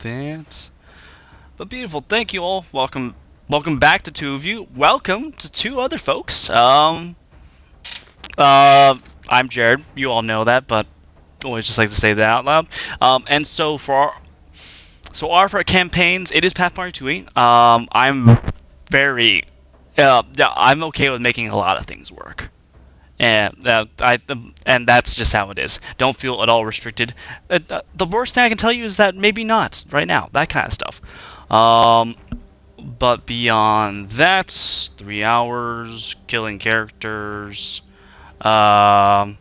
that. But beautiful. Thank you all. Welcome back to two of you. Welcome to two other folks. I'm Jared. You all know that, but always just like to say that out loud. And so for our campaigns, it is Pathfinder 2e. I'm okay with making a lot of things work. And that's just how it is. Don't feel at all restricted. The worst thing I can tell you is that maybe not right now. That kind of stuff. But beyond that, 3 hours killing characters. God,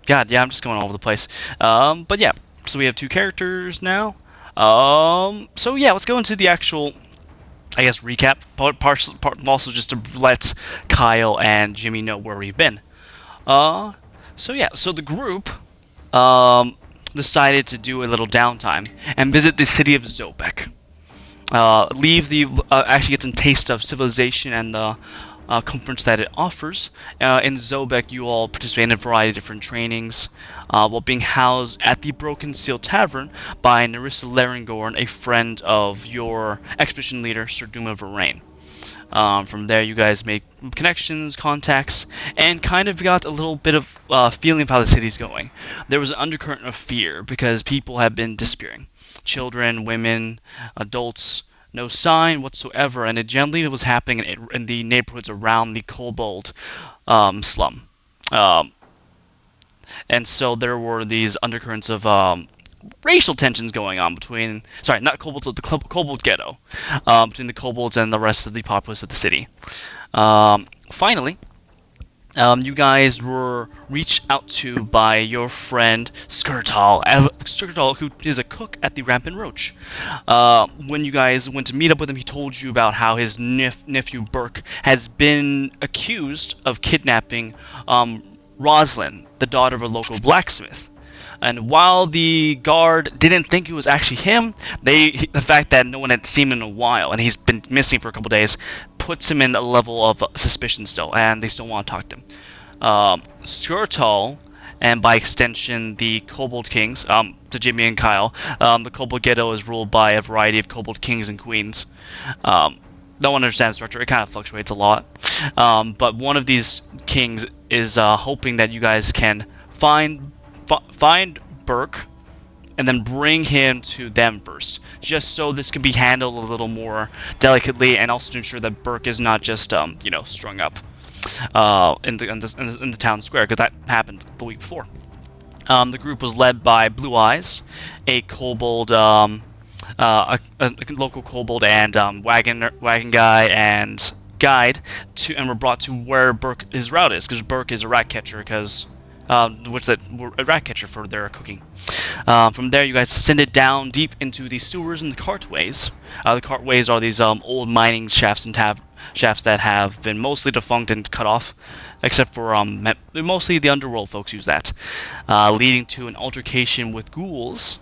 yeah, I'm just going all over the place. But yeah, so we have 2 characters now. So yeah, let's go into the actual, I guess, recap part also just to let Kyle and Jimmy know where we've been. So yeah, so the group decided to do a little downtime and visit the city of Zobek. Actually get some taste of civilization and the conference that it offers. In Zobek, you all participate in a variety of different trainings, while being housed at the Broken Seal Tavern by Narissa Larengorn, a friend of your expedition leader, Sir Duma Varain. From there, you guys made connections, contacts, and kind of got a little bit of feeling of how the city's going. There was an undercurrent of fear because people have been disappearing. Children, women, adults, no sign whatsoever, and it generally was happening in the neighborhoods around the Kobold slum. And so there were these undercurrents of racial tensions going on between, sorry, not kobolds, but the kobold ghetto, between the kobolds and the rest of the populace of the city. Finally, you guys were reached out to by your friend Skirtal, who is a cook at the Rampant Roach. When you guys went to meet up with him, he told you about how his nephew Burke has been accused of kidnapping Rosalind, the daughter of a local blacksmith. And while the guard didn't think it was actually him, the fact that no one had seen him in a while and he's been missing for a couple days puts him in a level of suspicion still, and they still want to talk to him. Skirtal, and by extension the Kobold Kings, to Jimmy and Kyle, the Kobold Ghetto is ruled by a variety of Kobold Kings and Queens. No one understands the structure. It kind of fluctuates a lot. But one of these kings is hoping that you guys can find Burke and then bring him to them first, just so this can be handled a little more delicately, and also to ensure that Burke is not just strung up in the town square, because that happened the week before. The group was led by Blue Eyes, a kobold, a local kobold and wagon guy and guide, and were brought to where his route is, because Burke is a rat catcher, a rat catcher for their cooking. From there, you guys descended down deep into the sewers and the cartways. The cartways are these old mining shafts and shafts that have been mostly defunct and cut off, except for mostly the underworld folks use that, leading to an altercation with ghouls.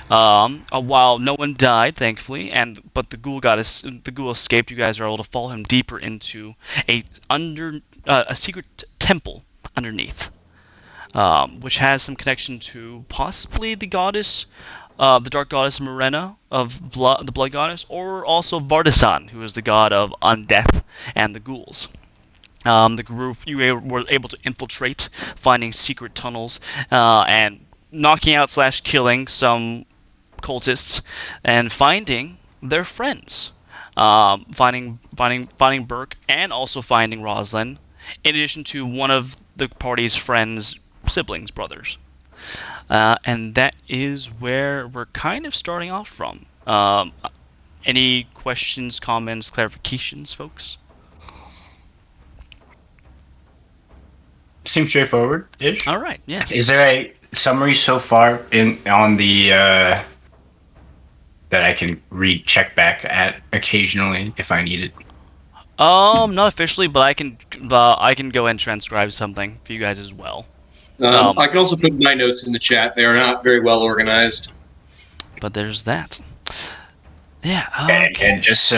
While no one died, thankfully, but the ghoul escaped. You guys are able to follow him deeper into a secret temple underneath. Which has some connection to possibly the goddess, the dark goddess Morena of the blood goddess, or also Vardasan, who is the god of undeath and the ghouls. The group, you were able to infiltrate, finding secret tunnels, and knocking out / killing some cultists, and finding their friends. Finding Burke, and also finding Rosalind, in addition to one of the party's friends' siblings, brothers. And that is where we're kind of starting off from. Any questions, comments, clarifications, folks? Seems straightforward-ish. All right, yes. Is there a summary so far on the that I can check back at occasionally if I need it? Not officially, but I can go and transcribe something for you guys as well. I can also put my notes in the chat. They are not very well organized. But there's that. Yeah. Okay. And just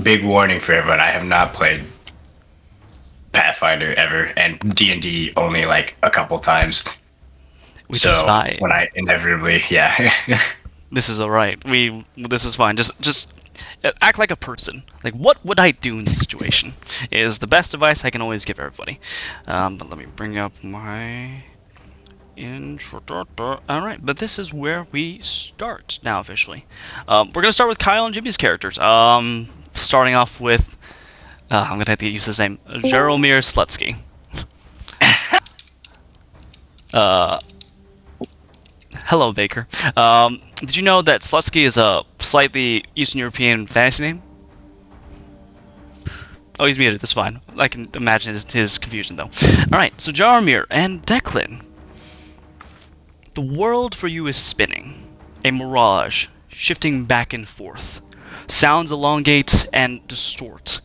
big warning for everyone: I have not played Pathfinder ever, and D&D only like a couple times. Which is fine. When I inevitably, yeah. This is alright. This is fine. Just act like a person. Like, what would I do in this situation? Is the best advice I can always give everybody. But let me bring up my intro. Alright, but this is where we start now officially. We're gonna start with Kyle and Jimmy's characters. Starting off with I'm gonna have to use his name, Jaromir Slutsky. Hello, Baker. Did you know that Slutsky is a slightly Eastern European fantasy name? Oh, he's muted. That's fine. I can imagine his confusion, though. Alright, so Jaromir and Declan. The world for you is spinning. A mirage, shifting back and forth. Sounds elongate and distort.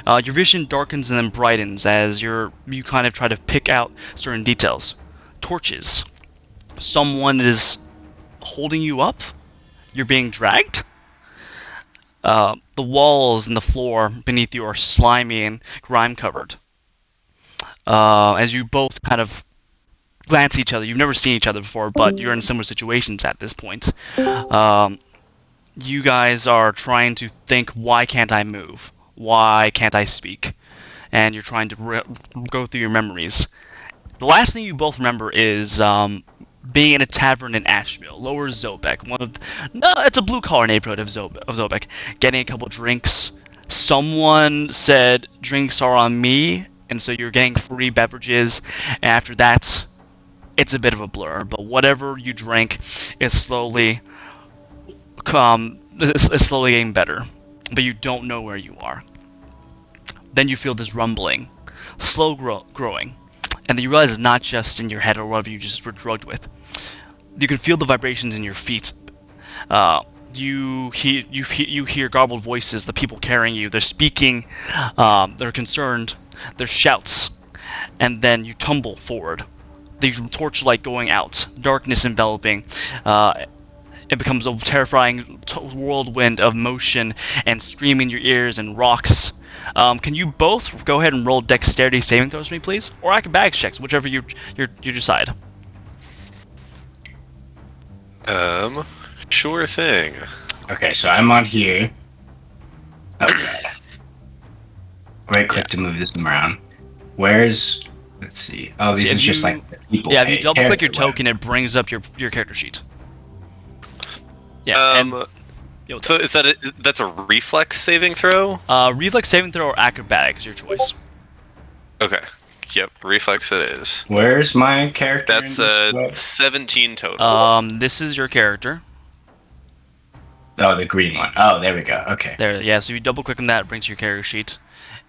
Your vision darkens and then brightens as you kind of try to pick out certain details. Torches. Someone is holding you up. You're being dragged. The walls and the floor beneath you are slimy and grime covered. As you both kind of glance at each other, you've never seen each other before, but you're in similar situations at this point. You guys are trying to think, why can't I move? Why can't I speak? And you're trying to go through your memories. The last thing you both remember is being in a tavern in Asheville, Lower Zobek. It's a blue-collar neighborhood of Zobek. Getting a couple drinks. Someone said drinks are on me, and so you're getting free beverages. And after that, it's a bit of a blur. But whatever you drink is slowly getting better. But you don't know where you are. Then you feel this rumbling, slow growing. And then you realize it's not just in your head or whatever you just were drugged with. You can feel the vibrations in your feet. You hear garbled voices, the people carrying you. They're speaking, they're concerned, there's shouts. And then you tumble forward. The torchlight going out, darkness enveloping. It becomes a terrifying whirlwind of motion and screaming in your ears and rocks. Can you both go ahead and roll dexterity saving throws for me, please? Or acrobatics checks, whichever you decide. Sure thing. Okay, so I'm on here. Okay. Right click to move this around. Where's... Let's see. Oh, these are just like the people. Yeah, if you double click your token, it brings up your character sheet. Yeah. So that's a reflex saving throw? Reflex saving throw or acrobatics, your choice. Okay. Yep, reflex it is. Where's my character? That's 17 total. This is your character. Oh, the green one. Oh, there we go. Okay. There, yeah. So you double click on that, it brings your character sheet,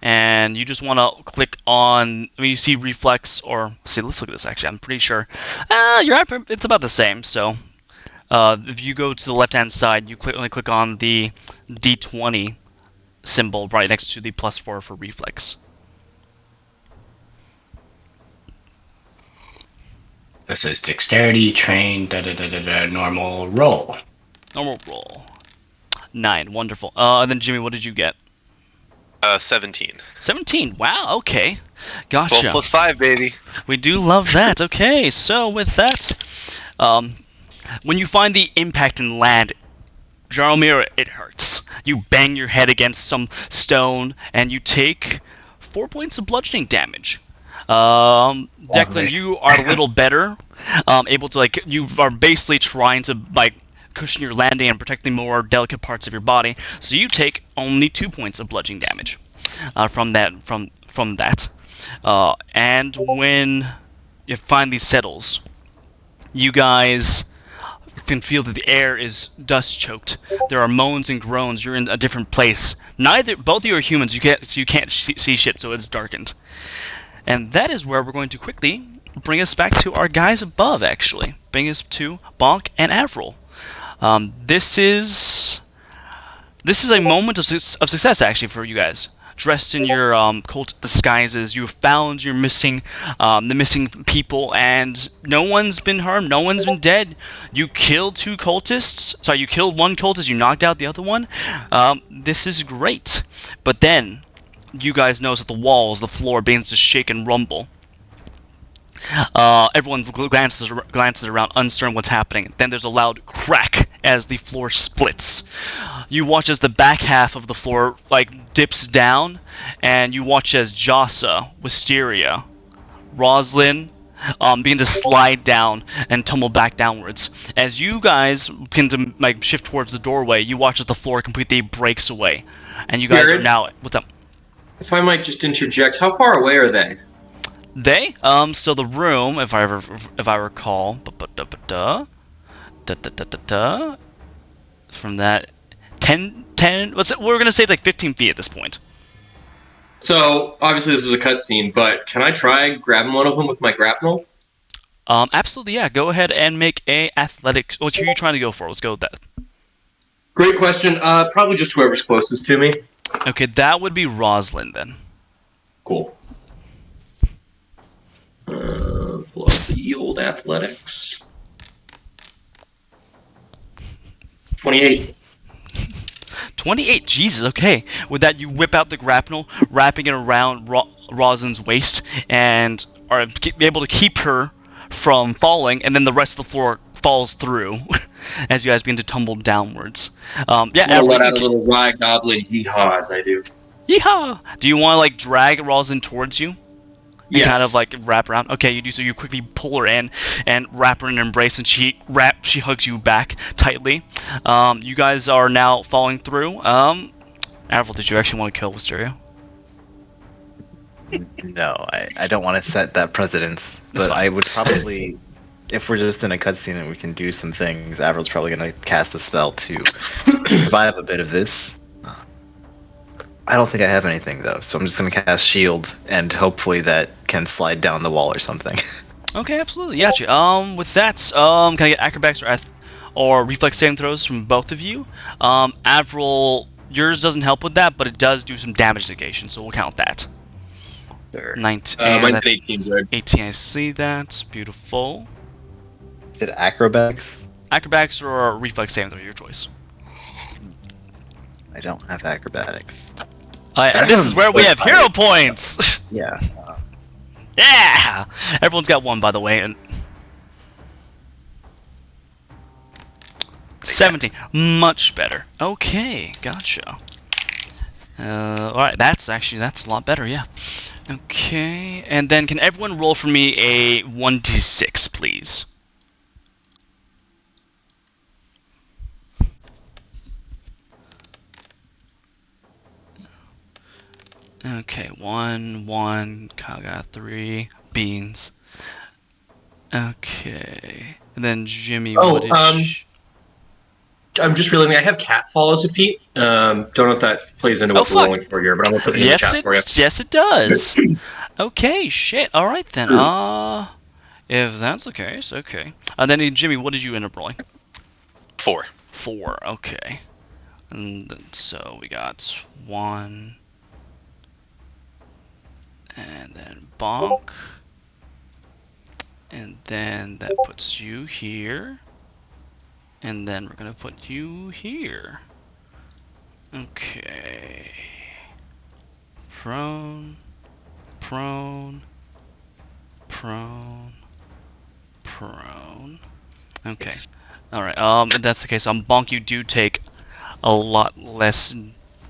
and you just want to click on. I mean, you see reflex or see. Let's look at this. Actually, I'm pretty sure. It's about the same. So, if you go to the left-hand side, you only click on the D20 symbol right next to the +4 for reflex. This says dexterity, train, normal roll. Normal roll. 9. Wonderful. And then Jimmy, what did you get? 17. 17. Wow. Okay. Gotcha. 12 plus 5, baby. We do love that. Okay. So with that, when you find the impact and land, Jaromir, it hurts. You bang your head against some stone, and you take 4 points of bludgeoning damage. Declan, you are a little better, able to you are basically trying to cushion your landing and protect the more delicate parts of your body. So you take only 2 points of bludgeoning damage from that. And when it finally settles, you guys can feel that the air is dust choked. There are moans and groans. You're in a different place. Both of you are humans. You can't see shit, so it's darkened. And that is where we're going to quickly bring us back to our guys above, actually. Bring us to Bonk and Avril. This is a moment of success, actually, for you guys. Dressed in your cult disguises, you found the missing people, and no one's been harmed, no one's been dead. You killed 2 cultists. Sorry, you killed 1 cultist, you knocked out the other one. This is great. But then you guys notice that the floor begins to shake and rumble. Everyone glances around, uncertain what's happening. Then there's a loud crack as the floor splits. You watch as the back half of the floor dips down, and you watch as Jasa, Wisteria, Roslyn begin to slide down and tumble back downwards. As you guys begin to shift towards the doorway, you watch as the floor completely breaks away, and you guys Jared? are now. What's up? If I might just interject, how far away are they? They so the room, if I recall, from that 10, we're gonna say it's like 15 feet at this point. So, obviously this is a cutscene, but can I try grabbing one of them with my grapnel? Absolutely, yeah. Go ahead and make a athletics. What are you trying to go for? Let's go with that. Great question. Probably just whoever's closest to me. Okay, that would be Roslyn then. Cool. Pull up the old athletics. 28. 28, Jesus, okay. With that, you whip out the grapnel, wrapping it around Roslyn's waist, and are able to keep her from falling, and then the rest of the floor falls through as you guys begin to tumble downwards. I'll let out a little rye goblin yeehaw as I do. Yeehaw! Do you want to drag Roslyn towards you? Yes. Kind of wrap around. Okay, you do so. You quickly pull her in and wrap her in an embrace, and she hugs you back tightly. You guys are now falling through. Avril, did you actually want to kill Wisteria? No, I don't want to set that precedence, but I would probably, if we're just in a cutscene and we can do some things, Avril's probably going to cast a spell to revive a bit of this. I don't think I have anything though, so I'm just gonna cast Shield, and hopefully that can slide down the wall or something. Okay, absolutely. Gotcha. With that, can I get acrobatics or reflex saving throws from both of you? Avril, yours doesn't help with that, but it does do some damage negation, so we'll count that. Sure. 19. Mine's an 18, Jared. 18. I see that. Beautiful. Is it acrobatics? Acrobatics or reflex saving throw, your choice. I don't have acrobatics. This is where we have hero points. Yeah. Yeah. Everyone's got one, by the way, and 17. Much better. Okay, gotcha. All right, that's a lot better. Yeah. Okay, and then can everyone roll for me a 1d6, please? Okay, 1, Kyle got 3, beans. Okay, and then Jimmy. I'm just realizing I have catfall as a feat. Don't know if that plays into what we're rolling for here, but I'm gonna put it in the chat for you. Yes, it does. Okay, shit. All right then. If that's the case, okay. And then Jimmy, what did you end up rolling? 4. 4. Okay. And then, so we got 1. And then bonk. And then that puts you here. And then we're gonna put you here. Okay. Prone. Prone. Prone. Prone. Okay. Alright, if that's the case, on bonk you do take a lot less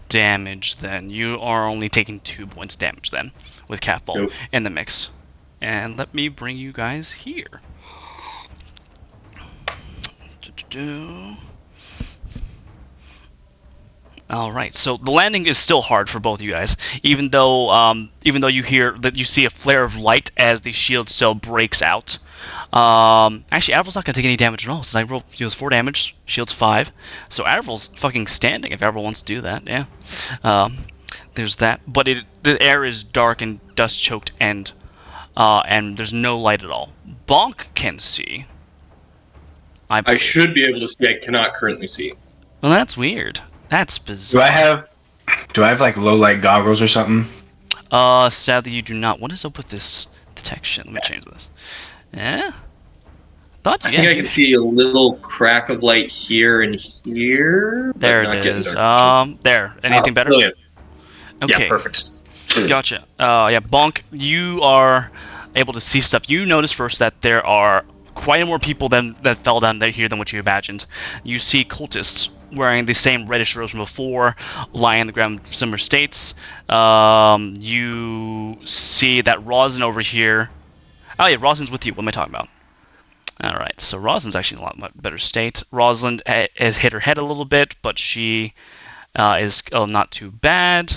damage then. You are only taking 2 points damage then, with catfall in the mix. And let me bring you guys here. Alright, so the landing is still hard for both of you guys, even though you hear that you see a flare of light as the shield cell breaks out. Actually, Avril's not gonna take any damage at all, since I rolled, he was 4 damage, shield's 5. So Avril's fucking standing if Avril wants to do that, yeah. There's that, but the air is dark and dust choked, and there's no light at all. Bonk can see. I should be able to see. I cannot currently see. Well, that's weird. That's bizarre. Do I have like low light goggles or something? Sadly you do not. What is up with this detection? Let me change this. Yeah? I think I can see a little crack of light here and here. There it is. There. Anything better? Brilliant. Okay. Yeah, perfect. Gotcha. Yeah, Bonk, you are able to see stuff, you notice first that there are quite more people that fell down there here than what you imagined. You see cultists wearing the same reddish robes from before, lying on the ground in similar states. You see that Rosin over here. Oh yeah, Rosin's with you. What am I talking about? Alright, so Rosin's actually in a lot better state. Rosin has hit her head a little bit, but she is not too bad.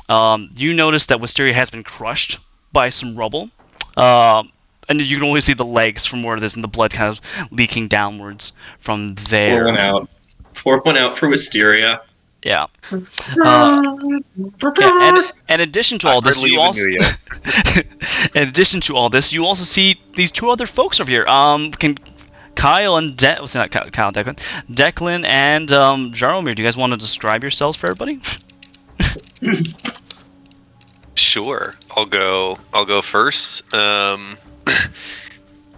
You notice that Wisteria has been crushed by some rubble. And you can only see the legs from where it is, and the blood kind of leaking downwards from there. Pour one out for Wisteria. Yeah. And in addition to all this, you also in addition to all this, you also see these two other folks over here. Kyle and Declan and Jaromir. Do you guys want to describe yourselves for everybody? Sure, I'll go first.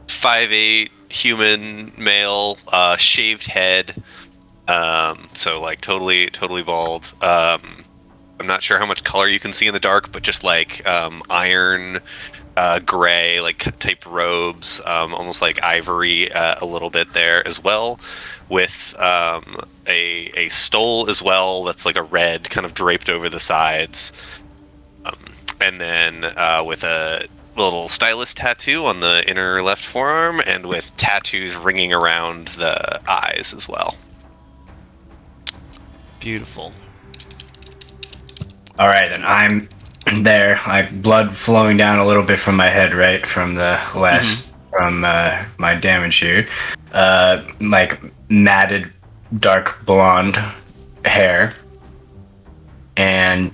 5'8" human male, shaved head. So like totally bald. I'm not sure how much color you can see in the dark, but just like iron gray, like type robes, almost like ivory a little bit there as well, with a stole as well that's like a red kind of draped over the sides, and then with a little stylus tattoo on the inner left forearm, and with tattoos ringing around the eyes as well. Beautiful. All right, then I'm there. Blood flowing down a little bit from my head, right, from the last from my damage here. Like matted, dark blonde hair, and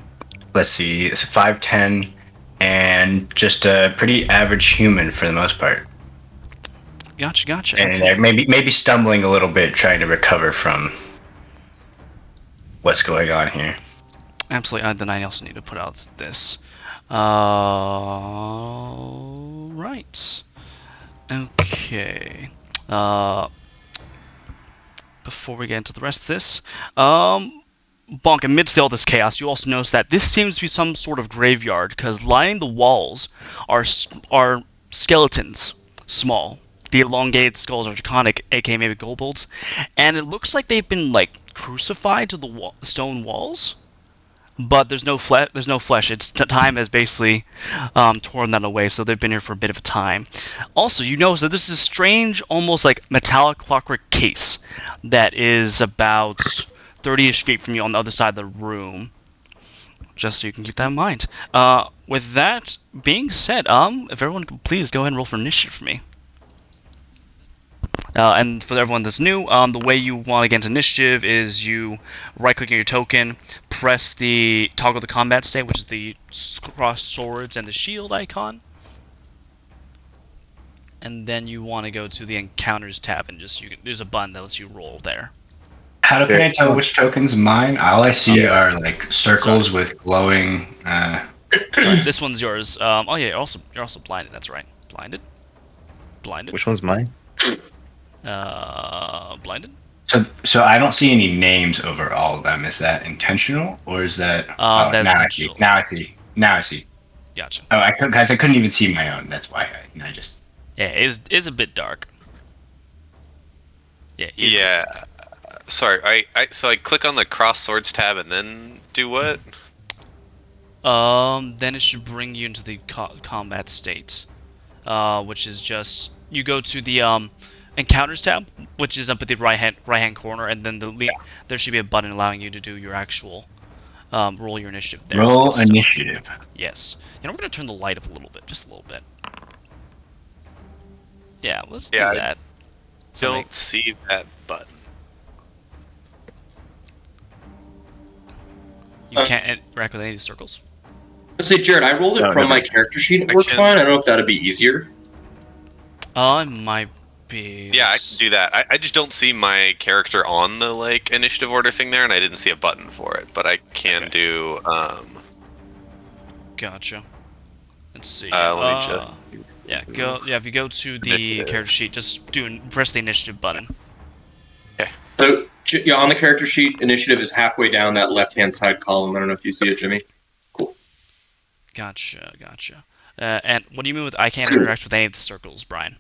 let's see, it's 5'10", and just a pretty average human for the most part. Gotcha. And Okay. maybe stumbling a little bit, trying to recover from what's going on here. Absolutely. Then I also need to put out this. Right. Okay. Before we get into the rest of this, Bonk, amidst all this chaos, you also notice that this seems to be some sort of graveyard, because lining the walls are skeletons, small. The elongated skulls are draconic, aka maybe kobolds, and it looks like they've been like crucified to the stone walls. But there's no flesh. It's time has basically torn that away, so they've been here for a bit of a time. Also, you notice that this is a strange, almost like metallic clockwork case that is about 30-ish feet from you on the other side of the room. Just so you can keep that in mind. With that being said, if everyone could please go ahead and roll for initiative for me. And for everyone that's new, the way you want to get into initiative is you right-click on your token, press the toggle the combat state, which is the cross swords and the shield icon, and then you want to go to the encounters tab and there's a button that lets you roll there. Can I tell which token's mine? All I see are like circles with glowing. Sorry, this one's yours. Oh yeah, you're also blinded. That's right, blinded. Which one's mine? Blinded. So I don't see any names over all of them. Is that intentional, or is that? That's now intentional. I see. Gotcha. Oh, guys, I couldn't even see my own. That's why I just. Yeah, it is a bit dark. Yeah. Yeah. Sorry, so I click on the cross swords tab and then do what? Then it should bring you into the combat state, which is just you go to the encounters tab, which is up at the right hand corner, and then there should be a button allowing you to do your actual roll your initiative there. Roll initiative. Yes. You know, we're gonna turn the light up a little bit, just a little bit. Yeah, let's do Yeah, that. Don't see that button. You can't interact with any of these circles. Let's say, Jared, I rolled it from my character sheet. It worked fine. I don't know if that'd be easier. It might be. Yeah, I can do that. I just don't see my character on the like initiative order thing there, and I didn't see a button for it. But I can do. Gotcha. Let's see. Let me just. Yeah, if you go to the character sheet, just press the initiative button. Okay. So, yeah, on the character sheet, initiative is halfway down that left-hand side column. I don't know if you see it, Jimmy. Cool. Gotcha. And what do you mean with I can't interact with any of the circles, Brian?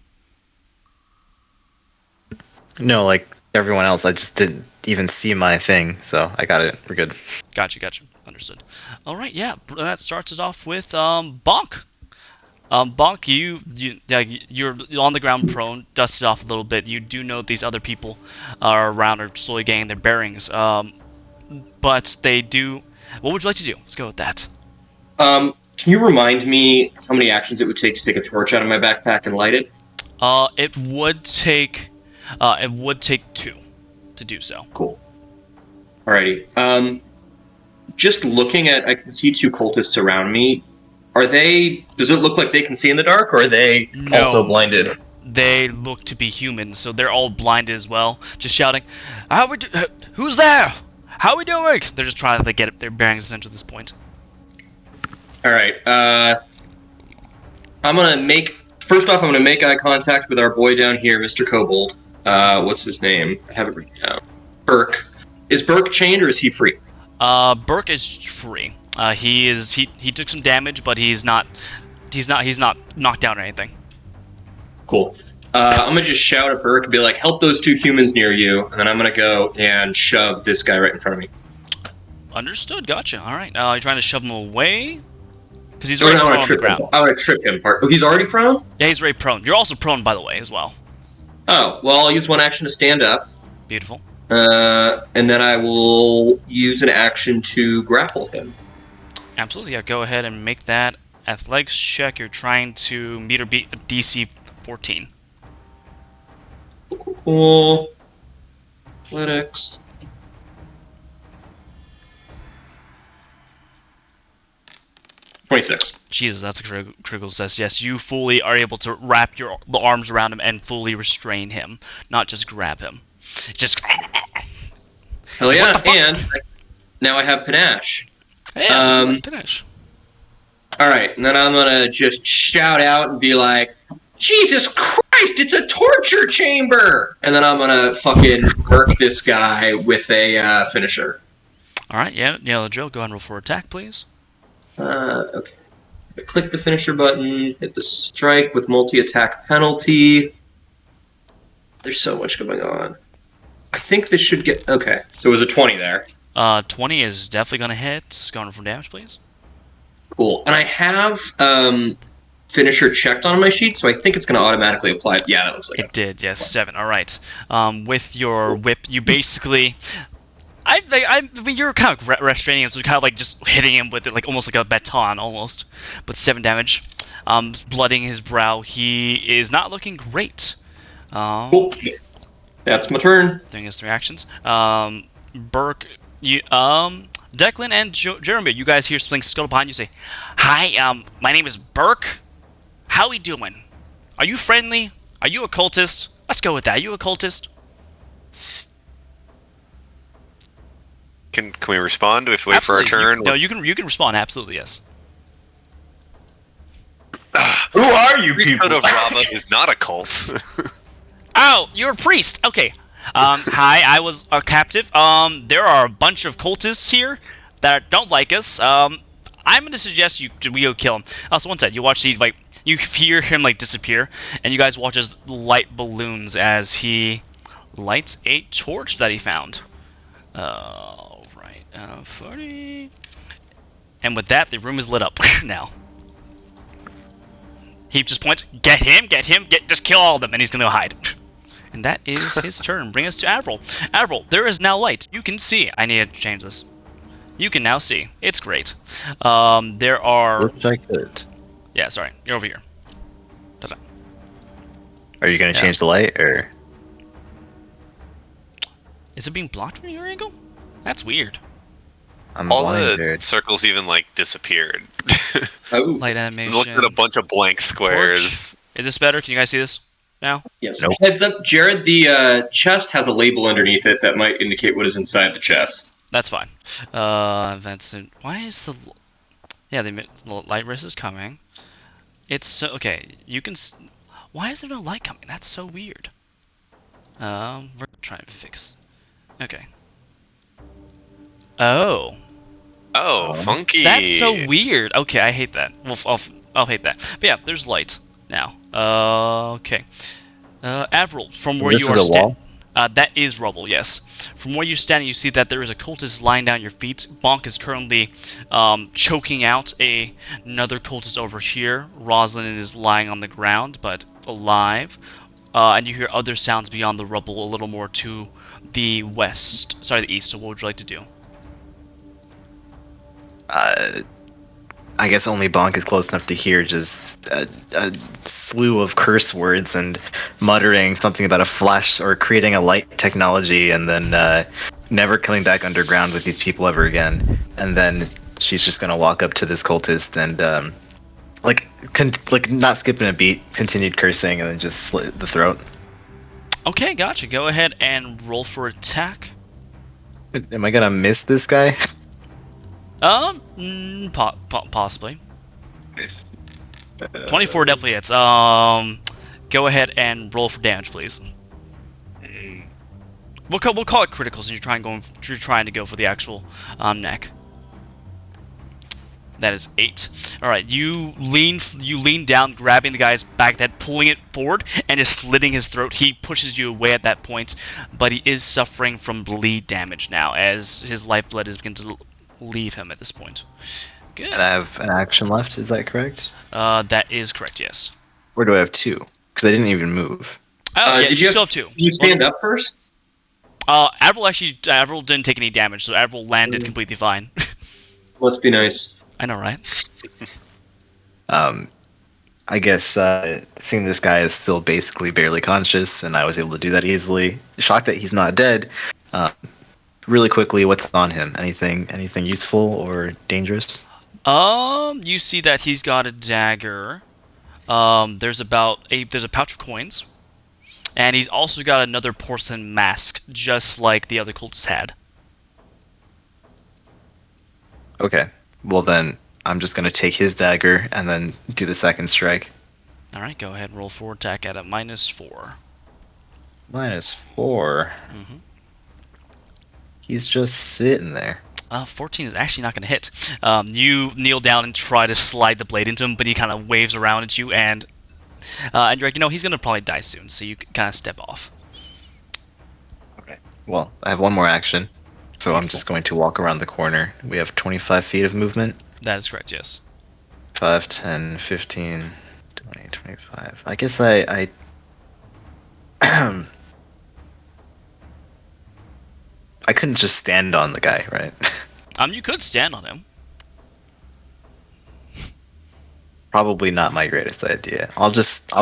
No, like everyone else, I just didn't even see my thing, so I got it. We're good. Gotcha. Understood. All right, yeah, that starts us off with Bonk. Bonk, you're on the ground prone, dusted off a little bit. You do know these other people are around, are slowly getting their bearings. But they do. What would you like to do? Let's go with that. Can you remind me how many actions it would take to take a torch out of my backpack and light it? It would take 2 to do so. Cool. Alrighty. Just looking at, I can see 2 cultists around me. Are they? Does it look like they can see in the dark, or are they also blinded? They look to be human, so they're all blinded as well. Just shouting, "Who's there? How are we doing?" They're just trying to get their bearings into this point. All right. I'm gonna make. First off, I'm gonna make eye contact with our boy down here, Mr. Kobold. What's his name? I have it written down. Burke. Is Burke chained or is he free? Burke is free. He took some damage, but he's not knocked down or anything. Cool. I'm gonna just shout at Burke and be like, "Help those 2 humans near you," and then I'm gonna go and shove this guy right in front of me. Understood. Gotcha. All right. You're trying to shove him away because he's already prone on the ground. I want to trip him. Oh, he's already prone? Yeah, he's already prone. You're also prone, by the way, as well. Oh, well, I'll use 1 action to stand up. Beautiful. And then I will use an action to grapple him. Absolutely. Yeah. Go ahead and make that athletics check. You're trying to meet or beat DC 14. Cool. Athletics. (26). Jesus, that's a critical success. Yes, you fully are able to wrap the arms around him and fully restrain him, not just grab him. Just. Hell yeah! And now I have panache. Yeah, panache. All right, and then I'm gonna just shout out and be like, "Jesus Christ, it's a torture chamber!" And then I'm gonna fucking work this guy with a finisher. All right, yeah, the drill. Go ahead and roll for attack, please. Okay. Click the finisher button, hit the strike with multi-attack penalty. There's so much going on. I think this should get... Okay, so it was a 20 there. 20 is definitely going to hit. Go on for damage, please. Cool. And I have finisher checked on my sheet, so I think it's going to automatically apply. Yeah, that looks like it. It did, yes. 7. All right. With your whip, you basically... I mean, you're kind of restraining him, so you're kind of like just hitting him with it, like almost like a baton, almost. But 7 damage, blooding his brow. He is not looking great. Cool. That's my turn. Doing his 3 actions. Burke, Declan and Jeremy, you guys hear something scuttle behind you. Say, "Hi, my name is Burke. How we doing? Are you friendly? Are you a cultist? Let's go with that. Are you a cultist?" Can we respond? Do we have to wait for our turn? No, you can respond. Absolutely, yes. Who are you people? Priesthood of Rava is not a cult. Oh, you're a priest. Okay. Hi, I was a captive. There are a bunch of cultists here that don't like us. I'm gonna suggest we go kill him. So one side, you watch these you hear him disappear, and you guys watch as light balloons as he lights a torch that he found. Right. 40. And with that, the room is lit up now. He just points, get him, just kill all of them, and he's gonna hide. And that is his turn. Bring us to Avril. Avril, there is now light. You can see. I need to change this. You can now see. It's great. There are... Wish I could. Yeah, sorry. You're over here. Ta-da. Are you going to change the light, or...? Is it being blocked from your angle? That's weird. I'm All blinded. the circles even Light disappeared. animation. Look at a bunch of blank squares. Torch. Is this better? Can you guys see this now? Yes. Nope. Heads up, Jared, the chest has a label underneath it that might indicate what is inside the chest. That's fine. Vincent, why is the... Yeah, the light race is coming. It's so... Okay, you can... Why is there no light coming? That's so weird. We're trying to fix... Okay. Oh. Oh, funky. That's so weird. Okay, I hate that. I'll hate that. But yeah, there's light now. Okay. Avril, from where This you is are a wall? that is rubble, yes. From where you're standing, you see that there is a cultist lying down at your feet. Bonk is currently choking out another cultist over here. Rosalind is lying on the ground, but alive. And you hear other sounds beyond the rubble a little more to the west. Sorry, the east. So what would you like to do? I guess only Bonk is close enough to hear just a slew of curse words and muttering something about a flash or creating a light technology, and then never coming back underground with these people ever again. And then she's just gonna walk up to this cultist and like not skipping a beat, continued cursing, and then just slit the throat. Okay, gotcha. Go ahead and roll for attack. Am I gonna miss this guy? Possibly. 24 definitely hits. Go ahead and roll for damage, please. We'll call it critical since you're trying to go for the actual neck. That is 8. All right, you lean down, grabbing the guy's back head, pulling it forward, and just slitting his throat. He pushes you away at that point, but he is suffering from bleed damage now, as his lifeblood is beginning to leave him at this point. Good. And I have an action left. Is that correct? That is correct. Yes. Or do I have 2? Because I didn't even move. Yeah, you still have 2. Did you stand up first? Avril didn't take any damage, so Avril landed completely fine. Must be nice. I know, right? I guess seeing this guy is still basically barely conscious, and I was able to do that easily. Shocked that he's not dead. Really quickly, what's on him? Anything useful or dangerous? You see that he's got a dagger. There's a pouch of coins, and he's also got another porcelain mask, just like the other cultists had. Okay. Well then, I'm just gonna take his dagger and then do the second strike. All right, go ahead and roll for attack at a -4. -4. Mm-hmm. He's just sitting there. 14 is actually not going to hit. You kneel down and try to slide the blade into him, but he kind of waves around at you, and you're like, he's going to probably die soon, so you kind of step off. Okay. Well, I have one more action, so I'm just going to walk around the corner. We have 25 feet of movement. That is correct, yes. 5, 10, 15, 20, 25. I guess I I couldn't just stand on the guy, right? You could stand on him. Probably not my greatest idea. I'll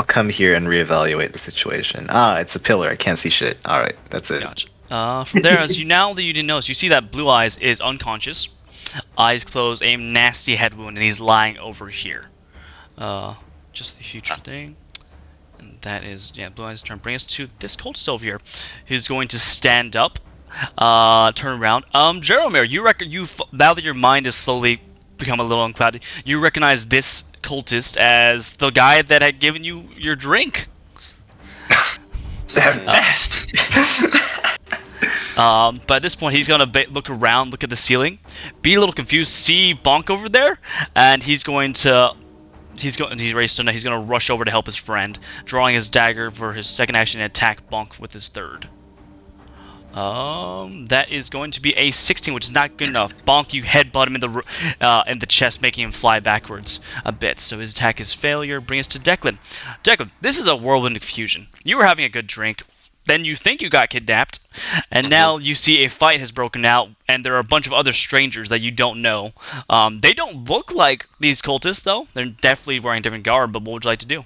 come here and reevaluate the situation. It's a pillar. I can't see shit. All right, that's it. Gotcha. From there, now that you didn't notice, you see that Blue Eyes is unconscious, eyes closed, a nasty head wound, and he's lying over here. Just the future thing. And that is, Blue Eyes' turn. Bring us to this cultist over here, who's going to stand up. Turn around. Jaromir, now that your mind has slowly become a little unclouded, you recognize this cultist as the guy that had given you your drink. That bastard. But at this point, he's gonna look around, look at the ceiling, be a little confused, see Bonk over there, and he's ready to he's gonna rush over to help his friend, drawing his dagger for his second action and attack Bonk with his third. That is going to be a 16, which is not good enough. Bonk, you headbutt him in the chest, making him fly backwards a bit. So his attack is failure. Bring us to Declan. Declan, this is a whirlwind of confusion. You were having a good drink, then you think you got kidnapped, and now you see a fight has broken out, and there are a bunch of other strangers that you don't know. They don't look like these cultists, though. They're definitely wearing different garb, but what would you like to do?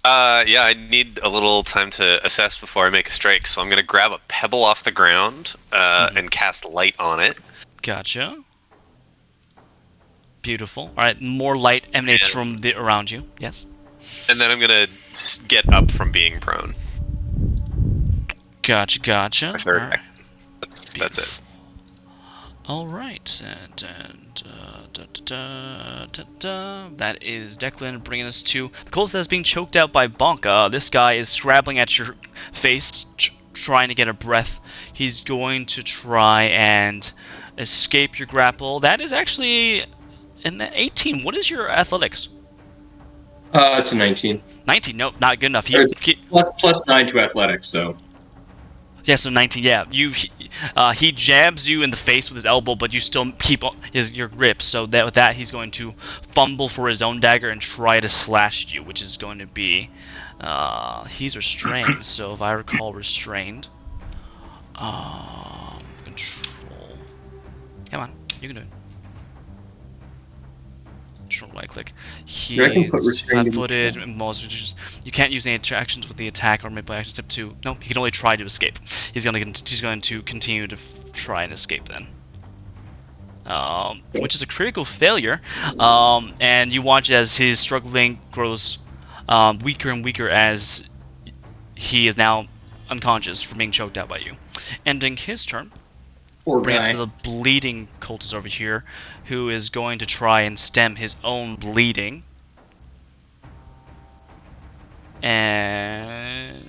I need a little time to assess before I make a strike, so I'm going to grab a pebble off the ground and cast light on it. Gotcha. Beautiful. All right, more light emanates from around you. Yes. And then I'm going to get up from being prone. Gotcha. My third Right. That's it. All right, that is Declan bringing us to the cultist that's being choked out by Bonk. This guy is scrabbling at your face, trying to get a breath. He's going to try and escape your grapple. That is actually an 18. What is your athletics? It's a 19. 19. Nope, not good enough. Or it's plus 9 to athletics, so. Yeah, so 19. Yeah, he jabs you in the face with his elbow, but you still keep your grip. So that with that, he's going to fumble for his own dagger and try to slash you, which is going to be. He's restrained. So if I recall, restrained. Control. Come on, you can do it. Control right click. He's I can put restrained in flat-footed. the Most you can't use any interactions with the attack or make by action step 2. No, he can only try to escape. He's going to continue to try and escape then. Which is a critical failure. And you watch as his struggling grows weaker and weaker as he is now unconscious from being choked out by you. Ending his turn. Poor Brings us guy. to the bleeding cultist over here, who is going to try and stem his own bleeding. And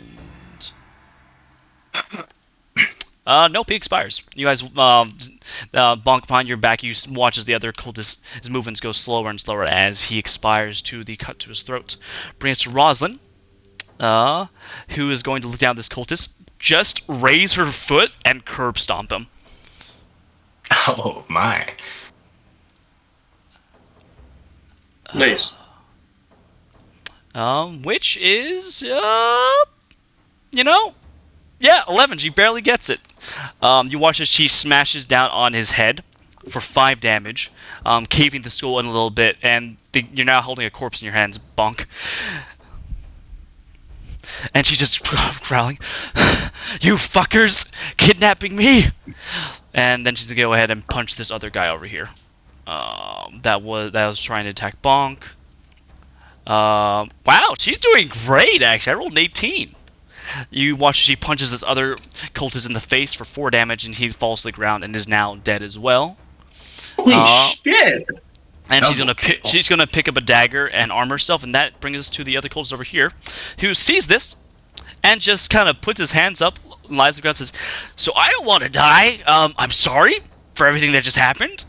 nope, he expires. You guys bonk behind your back. You watch as the other cultist, his movements go slower and slower as he expires to the cut to his throat. Bring us to Roslyn, who is going to look down at this cultist, just raise her foot and curb stomp him. Oh my. Nice. Which is, yeah, 11. She barely gets it. You watch as she smashes down on his head for 5 damage, caving the skull in a little bit, and you're now holding a corpse in your hands. Bonk. And she's just growling, "You fuckers, kidnapping me!" And then she's gonna go ahead and punch this other guy over here. That was trying to attack Bonk. Wow, she's doing great actually. I rolled an 18. You watch she punches this other cultist in the face for 4 damage, and he falls to the ground and is now dead as well. Holy shit! And she's Double gonna pick up a dagger and arm herself, and that brings us to the other cultist over here, who sees this and just kind of puts his hands up, lies on the ground, and says, "So I don't want to die. I'm sorry for everything that just happened,"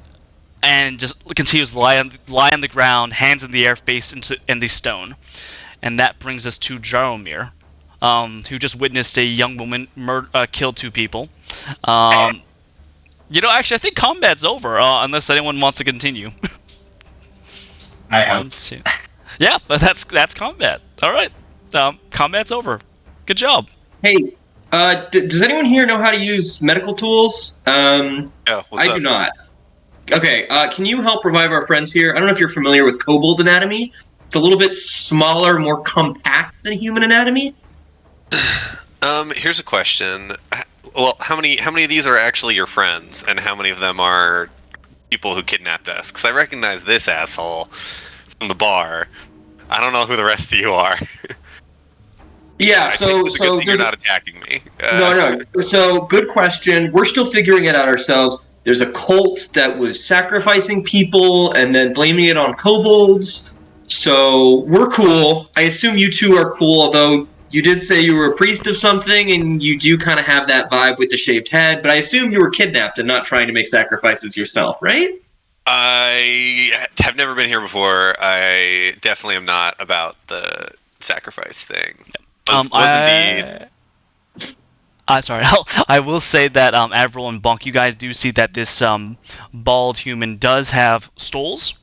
and just continues to lie on the ground, hands in the air, face in the stone. And that brings us to Jaromir, who just witnessed a young woman kill 2 people. Actually, I think combat's over, unless anyone wants to continue. I am. 1, 2. Yeah, but that's combat. All right, combat's over. Good job. Hey, does anyone here know how to use medical tools? Yeah, what's I up? do not. Okay, can you help revive our friends here? I don't know if you're familiar with kobold anatomy. It's a little bit smaller, more compact than human anatomy. Here's a question. Well, how many of these are actually your friends, and how many of them are people who kidnapped us? Because I recognize this asshole from the bar. I don't know who the rest of you are. Yeah, I so think it's a good thing you're there's not attacking me. no. So good question. We're still figuring it out ourselves. There's a cult that was sacrificing people and then blaming it on kobolds. So we're cool. I assume you two are cool, although you did say you were a priest of something, and you do kind of have that vibe with the shaved head. But I assume you were kidnapped and not trying to make sacrifices yourself, right? I have never been here before. I definitely am not about the sacrifice thing. Was indeed. Sorry. I will say that Avril and Bonk, you guys do see that this bald human does have stoles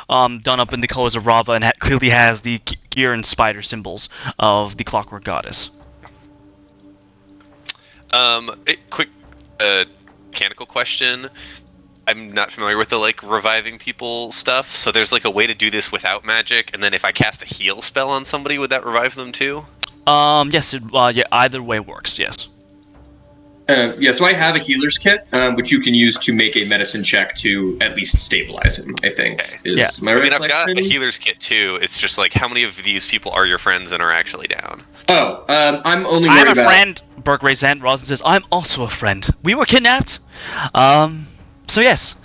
done up in the colors of Rava, and clearly has the gear and spider symbols of the Clockwork Goddess. Quick mechanical question. I'm not familiar with the reviving people stuff. So there's a way to do this without magic, and then if I cast a heal spell on somebody, would that revive them too? Yes. Either way works. Yes. So I have a healer's kit, which you can use to make a medicine check to at least stabilize him, I think. Okay. My I mean, I've got a recollection? healer's kit too. It's just how many of these people are your friends and are actually down? Oh, I'm only worried I'm a about... friend. Burke raised hand. Rosin says, "I'm also a friend. We were kidnapped. So yes.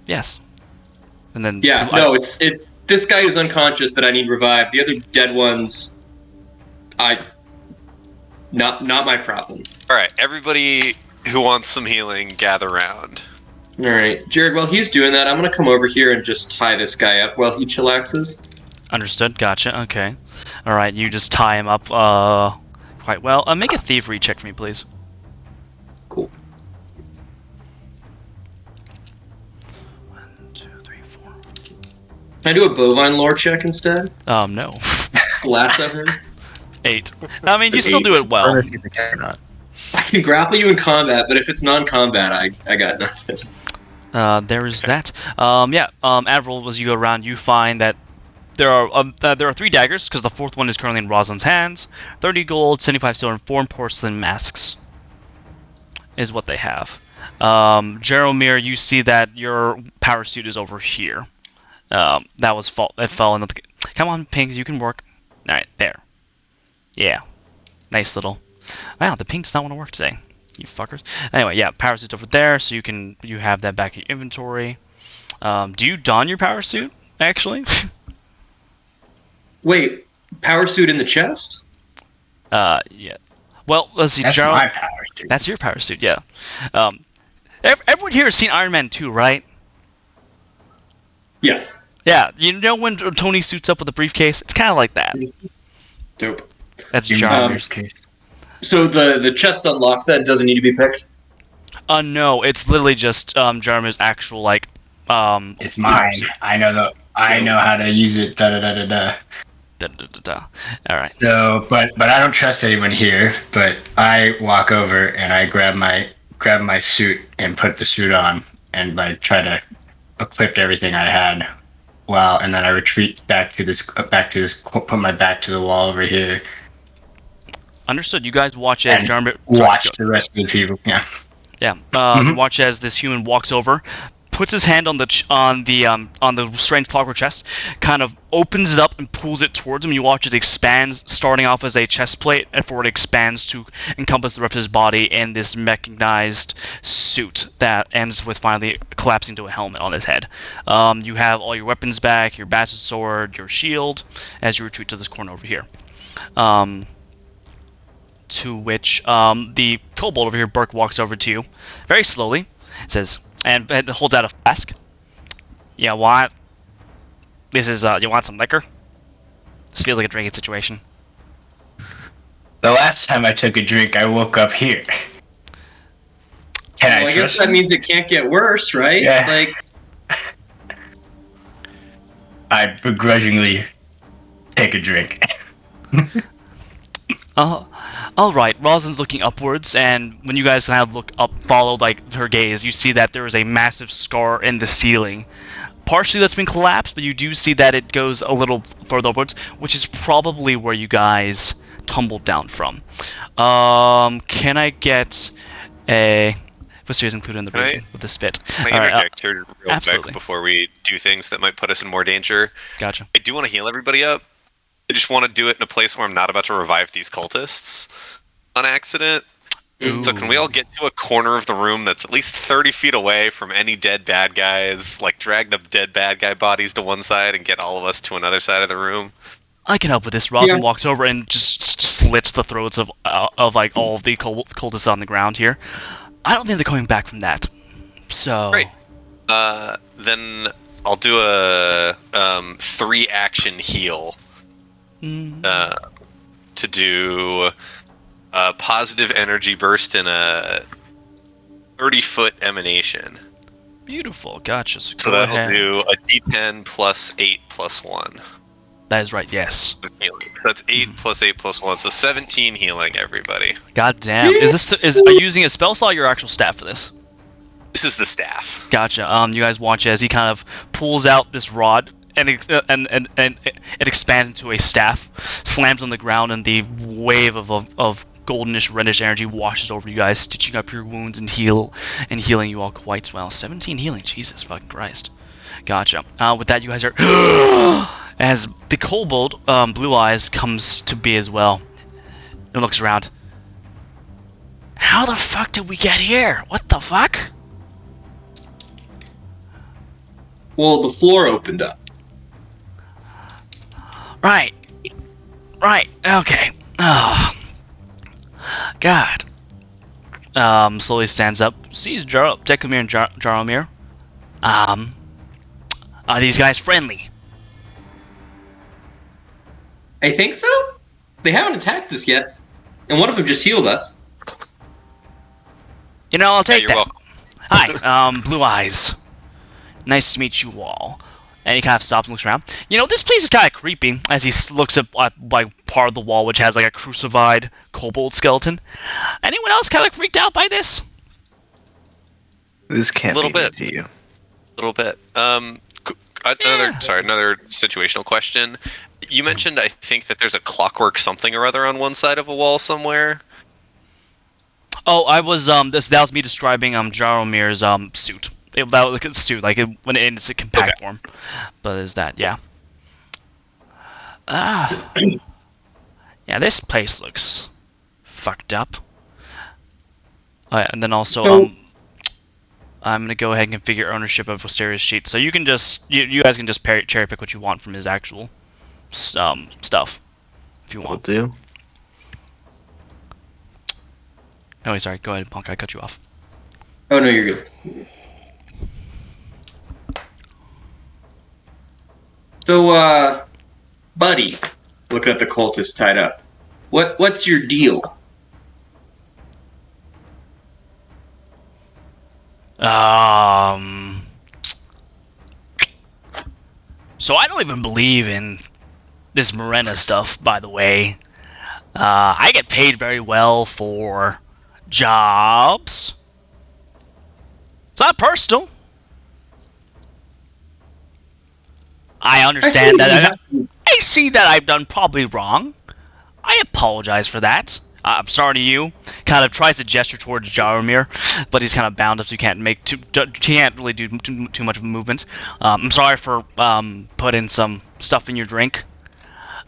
Yes." And then Yeah, no, it's this guy who's unconscious that I need revived. The other dead ones, not my problem. All right, everybody who wants some healing, gather round. All right, Jared. While he's doing that, I'm gonna come over here and just tie this guy up while he chillaxes. Understood. Gotcha. Okay. All right. You just tie him up quite well. Make a thievery check for me, please. Cool. 1, 2, 3, 4. Can I do a bovine lore check instead? No. Lasso him. 8. I mean, you still do it well. I don't know if he's a cat or not. I can grapple you in combat, but if it's non-combat, I got nothing. There is that. Admiral, as you go around, you find that there are 3 daggers, because the 4th one is currently in Rosalind's hands. 30 gold, 75 silver, and 4 porcelain masks is what they have. Jaromir, you see that your power suit is over here. It fell in the... Come on, Pinks, you can work. Alright, there. Yeah. Nice little... Wow, the pink does not want to work today. You fuckers. Anyway, yeah, power suit's over there, so you have that back in your inventory. Do you don your power suit, actually? Wait, power suit in the chest? Yeah. Well, let's see. That's my power suit. That's your power suit, yeah. Everyone here has seen Iron Man 2, right? Yes. Yeah, you know when Tony suits up with a briefcase? It's kind of like that. Dope. That's In Jaromir. Jarom's case. So the chest unlocked then doesn't need to be picked? No, it's literally just Jaromir's actual, like, It's mine. I know how to use it. Da da da da da. Alright. So, but I don't trust anyone here. But I walk over and I grab my suit and put the suit on and like try to equip everything I had. Wow, and then I retreat back to this. Put my back to the wall over here. Understood. You guys watch as And Jaromir... watch the rest of the people. Yeah. Yeah. Watch as this human walks over, puts his hand on the strange clockwork chest, kind of opens it up and pulls it towards him. You watch it expand, starting off as a chest plate, and forward expands to encompass the rest of his body in this mechanized suit that ends with finally collapsing to a helmet on his head. You have all your weapons back, your bastard sword, your shield, as you retreat to this corner over here. To which the kobold over here, Burke, walks over to you very slowly, says, and holds out a flask. Yeah, what? This is, you want some liquor? This feels like a drinking situation. The last time I took a drink, I woke up here. Can Well, I guess that means it can't get worse, right? Yeah. Like, I begrudgingly take a drink. Alright, Rosalind's looking upwards, and when you guys kind of look up, follow like her gaze, you see that there is a massive scar in the ceiling. Partially that's been collapsed, but you do see that it goes a little further upwards, which is probably where you guys tumbled down from. Can I get a... History is included in the briefing with the spit. Can I interject here real absolutely. quick before we do things that might put us in more danger? Gotcha. I do want to heal everybody up. I just want to do it in a place where I'm not about to revive these cultists on accident. Ooh. So can we all get to a corner of the room that's at least 30 feet away from any dead bad guys? Like, drag the dead bad guy bodies to one side and get all of us to another side of the room? I can help with this. Rosalind walks over and just slits the throats of like all of the cultists on the ground here. I don't think they're coming back from that. So... Great. Then I'll do a 3-action heal. To do a positive energy burst and a 30-foot emanation. Beautiful, gotcha. So that'll do a D10 plus 8 plus 1. That is right, yes. So that's 8 plus 8 plus 1, so 17 healing everybody. God damn. Are you using a spell slot or your actual staff for this? This is the staff. Gotcha. You guys watch as he kind of pulls out this rod and it expands into a staff, slams on the ground, and the wave of goldenish reddish energy washes over you guys, stitching up your wounds and healing you all quite well. 17 healing, Jesus fucking Christ. Gotcha. With that, you guys are as the kobold, Blue Eyes, comes to be as well and looks around. How the fuck did we get here? What the fuck? well, the floor opened up. Right. Okay. Oh. God. Slowly stands up, sees Decamir and Jaromir. Are these guys friendly? I think so. They haven't attacked us yet, and one of them just healed us. You know, I'll take you're that. welcome. Hi, Blue Eyes. Nice to meet you all. And he kind of stops and looks around. You know, this place is kind of creepy as he looks at like part of the wall, which has like a crucified kobold skeleton. Anyone else kind of freaked out by this? This can't Little be new bit. to you. A little bit. Another situational question. You mentioned, I think, that there's a clockwork something or other on one side of a wall somewhere. Oh, I was that was me describing Jaromir's suit. That was like a suit, like when it's a compact form. But is that yeah? Yeah, this place looks fucked up. And then also I'm gonna go ahead and configure ownership of Wisteria's sheet, so you can just you guys can just cherry pick what you want from his actual stuff if you Will want. do. Oh, sorry. Go ahead, Punk. I cut you off. Oh no, you're good. So, buddy, looking at the cultist tied up. What's your deal? So I don't even believe in this Morena stuff, by the way. I get paid very well for jobs. It's not personal. I understand that. I see that I've done probably wrong. I apologize for that. I'm sorry to you. Kind of tries to gesture towards Jaromir, but he's kind of bound up, so you can't really do too much of a movement. I'm sorry for putting some stuff in your drink.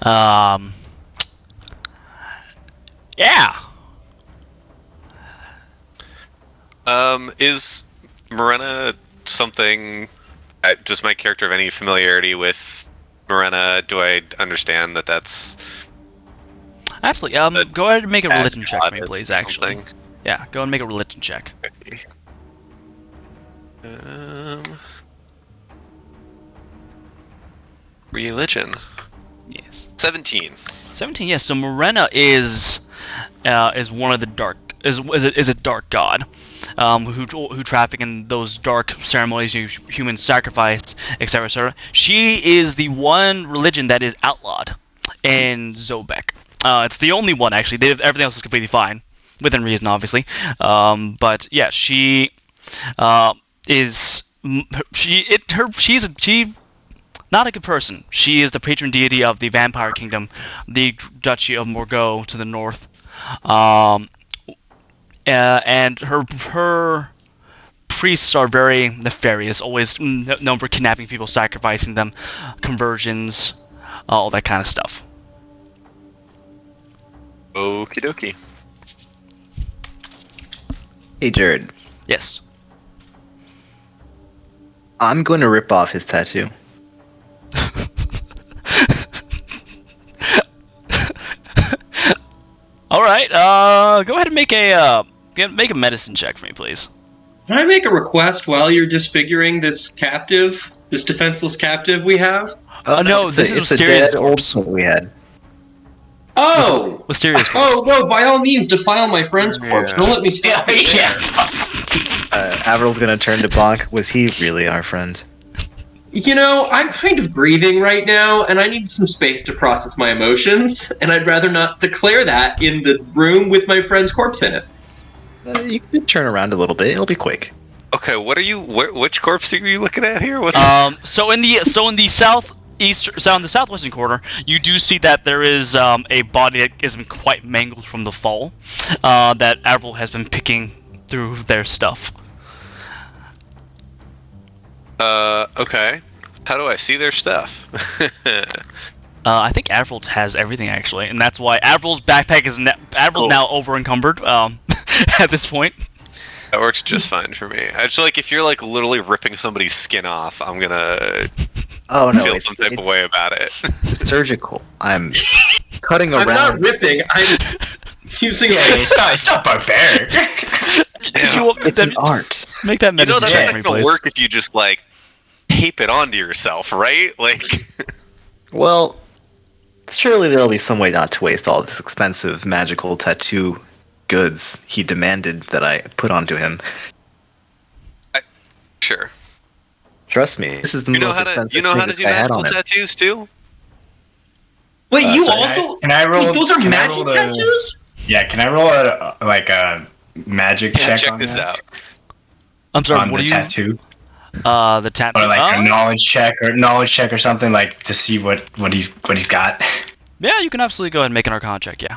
Yeah. Is Morena something? Does my character have any familiarity with Morena? Do I understand that that's Absolutely. Go ahead and make a religion check for me, god please. or Actually, something? yeah. Go and make a religion check. Religion. Yes. 17. 17. Yes. So Morena is one of the dark is a dark god, who traffic in those dark ceremonies, human sacrifice, etc., etc. She is the one religion that is outlawed in Zobek. It's the only one actually. Everything else is completely fine, within reason, obviously. But yeah, she is she's not a good person. She is the patron deity of the vampire kingdom, the duchy of Morgau to the north. And her priests are very nefarious, always known for kidnapping people, sacrificing them, conversions, all that kind of stuff. Okie dokie. Hey, Jared. Yes. I'm going to rip off his tattoo. All right. Go ahead and make a medicine check for me, please. Can I make a request while you're disfiguring this captive, this defenseless captive we have? No, this is Wisteria's corpse. We had. Oh! Wisteria's corpse. Oh, no, by all means, defile my friend's corpse. Don't let me stop it. Averil's going to turn to Bonk. Was he really our friend? You know, I'm kind of grieving right now, and I need some space to process my emotions, and I'd rather not declare that in the room with my friend's corpse in it. You can turn around a little bit. It'll be quick. Okay, what are you? Which corpse are you looking at here? What's So in the southwestern corner, you do see that there is a body that is quite mangled from the fall, that Avril has been picking through their stuff. Okay. How do I see their stuff? I think Avril has everything actually, and that's why Avril's backpack is now over encumbered at this point. That works just fine for me. I just like if you're like literally ripping somebody's skin off, I'm gonna feel some type of way about it. It's surgical. I'm cutting around. I'm not ripping. I'm using it's not barbaric. It's an art. Make that medicine that's check not for me, gonna please. work if you just like tape it onto yourself, right? Like, Well, surely there'll be some way not to waste all this expensive magical tattoo goods he demanded that I put onto him. Sure. Trust me, this is the most expensive You know how to do thing I had magical on him. tattoos too? Wait, you So also? Can I roll? Wait, those are can I magic roll a- tattoos? Yeah, can I roll a magic Yeah, check check on this that? out. I'm sorry. On what the are you? tattoo, The tattoo. or like Oh, a knowledge check or something, like to see what he's got. yeah, you can absolutely go ahead and make an Arcana check. Yeah.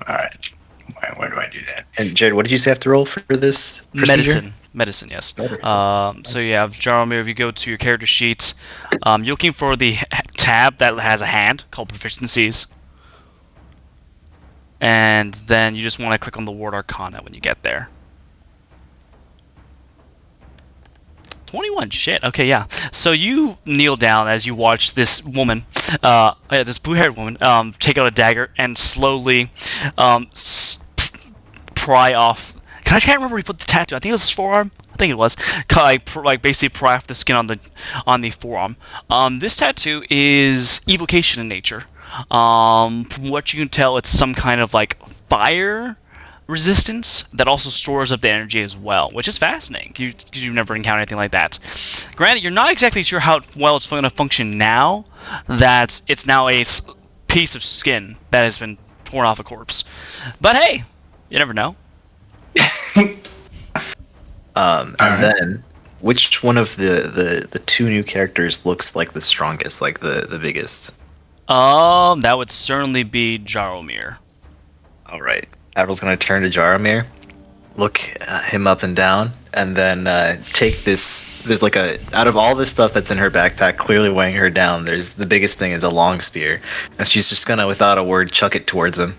All right, where do I do that? And Jared, what did you say I have to roll for this procedure? Medicine, yes. Medicine. So you have Jaromir. If you go to your character sheet, you're looking for the tab that has a hand called Proficiencies, and then you just want to click on the word Arcana when you get there. 21, shit. Okay, yeah. So you kneel down as you watch this woman, this blue-haired woman, take out a dagger and slowly pry off. I can't remember where he put the tattoo. I think it was his forearm. I think it was. Like basically pry off the skin on the forearm. This tattoo is evocation in nature. From what you can tell, it's some kind of like fire resistance that also stores up the energy as well, which is fascinating because you've never encountered anything like that. Granted, you're not exactly sure how well it's going to function now that it's now a piece of skin that has been torn off a corpse. But hey, you never know. Then, which one of the two new characters looks like the strongest, like the biggest? That would certainly be Jaromir. All right. Avril's gonna turn to Jaromir, look him up and down, and then take this. There's like out of all this stuff that's in her backpack, clearly weighing her down. There's the biggest thing is a long spear, and she's just gonna, without a word, chuck it towards him.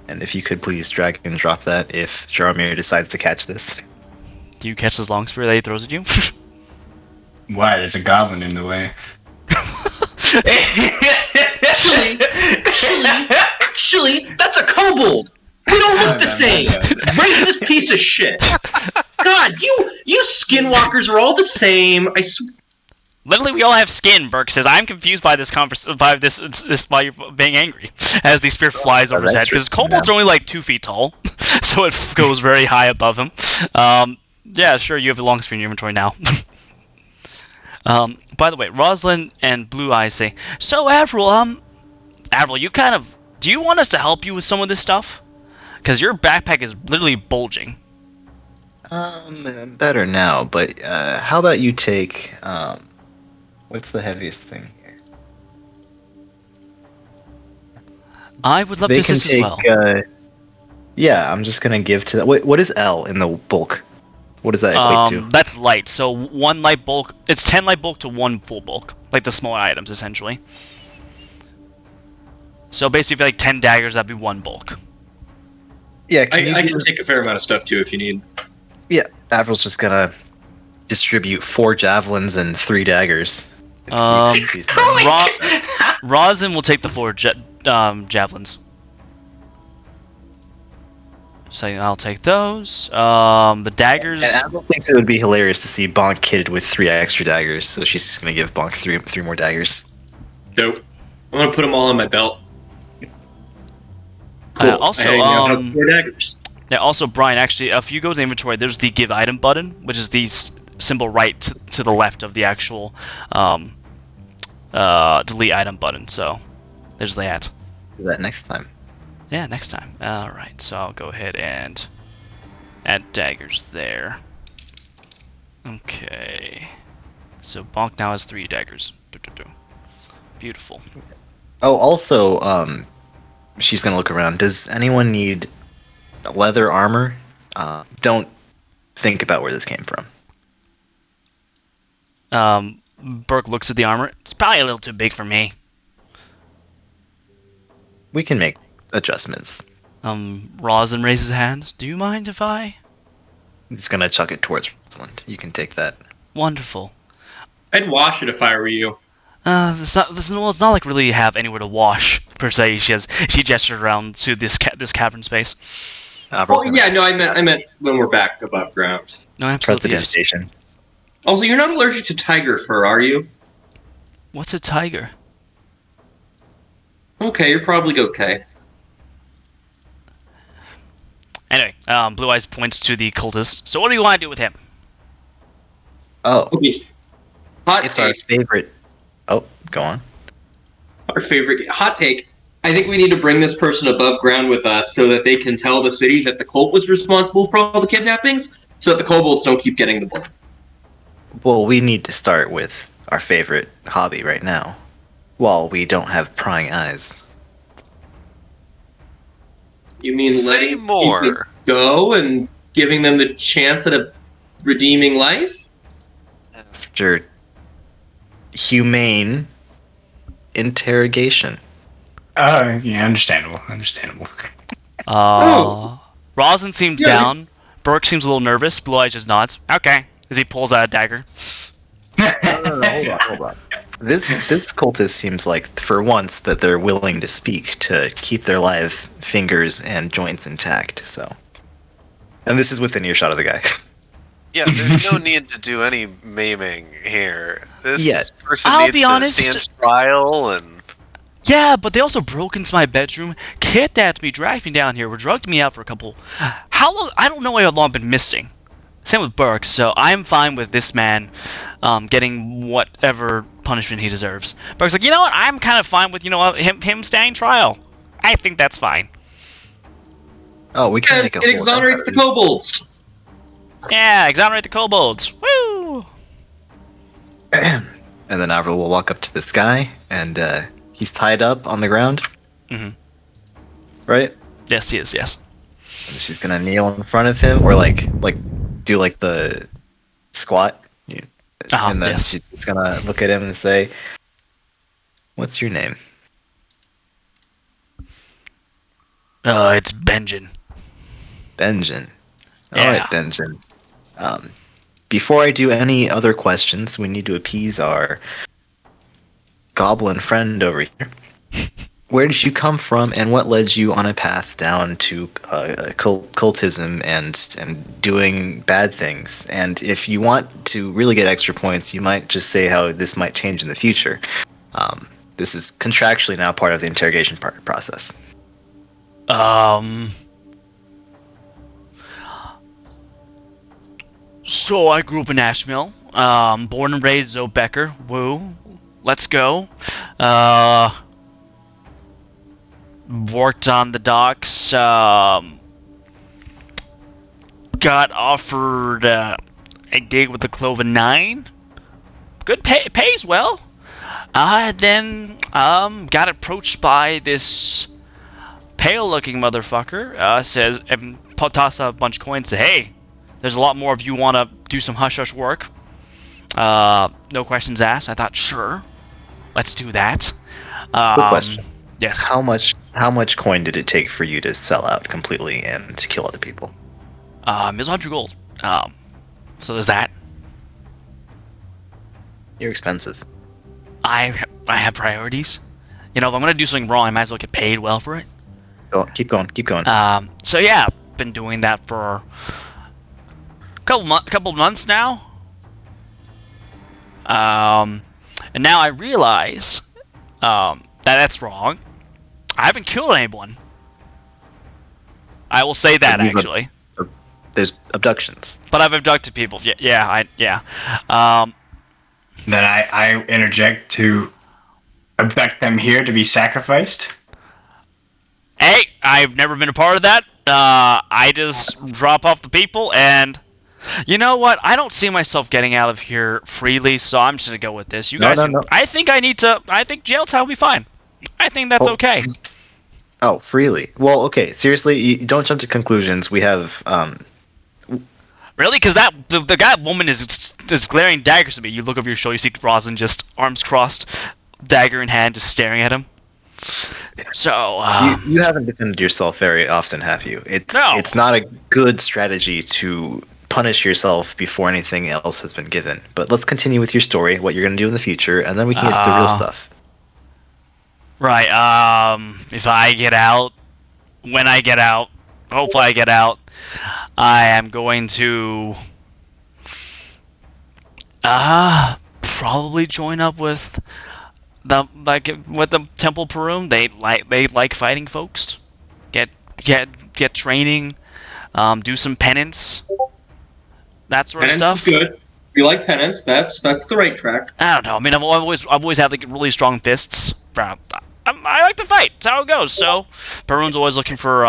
And if you could please drag and drop that if Jaromir decides to catch this. Do you catch this long spear that he throws at you? Why? There's a goblin in the way. Actually, that's a kobold. We don't look the same. Racist piece of shit. God, you skinwalkers are all the same. Literally, we all have skin. Burke says, "I'm confused by this by you're being angry." As the spear flies over his head, because kobolds are only like 2 feet tall, so it goes very high above him. Yeah, sure, you have the long spear in your inventory now. By the way, Rosalind and Blue Eyes say, "So Avril, do you want us to help you with some of this stuff? Because your backpack is literally bulging." Better now, but how about you take what's the heaviest thing here? I would love They to can assist take. as well. Yeah, I'm just gonna give to that. What is L in the bulk? What does that equate to? That's light. So 1 light bulk. It's 10 light bulk to 1 full bulk, like the smaller items essentially. So basically, if you like 10 daggers, that'd be 1 bulk. Yeah, I can take a fair amount of stuff too if you need. Yeah, Avril's just gonna distribute 4 javelins and 3 daggers. Rosin will take the 4 javelins. So I'll take those. The daggers. And Avril thinks it would be hilarious to see Bonk kitted with 3 extra daggers, so she's just gonna give Bonk 3 more daggers. Dope. I'm gonna put them all on my belt. Cool. Also, I now have 4 daggers. Yeah, also, Brian, actually, if you go to the inventory, there's the give item button, which is the symbol right to the left of the actual delete item button. So there's that. Do that next time. Yeah, next time. Alright, so I'll go ahead and add daggers there. Okay. So Bonk now has 3 daggers. Beautiful. Oh, also, she's gonna look around. Does anyone need leather armor? Don't think about where this came from. Burke looks at the armor. It's probably a little too big for me. We can make adjustments. Rosin raises his hand. Do you mind if I? I'm just gonna chuck it towards Rosalind. You can take that. Wonderful. I'd wash it if I were you. It's not like really have anywhere to wash per se. She gestured around to this cavern space. Oh yeah, no, I meant when we're back above ground. No, absolutely. Yes. Prestidigitation. Also, you're not allergic to tiger fur, are you? What's a tiger? Okay, you're probably okay. Anyway, Blue Eyes points to the cultist. So what do you want to do with him? Oh, Okay. Hot it's our take. favorite. Oh, go on. Our favorite hot take. I think we need to bring this person above ground with us so that they can tell the city that the cult was responsible for all the kidnappings, so that the kobolds don't keep getting the blame. Well, we need to start with our favorite hobby right now, while we don't have prying eyes. You mean Say letting more. people go and giving them the chance at a redeeming life? After humane interrogation. Oh, yeah, understandable. Rosin seems Yeah. down. Burke seems a little nervous. Blue Eyes just nods. Okay, as he pulls out a dagger. No, hold on. This cultist seems like, for once, that they're willing to speak to keep their live fingers and joints intact. So, and this is within earshot of the guy. Yeah, there's no need to do any maiming here. This Yeah. person I'll needs be to honest. stand trial and. Yeah, but they also broke into my bedroom, kidnapped me, dragged me down here, drugged me out for a couple. How long? I don't know how long I've been missing. Same with Burke, so I'm fine with this man getting whatever punishment he deserves. Burke's like, you know what? I'm kind of fine with him standing trial. I think that's fine. Oh, we can And make a it whole exonerates the empire. kobolds. Yeah, exonerate the kobolds. Woo! And then Avril will walk up to this guy, and he's tied up on the ground. Mhm. Right? Yes, he is. Yes. And she's gonna kneel in front of him, or like do like the squat. And then yes. she's just gonna look at him and say, "What's your name?" It's Benjen. Benjen. Yeah. All right, Benjen. Before I do any other questions, we need to appease our goblin friend over here. Where did you come from, and what led you on a path down to cultism and doing bad things? And if you want to really get extra points, you might just say how this might change in the future. This is contractually now part of the interrogation process. So I grew up in Ashmill. Born and raised Zoe Becker. Woo. Let's go. Worked on the docks. Got offered a gig with the Cloven 9. Good pays well. Then got approached by this pale-looking motherfucker. Says, and toss a bunch of coins. Say, hey, there's a lot more of you want to do some hush-hush work. No questions asked. I thought, sure, let's do that. Quick question. Yes. How much coin did it take for you to sell out completely and kill other people? It was 100 gold. So there's that. You're expensive. I have priorities. You know, if I'm gonna do something wrong, I might as well get paid well for it. Go on, keep going. So yeah, been doing that for a couple months now. And now I realize that's wrong. I haven't killed anyone. I will say that But you've actually. There's abductions. But I've abducted people. Yeah. Then I interject to abduct them here to be sacrificed. Hey, I've never been a part of that. I just drop off the people, and you know what? I don't see myself getting out of here freely, so I'm just gonna go with this. You guys, No. I think jail time will be fine. I think that's okay. Oh, freely. Well, okay. Seriously, you don't jump to conclusions. We have Really? Because the woman is glaring daggers at me. You look over your shoulder, you see Rosin just arms crossed, dagger in hand, just staring at him. So you haven't defended yourself very often, have you? No. It's not a good strategy to punish yourself before anything else has been given. But let's continue with your story, what you're going to do in the future, and then we can get to the real stuff. Right. If I get out, when I get out, hopefully I get out, I am going to probably join up with with the Temple Perun, they like fighting folks. Get training, do some penance, that sort of Penance stuff. is good. If you like penance, that's the right track. I don't know. I mean, I've always had like really strong fists. I like to fight. That's how it goes. So Perun's always looking for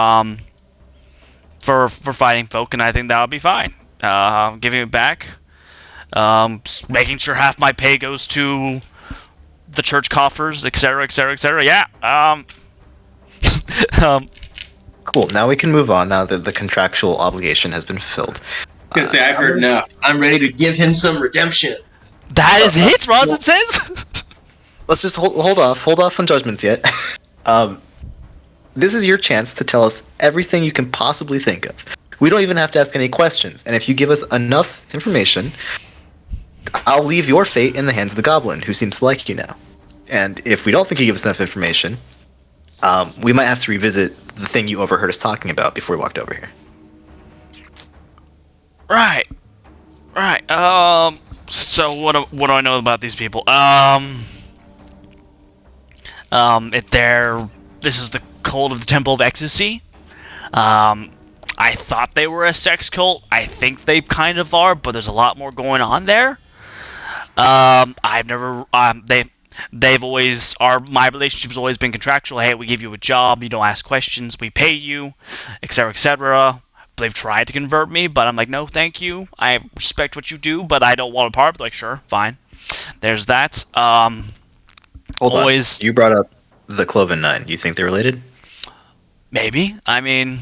fighting folk, and I think that'll be fine. Giving it back, making sure half my pay goes to the church coffers, etc., etc., etc. Yeah. Cool. Now we can move on. Now that the contractual obligation has been fulfilled. I was gonna say I've heard enough. I'm ready to give him some redemption. That is it, Ronson says. Let's just hold off on judgments yet. This is your chance to tell us everything you can possibly think of. We don't even have to ask any questions, and if you give us enough information, I'll leave your fate in the hands of the goblin, who seems to like you now. And if we don't think you give us enough information, we might have to revisit the thing you overheard us talking about before we walked over here. Right. So what do I know about these people? This is the cult of the Temple of Ecstasy. I thought they were a sex cult. I think they kind of are, but there's a lot more going on there. My relationship has always been contractual. Hey, we give you a job, you don't ask questions, we pay you, etc., etc. They've tried to convert me, but I'm like, no, thank you. I respect what you do, but I don't want a part. Like, sure, fine. There's that. Hold on. You brought up the Cloven Nine. You think they're related? Maybe. I mean,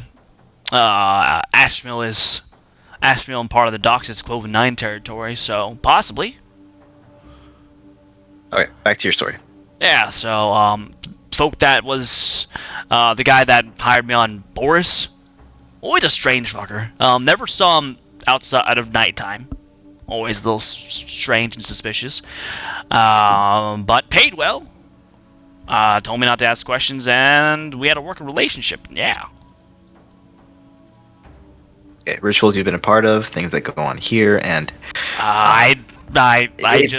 Ashmill and part of the docks is Cloven 9 territory, so possibly. Okay, back to your story. Yeah, so, folk that was, the guy that hired me on Boris, always a strange fucker. Never saw him outside of nighttime. Always a little strange and suspicious. But paid well. Told me not to ask questions, and we had a working relationship. Yeah. Okay, rituals you've been a part of, things that go on here, and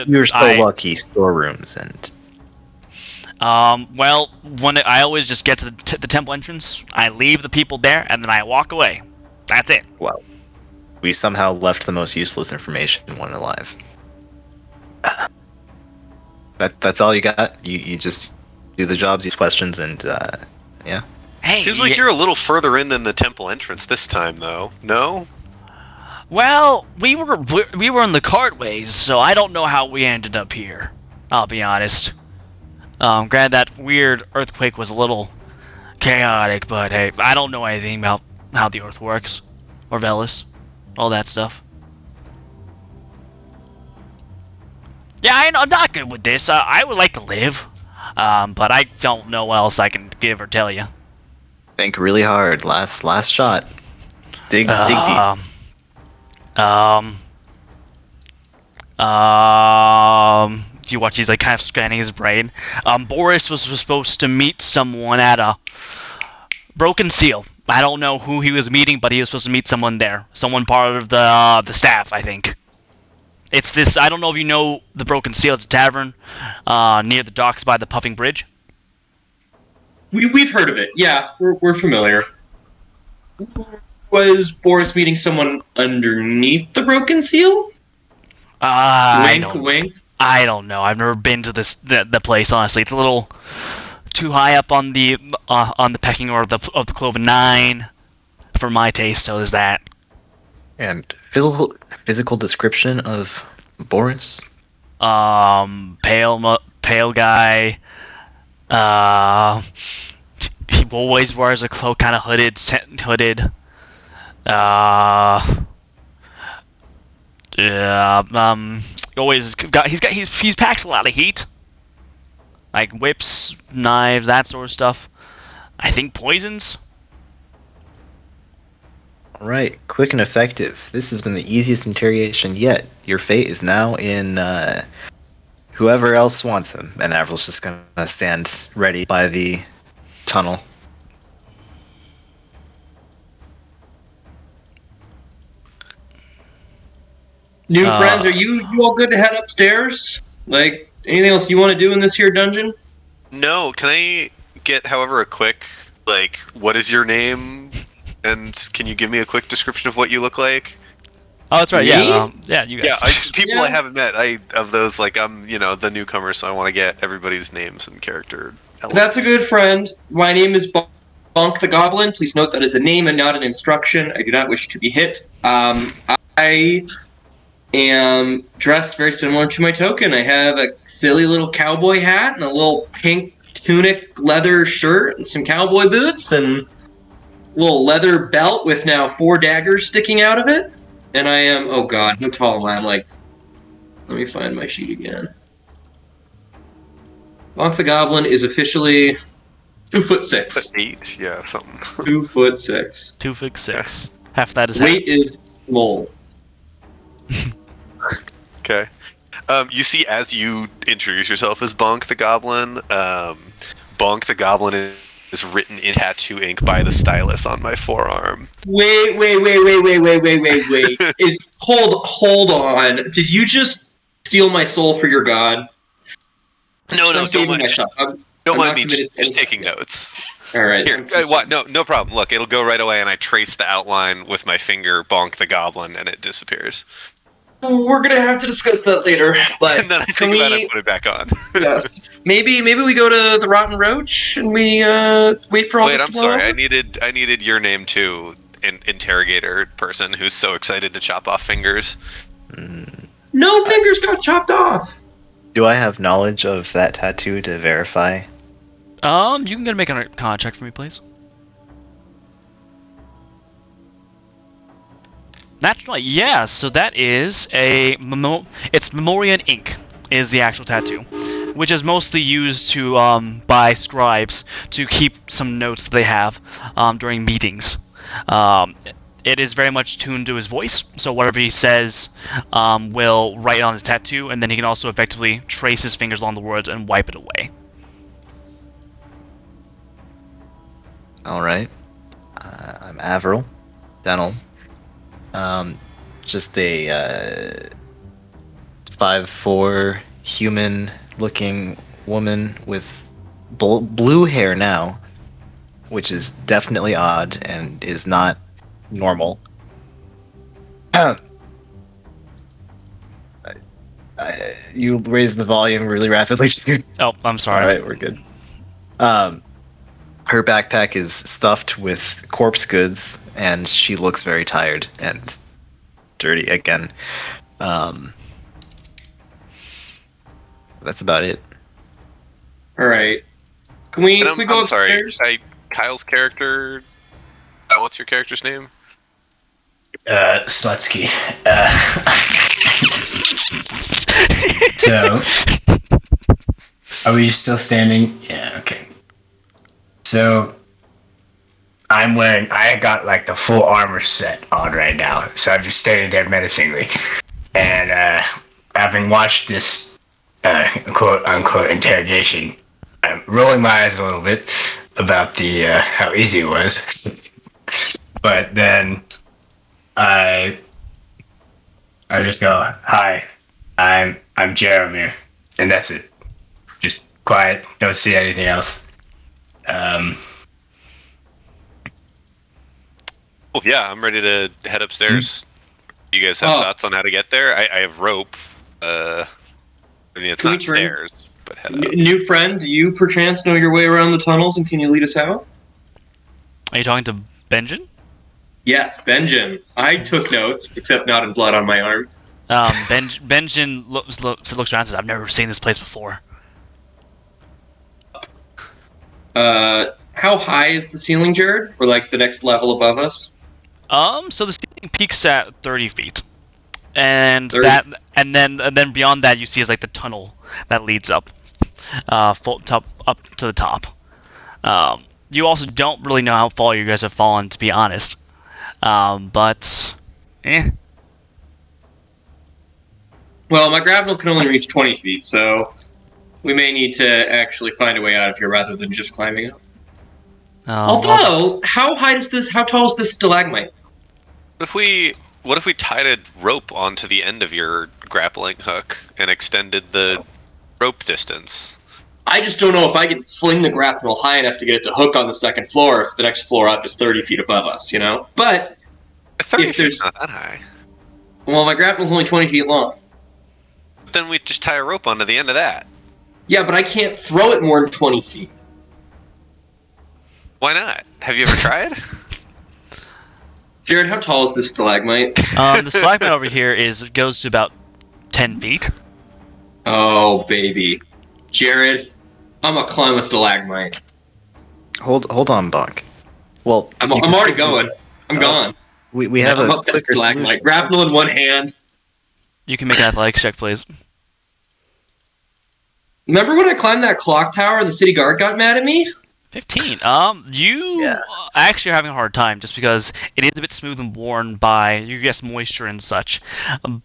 you're so lucky. Storerooms and. Well, I always just get to the temple entrance. I leave the people there, and then I walk away. That's it. Well, we somehow left the most useless information when alive. That's all you got. You just do the jobs, these questions, and yeah. Hey, seems like you're a little further in than the temple entrance this time, though. No? Well, we were in the cartways, so I don't know how we ended up here. I'll be honest. Granted, that weird earthquake was a little chaotic, but hey, I don't know anything about how the earth works, or Velis, all that stuff. Yeah, I'm not good with this. I would like to live, but I don't know what else I can give or tell you. Think really hard. Last shot. Dig deep. You watch, he's like kind of scanning his brain. Boris was supposed to meet someone at a Broken Seal. I don't know who he was meeting, but he was supposed to meet someone there. Someone part of the staff, I think. It's this, I don't know if you know the Broken Seal. It's a tavern near the docks by the Puffing Bridge. We've heard of it. Yeah, we're familiar. Was Boris meeting someone underneath the Broken Seal? Wink. I don't know. I've never been to the place. Honestly, it's a little too high up on the pecking order of the Cloven 9 for my taste. So there's that. And physical description of Boris? Pale guy. He always wears a cloak, kind of hooded. He packs a lot of heat, like whips, knives, that sort of stuff. I think poisons. All right, quick and effective. This has been the easiest interrogation yet. Your fate is now in whoever else wants him, and Avril's just gonna stand ready by the tunnel. New friends, are you all good to head upstairs? Like, Anything else you want to do in this here dungeon? No, can I get, however, a quick, like, what is your name? And can you give me a quick description of what you look like? Oh, that's right. Me? Yeah, yeah, you guys. Yeah, people Yeah. I haven't met, of those, like, I'm, the newcomer, so I want to get everybody's names and character elements. That's a good friend. My name is Bonk the Goblin. Please note that is a name and not an instruction. I do not wish to be hit. I am dressed very similar to my token. I have a silly little cowboy hat and a little pink tunic leather shirt and some cowboy boots and a little leather belt with now 4 daggers sticking out of it. And I am, oh god, how tall am I? I'm like, let me find my sheet again. Bonk the Goblin is officially 2'6". 8, yeah, something. 2'6". 2'6". Half that is Weight is small. Okay. You see, as you introduce yourself as Bonk the Goblin, Bonk the Goblin is written in tattoo ink by the stylus on my forearm. Wait. Hold on. Did you just steal my soul for your god? No, I'm don't saving mind. myself. Don't I'm mind not me committed to just anything. taking notes. All right. Here, what? No problem. Look, it'll go right away, and I trace the outline with my finger, Bonk the Goblin, and it disappears. We're gonna have to discuss that later. But And then I think about it and put it back on. Yes. Maybe we go to the Rotten Roach and we wait for all Wait, this I'm to blow sorry. over? I needed your name too. Interrogator person who's so excited to chop off fingers. No fingers got chopped off. Do I have knowledge of that tattoo to verify? You can go make a contract for me, please. Naturally, yeah. So that is a it's Memorian ink is the actual tattoo, which is mostly used to by scribes to keep some notes that they have during meetings. It is very much tuned to his voice, so whatever he says will write on his tattoo, and then he can also effectively trace his fingers along the words and wipe it away. All right. I'm Avril Dental. Just a 5'4" human-looking woman with blue hair now, which is definitely odd and is not normal. You raised the volume really rapidly. Oh, I'm sorry. All right, we're good. Her backpack is stuffed with corpse goods, and she looks very tired and dirty again. That's about it. All right. Can we go I'm sorry. upstairs? Kyle's character. What's your character's name? Slutsky. So, are we still standing? Yeah, okay. So, I got like the full armor set on right now, so I'm just standing there menacingly. And, having watched this, quote unquote interrogation, I'm rolling my eyes a little bit about the, how easy it was. But then, I just go, "Hi, I'm Jeremy," and that's it. Just quiet. Don't see anything else. Oh, yeah, I'm ready to head upstairs. You guys have thoughts on how to get there? I have rope. I mean, it's Can we not turn- stairs, but head up. New friend, do you perchance know your way around the tunnels and can you lead us out? Are you talking to Benjamin? Yes, Benjamin. I took notes, except not in blood on my arm. Benjamin looks around and says, "I've never seen this place before." How high is the ceiling, Jared? Or like the next level above us? So the ceiling peaks at 30 feet, and 30. that, and then beyond that, you see is like the tunnel that leads up, up to the top. You also don't really know how far you guys have fallen, to be honest. But, Well, my grapnel can only reach 20 feet, so we may need to actually find a way out of here rather than just climbing up. Although, how tall is this stalagmite? What if we tied a rope onto the end of your grappling hook and extended the rope distance. I just don't know if I can fling the grapnel high enough to get it to hook on the second floor if the next floor up is 30 feet above us, you know? But 30 if feet's there's... not that high. Well, my grapnel's only 20 feet long. Then we just tie a rope onto the end of that. Yeah, but I can't throw it more than 20 feet. Why not? Have you ever tried? Jared, how tall is this stalagmite? The stalagmite over here goes to about 10 feet. Oh, baby. Jared, I'm gonna climb a stalagmite. Hold on, Bonk. Well, I'm you can already still- going. I'm gone. We have I'm a up that quicker stalagmite. solution. Grapnel in one hand. You can make an athletics check, please. Remember when I climbed that clock tower and the city guard got mad at me? 15. You Yeah. actually are having a hard time just because it is a bit smooth and worn by, you guess, moisture and such.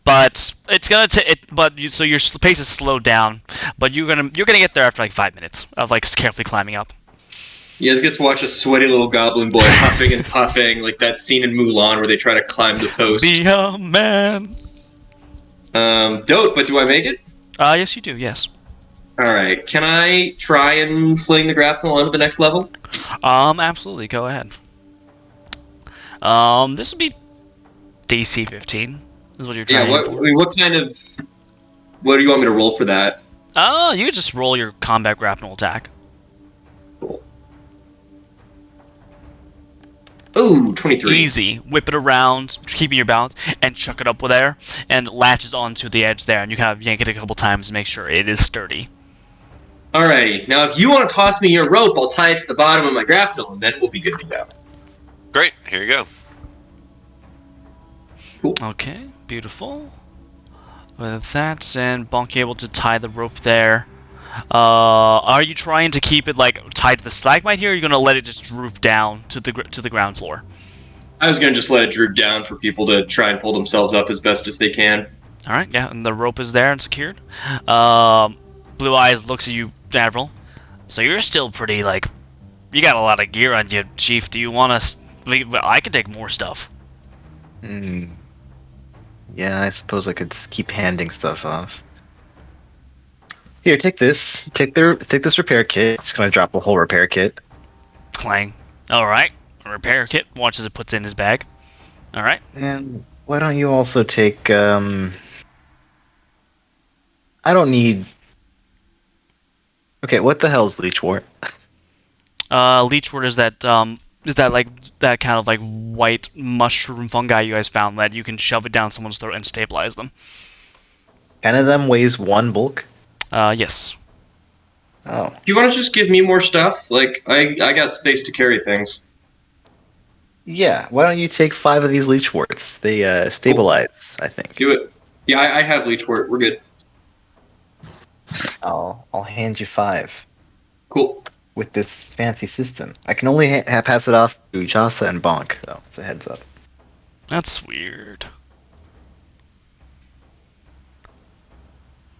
But it's gonna take it. So your pace is slowed down. But you're gonna get there after like 5 minutes of like carefully climbing up. You guys get to watch a sweaty little goblin boy huffing and puffing, like that scene in Mulan where they try to climb the post. Be a man. Dope, but do I make it? Yes, you do. Yes. Alright, can I try and fling the grapnel onto the next level? Absolutely. Go ahead. This would be DC 15. Is what you're trying. What kind of... What do you want me to roll for that? You could just roll your combat grapnel attack. Cool. Ooh, 23. Easy. Whip it around, keeping your balance, and chuck it up with there, and it latches onto the edge there, and you kind of yank it a couple times to make sure it is sturdy. Alrighty, now if you want to toss me your rope, I'll tie it to the bottom of my grapnel, and then we'll be good to go. Great, here you go. Cool. Okay, beautiful. With that, and Bonk able to tie the rope there. Are you trying to keep it like tied to the stalagmite here, or are you gonna let it just droop down to the ground floor? I was gonna just let it droop down for people to try and pull themselves up as best as they can. All right, yeah, and the rope is there and secured. Blue Eyes looks at you, Avril. So you're still pretty like, you got a lot of gear on you, Chief. Do you want us? I could take more stuff. Yeah, I suppose I could keep handing stuff off. Here, take this. Take this repair kit. It's gonna drop a whole repair kit. Clang. All right, a repair kit. Watch as it puts in his bag. All right. And why don't you also take? I don't need. Okay, what the hell's Leechwort? Leechwort is that like that kind of like white mushroom fungi you guys found that you can shove it down someone's throat and stabilize them. 10 of them weighs 1 bulk. Yes. Oh. Do you want to just give me more stuff? Like, I got space to carry things. Yeah, why don't you take 5 of these Leechworts? They stabilize, I think. Do it. Yeah, I have Leechwort. We're good. I'll hand you 5 Cool. with this fancy system. I can only pass it off to Jasa and Bonk, though. It's a heads up. That's weird.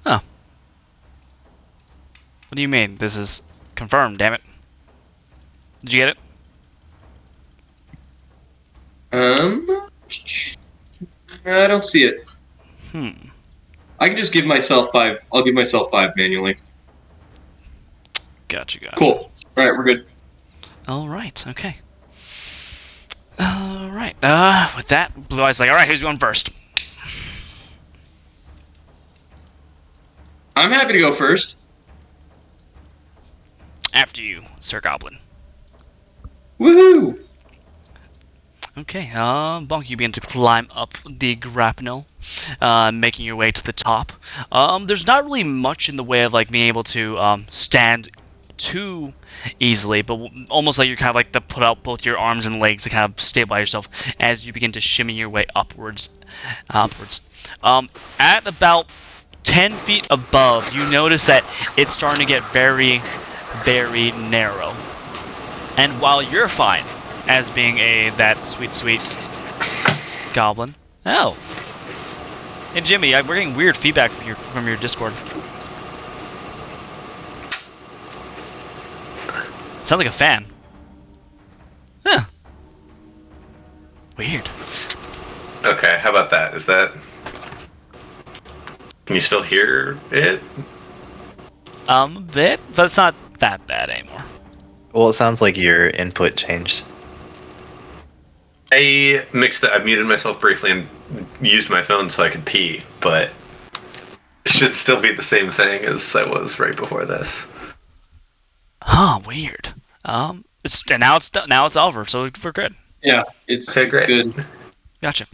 Huh. What do you mean? This is confirmed, damn it. Did you get it? I don't see it. I can just give myself 5. I'll give myself 5 manually. Gotcha. Cool. Alright, we're good. Alright, okay. Alright, with that, Blue Eyes like, alright, who's going first? I'm happy to go first. After you, Sir Goblin. Woohoo! Okay, Bonk, you begin to climb up the grapnel, making your way to the top. There's not really much in the way of like being able to stand too easily, but almost like you're kind of like to put out both your arms and legs to kind of stabilize yourself as you begin to shimmy your way upwards. At about 10 feet above, you notice that it's starting to get very, very narrow. And while you're fine, as being that sweet goblin. Oh. Hey Jimmy, we're getting weird feedback from your Discord. Sounds like a fan. Huh. Weird. Okay, how about that? Is that... Can you still hear it? A bit, but it's not that bad anymore. Well, it sounds like your input changed. I mixed it. I muted myself briefly and used my phone so I could pee, but it should still be the same thing as I was right before this. Huh, weird. Now it's over, so we're good. Yeah, it's Okay, great. good. Gotcha.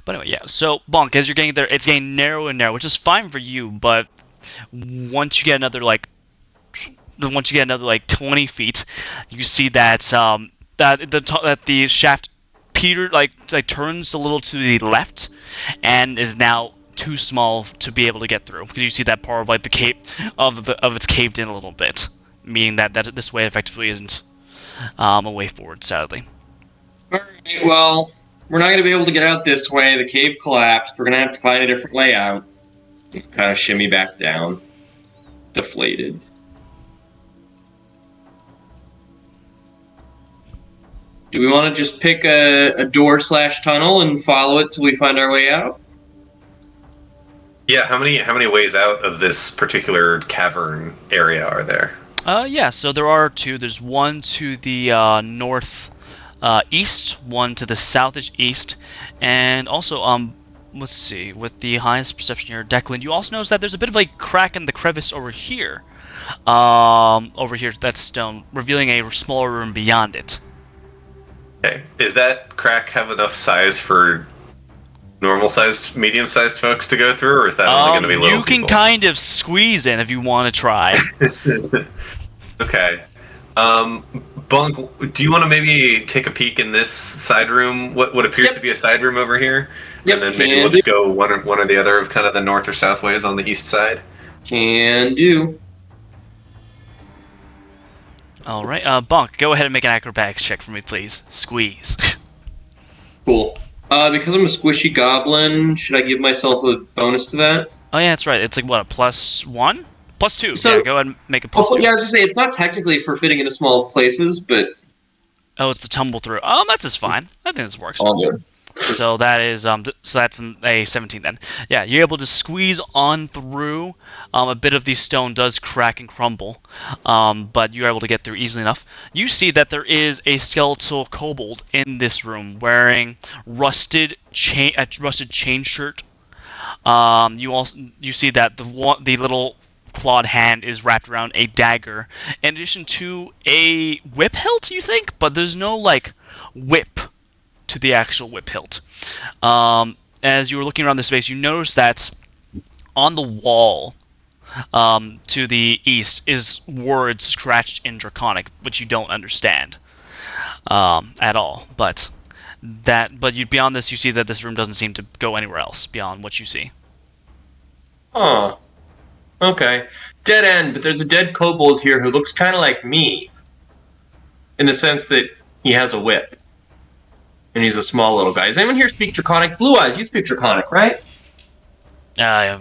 But anyway, yeah. So Bonk, as you're getting there, it's getting narrow and narrow, which is fine for you. But once you get another like 20 feet, you see that that the shaft turns a little to the left, and is now too small to be able to get through. Because you see that part of like the cave of it's caved in a little bit, meaning that this way effectively isn't a way forward, sadly. All right, well, we're not going to be able to get out this way. The cave collapsed. We're going to have to find a different layout. Kind of shimmy back down. Deflated. Do we want to just pick a door/tunnel and follow it till we find our way out? Yeah, how many ways out of this particular cavern area are there? Yeah, so there are two. There's one to the north east, one to the southish east, and also let's see, with the highest perception here, Declan, you also notice that there's a bit of a crack in the crevice over here. That stone, revealing a smaller room beyond it. Okay, is that crack have enough size for normal-sized, medium-sized folks to go through, or is that only going to be little You can people? kind of squeeze in if you want to try. Okay. Bunk, do you want to maybe take a peek in this side room? What appears Yep. to be a side room over here? Yep, And then maybe can we'll do. just go one or the other of kind of the north or south ways on the east side. Can do. All right, Bonk, go ahead and make an acrobatics check for me, please. Squeeze. Cool. Because I'm a squishy goblin, should I give myself a bonus to that? Oh yeah, that's right. It's like what, a +1? +2. So- Yeah, go ahead and make a Oh, +2. yeah, I was gonna say it's not technically for fitting into small places, but Oh, it's the tumble through. That's just fine. I think this works. all good. So that is so that's a 17 then. Yeah, you're able to squeeze on through. A bit of the stone does crack and crumble, but you're able to get through easily enough. You see that there is a skeletal kobold in this room wearing a rusted chain shirt. You see that the little clawed hand is wrapped around a dagger, in addition to a whip hilt, you think, but there's no like whip to the actual whip hilt. As you were looking around the space, you notice that on the wall to the east is words scratched in Draconic, which you don't understand at all. But beyond this, you see that this room doesn't seem to go anywhere else beyond what you see. Huh. Okay. Dead end, but there's a dead kobold here who looks kind of like me. In the sense that he has a whip. And he's a small little guy. Does anyone here speak Draconic? Blue Eyes, you speak Draconic, right? Yeah.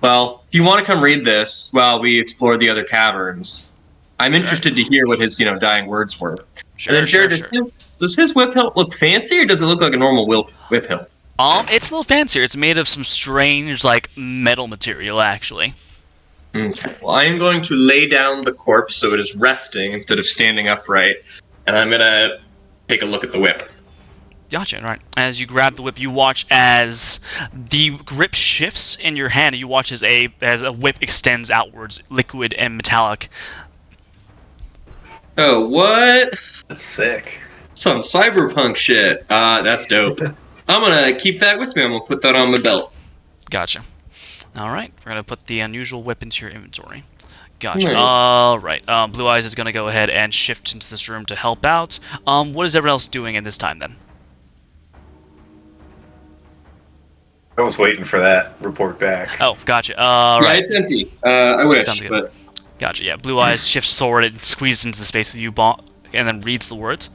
Well, if you want to come read this while we explore the other caverns, I'm interested to hear what his, dying words were. Sure, And then, sure, Jared, sure. does his whip hilt look fancy, or does it look like a normal whip hilt? It's a little fancier. It's made of some strange, like, metal material, actually. Okay. Well, I am going to lay down the corpse so it is resting instead of standing upright, and I'm going to take a look at the whip. Gotcha, right. As you grab the whip, you watch as the grip shifts in your hand, and you watch as a whip extends outwards, liquid and metallic. Oh, what? That's sick. Some cyberpunk shit. That's dope. I'm going to keep that with me. I'm going to put that on my belt. Gotcha. All right, we're gonna put the unusual whip into your inventory. Gotcha. Nice. All right. Blue Eyes is gonna go ahead and shift into this room to help out. What is everyone else doing in this time then? I was waiting for that report back. Oh, gotcha. All Yeah, right. it's empty. I wish, Sounds good. but Gotcha. Yeah. Blue Eyes shifts forward and squeezes into the space with you, and then reads the words.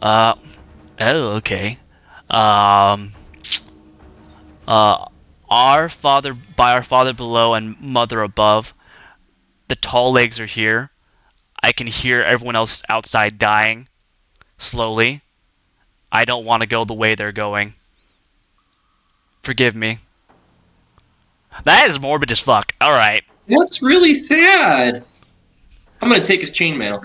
Oh, okay. Our Father, by our Father below and Mother above, the tall legs are here. I can hear everyone else outside dying, slowly. I don't want to go the way they're going. Forgive me. That is morbid as fuck. All right. That's really sad. I'm gonna take his chainmail.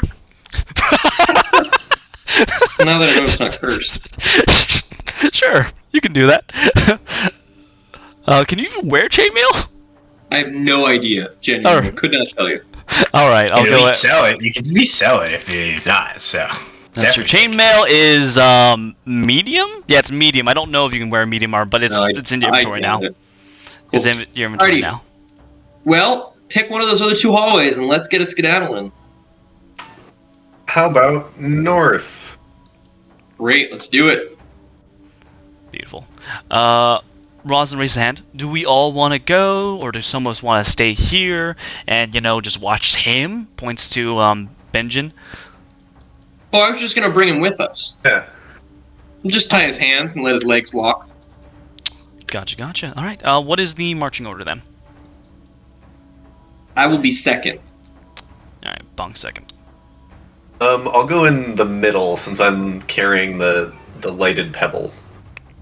Now that I know it's not cursed. Sure, you can do that. Can you even wear chainmail? I have no idea. Genuinely, could not tell you. All right, I'll You go. can sell it. You can at least sell it if you're not. So. That's your definitely. chainmail is medium. Yeah, it's medium. I don't know if you can wear medium armor, but it's in your inventory now. Cool. It's in your inventory Alrighty. now. Well, pick one of those other two hallways and let's get a skedaddling. How about north? Great, let's do it. Beautiful. Rosin raised his hand. Do we all want to go, or do some of us want to stay here and just watch him? Points to Benjen. Oh, I was just gonna bring him with us. Yeah. Just tie his hands and let his legs walk. Gotcha. All right. What is the marching order then? I will be second. All right, Bong second. I'll go in the middle since I'm carrying the lighted pebble.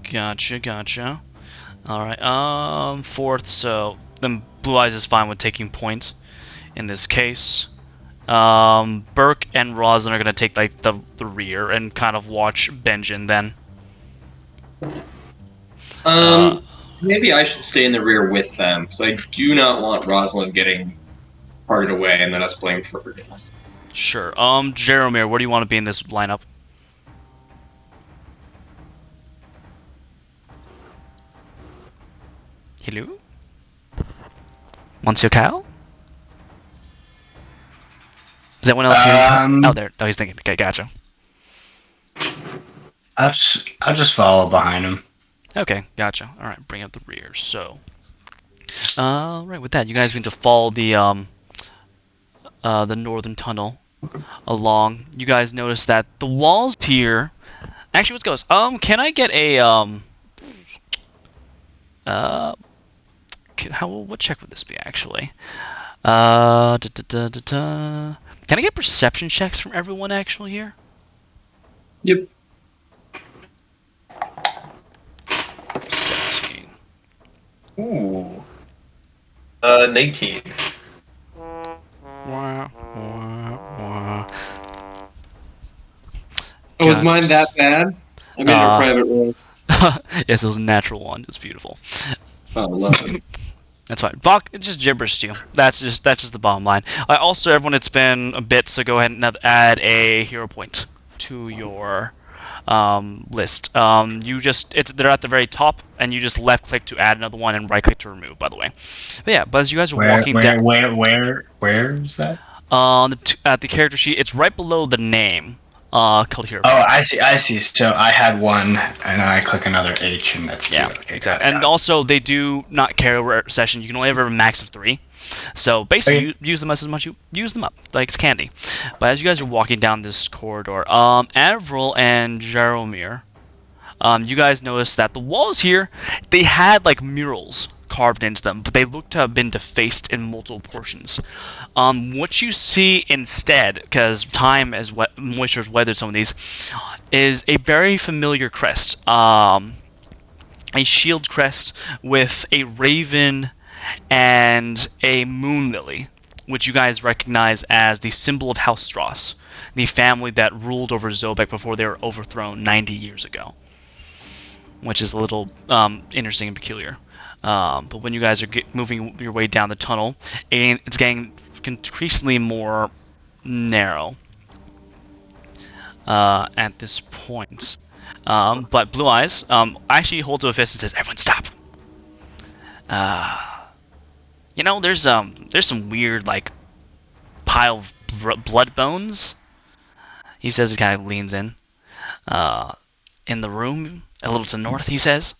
Gotcha. All right. Fourth. So then Blue Eyes is fine with taking points in this case. Burke and Rosin are gonna take like the rear and kind of watch Benjen then. Maybe I should stay in the rear with them, because I do not want Rosalind getting parted away and then us blamed for her death. Sure. Jaromir, where do you want to be in this lineup? Hello? Monsieur Kyle? Is anyone else here? Oh, there. Oh, he's thinking. Okay, gotcha. I'll just follow behind him. Okay, gotcha. All right, bring up the rear. So, right with that, you guys need to follow the northern tunnel along. You guys notice that the walls here. Actually, let's go. Can I get a what check would this be actually? Can I get perception checks from everyone actually here? Yep. 17. Ooh. 19. Wah, wah, wah. Oh, is mine that bad? I'm in a private room. Yes, it was a natural one. It's beautiful. Oh, lovely. That's fine. Bach, it's just gibberish to you. That's just the bottom line. Also, everyone, it's been a bit, so go ahead and add a hero point to your list. They're at the very top, and you just left click to add another one and right click to remove. By the way, but yeah. But as you guys are walking down, Where is that? at the character sheet, it's right below the name. Called hero. Oh, I see. So I had one, and then I click another H, and that's two. Yeah, Okay, exactly. And also, they do not carry over a session. You can only have a max of 3. So basically, use them as much you use them up, like it's candy. But as you guys are walking down this corridor, Avril and Jaromir, you guys notice that the walls here, they had like murals carved into them, but they look to have been defaced in multiple portions. What you see instead, because time as moisture has weathered some of these, is a very familiar crest. A shield crest with a raven and a moon lily, which you guys recognize as the symbol of House Strauss, the family that ruled over Zobek before they were overthrown 90 years ago, which is a little interesting and peculiar. But when you guys are moving your way down the tunnel, it's getting increasingly more narrow at this point. But Blue Eyes actually holds up a fist and says, "Everyone stop!" There's some weird like pile of blood bones. He says. He kind of leans in the room a little to the north. He says,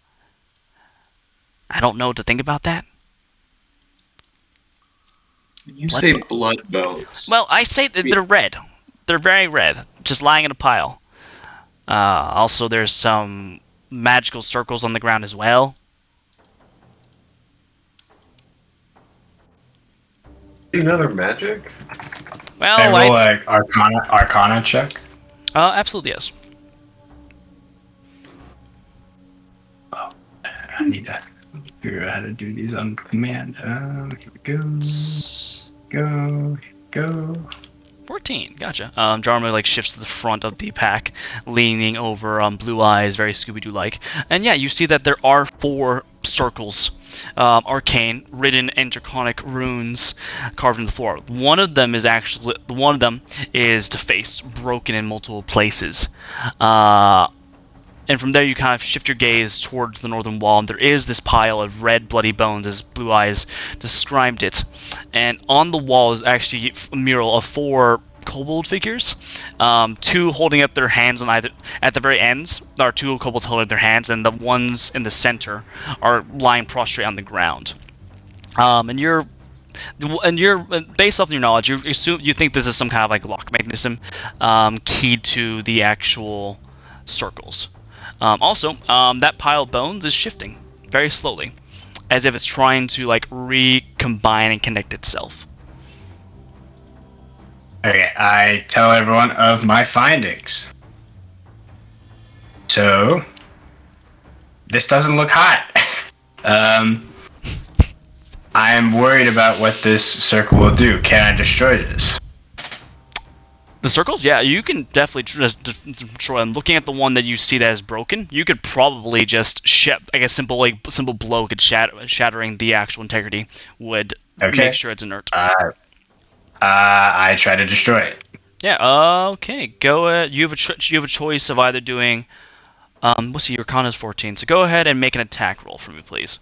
"I don't know what to think about that." You say blood bones. Well, I say that they're red. They're very red, just lying in a pile. Also, there's some magical circles on the ground as well. Another magic? Well, Hey, roll like Arcana check. Absolutely yes. Oh, I need that. figure out how to do these on command. Here we go. Go. 14, gotcha. Jarmo like shifts to the front of the pack, leaning over Blue Eyes, very Scooby-Doo-like. And yeah, you see that there are 4 circles, arcane, written in draconic runes carved in the floor. One of them is defaced, broken in multiple places. And from there you kind of shift your gaze towards the northern wall, and there is this pile of red bloody bones, as Blue Eyes described it. And on the wall is actually a mural of 4 kobold figures, 2 holding up their hands on either at the very ends. There are 2 kobolds holding their hands, and the ones in the center are lying prostrate on the ground. And you're based off your knowledge, you think this is some kind of like lock mechanism keyed to the actual circles. Also, that pile of bones is shifting very slowly, as if it's trying to like recombine and connect itself. Okay, I tell everyone of my findings. So, this doesn't look hot. I'm worried about what this circle will do. Can I destroy this? The circles? Yeah, you can definitely destroy them. Looking at the one that you see that is broken, you could probably just like a simple blow could shattering the actual integrity would make sure it's inert. I try to destroy it. Yeah. Okay. Go. You have a choice of either doing. Let's see. Your con is 14, so go ahead and make an attack roll for me, please.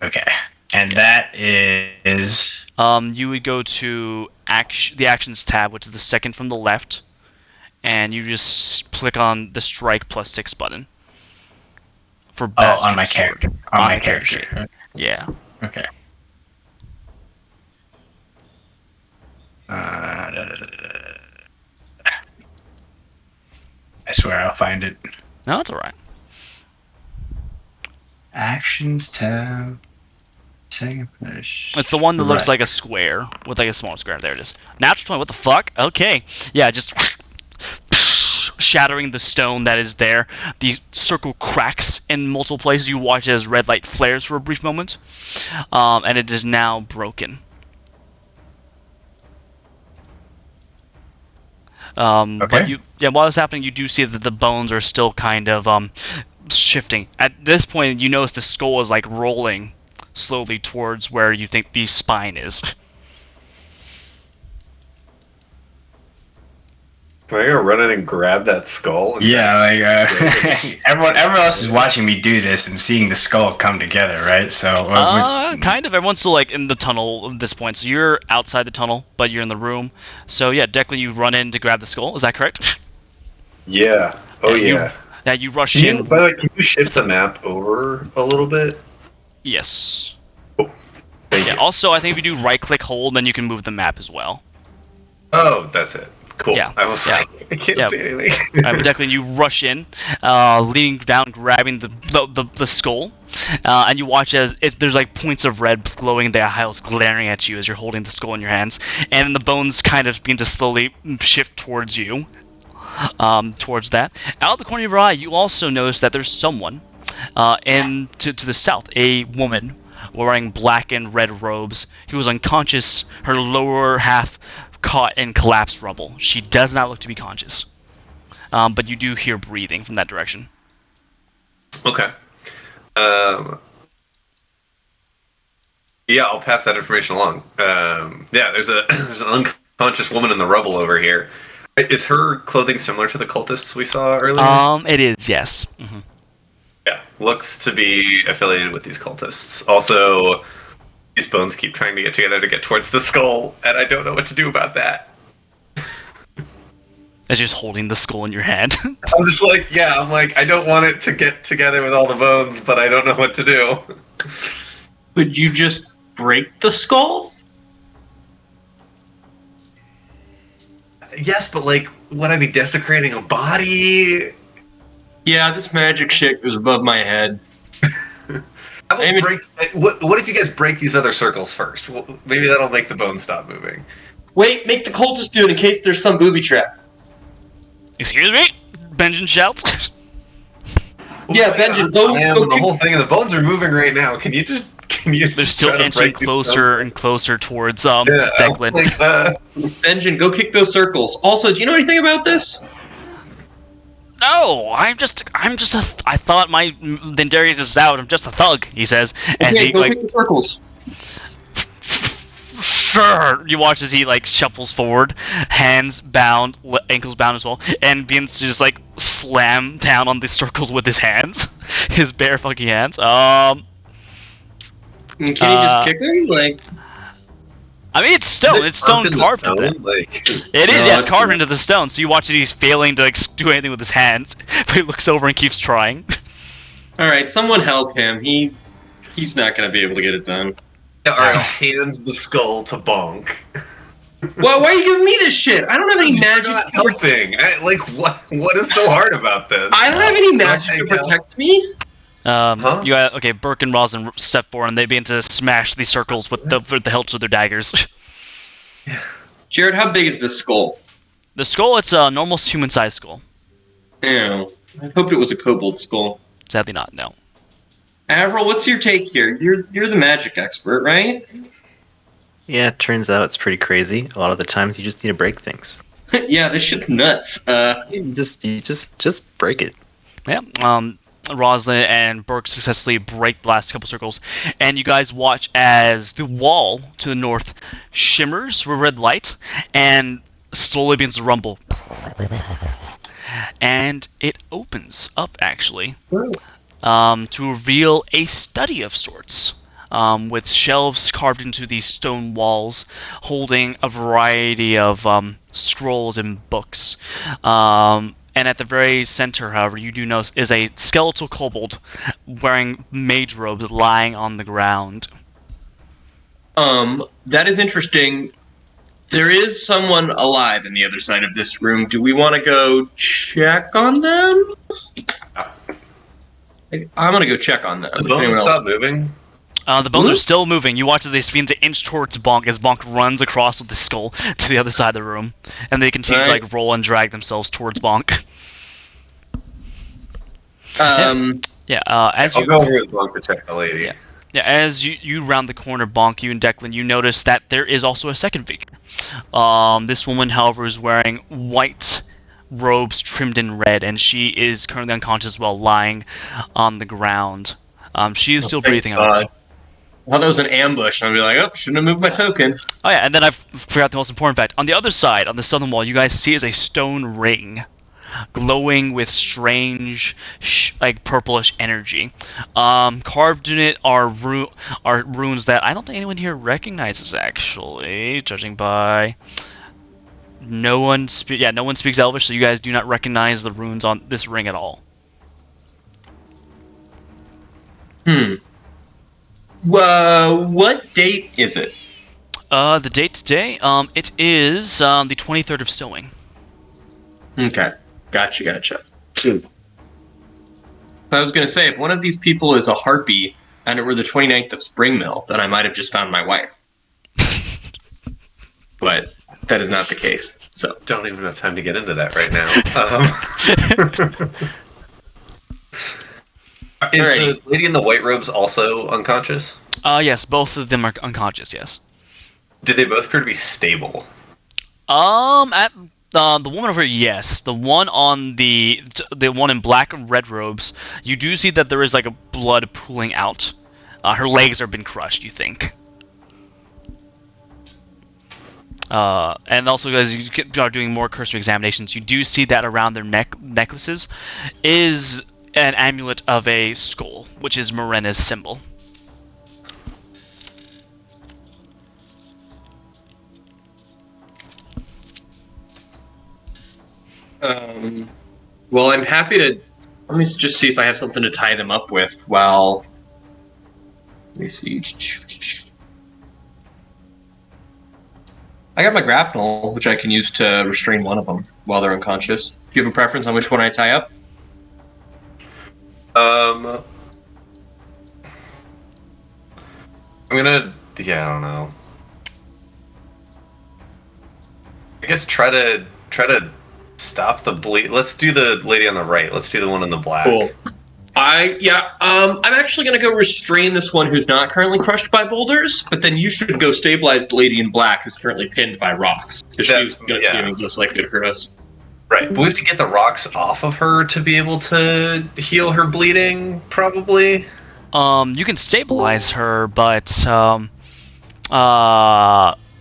Okay. And that is. You would go to the actions tab, which is the second from the left, and you just click on the strike +6 button. For on my character. On my character. Sheet. Yeah. Okay. I swear I'll find it. No, it's alright. Actions tab. It's the one that looks like a square with like a small square. There it is. Natural 20. What the fuck? Okay. Yeah, just shattering the stone that is there. The circle cracks in multiple places. You watch it as red light flares for a brief moment, and it is now broken. Okay. But while this is happening, you do see that the bones are still kind of shifting. At this point, you notice the skull is like rolling slowly towards where you think the spine is. Am I gonna run in and grab that skull? Yeah, like everyone else is watching me do this and seeing the skull come together, right? So kind of. Everyone's still like in the tunnel at this point. So you're outside the tunnel, but you're in the room. So yeah, Declan, you run in to grab the skull. Is that correct? Yeah. Oh yeah. You rush in. By the way, can you shift the map over a little bit? Yes. Oh, thank you. Also, I think if you do right-click hold, then you can move the map as well. Oh, that's it. Cool. Yeah. I was like, I can't see anything. But Declan, you rush in, leaning down, grabbing the skull, and you watch as there's like points of red glowing in the aisles, glaring at you as you're holding the skull in your hands, and the bones kind of begin to slowly shift towards you, towards that. Out of the corner of your eye, you also notice that there's someone to the south, a woman wearing black and red robes, who was unconscious, her lower half caught in collapsed rubble. She does not look to be conscious, but you do hear breathing from that direction. Okay. Yeah, I'll pass that information along. Yeah, there's an unconscious woman in the rubble over here. Is her clothing similar to the cultists we saw earlier? It is, yes. Mm-hmm. Yeah, looks to be affiliated with these cultists. Also, these bones keep trying to get together to get towards the skull, and I don't know what to do about that. As you're just holding the skull in your hand. I'm just like, I don't want it to get together with all the bones, but I don't know what to do. Would you just break the skull? Yes, but would I be desecrating a body? Yeah, this magic shit goes above my head. What if you guys break these other circles first? Well, maybe that'll make the bones stop moving. Wait, make the cultists do it in case there's some booby trap. Excuse me? Benjamin shouts. Yeah, Benjamin, go the kick. whole thing, and the bones are moving right now. Can you They're still try to inching break these closer bones? and closer towards Yeah, Declan. Benjamin, go kick those circles. Also, do you know anything about this? No, I thought my Dendarius was out. I'm just a thug, he says. As Okay, he, go like, kick the circles. sure. You watch as he, like, shuffles forward, hands bound, ankles bound as well, and begins to just, like, slam down on the circles with his hands. His bare fucking hands. I mean, can you just kick them? Like, I mean, it's stone. It's stone carved into it. Like, It is, No, yeah, it's it's carved not. into the stone, so you watch it, he's failing to, like, do anything with his hands, but he looks over and keeps trying. alright, someone help him. He's not gonna be able to get it done. alright, I'll hand the skull to Bonk. Why are you giving me this shit? I don't have any You're magic. not helping. What is so hard about this? I don't have any magic to Okay, protect me. Huh? You okay, Burke and Rosin step forward and they begin to smash these circles with the hilts of their daggers. Jared, how big is this skull? The skull, it's a normal human-sized skull. Ew. I hoped it was a kobold skull. Sadly not, no. Avril, what's your take here? You're the magic expert, right? Yeah, it turns out it's pretty crazy. A lot of the times you just need to break things. Yeah, this shit's nuts. You just break it. Yeah, Roslyn and Burke successfully break the last couple circles, and you guys watch as the wall to the north shimmers with red light and slowly begins to rumble. And it opens up, actually, to reveal a study of sorts, with shelves carved into these stone walls holding a variety of scrolls and books. And at the very center, however, you do notice is a skeletal kobold wearing mage robes lying on the ground. That is interesting. There is someone alive in the other side of this room. Do we want to go check on them? I'm gonna go check on them. The bones stop moving. The bones are still moving. You watch as they begin to inch towards Bonk as Bonk runs across with the skull to the other side of the room. And they continue to like roll and drag themselves towards Bonk. As I'll you go over with Bonk to check the lady. Yeah, as you round the corner, Bonk, you and Declan, you notice that there is also a second figure. This woman, however, is wearing white robes trimmed in red, and she is currently unconscious while lying on the ground. She is still breathing out. I thought that was an ambush, and I'd be like, oh, shouldn't have moved my token. Oh yeah, and then I forgot the most important fact. On the other side, on the southern wall, you guys see is a stone ring, glowing with strange, like purplish energy. Carved in it are runes that I don't think anyone here recognizes. Actually, judging by no one speaks Elvish, so you guys do not recognize the runes on this ring at all. What date is it? The date today, it is the 23rd of Sowing. Okay. Gotcha. I was gonna say, if one of these people is a harpy and it were the 29th of Springmill, then I might have just found my wife. But that is not the case. So Don't even have time to get into that right now. Is the lady in the white robes also unconscious? Yes, both of them are unconscious, yes. Did they both appear to be stable? At the woman over here, yes. The one on the one in black and red robes, you do see that there is like a blood pooling out. Her legs have been crushed, you think. And also, as you are doing more cursory examinations, you do see that around their necklaces is an amulet of a skull, which is Morena's symbol. Well, I'm happy to. Let me just see if I have something to tie them up with while. Let me see. I got my grapnel, which I can use to restrain one of them while they're unconscious. Do you have a preference on which one I tie up? I'm gonna. Yeah, I don't know. I guess try to stop the bleed. Let's do the lady on the right. Let's do the one in the black. Cool. I'm actually gonna go restrain this one who's not currently crushed by boulders, but then you should go stabilize the lady in black who's currently pinned by rocks, because she's most likely to hurt us. Right, but we have to get the rocks off of her to be able to heal her bleeding, probably. You can stabilize her, but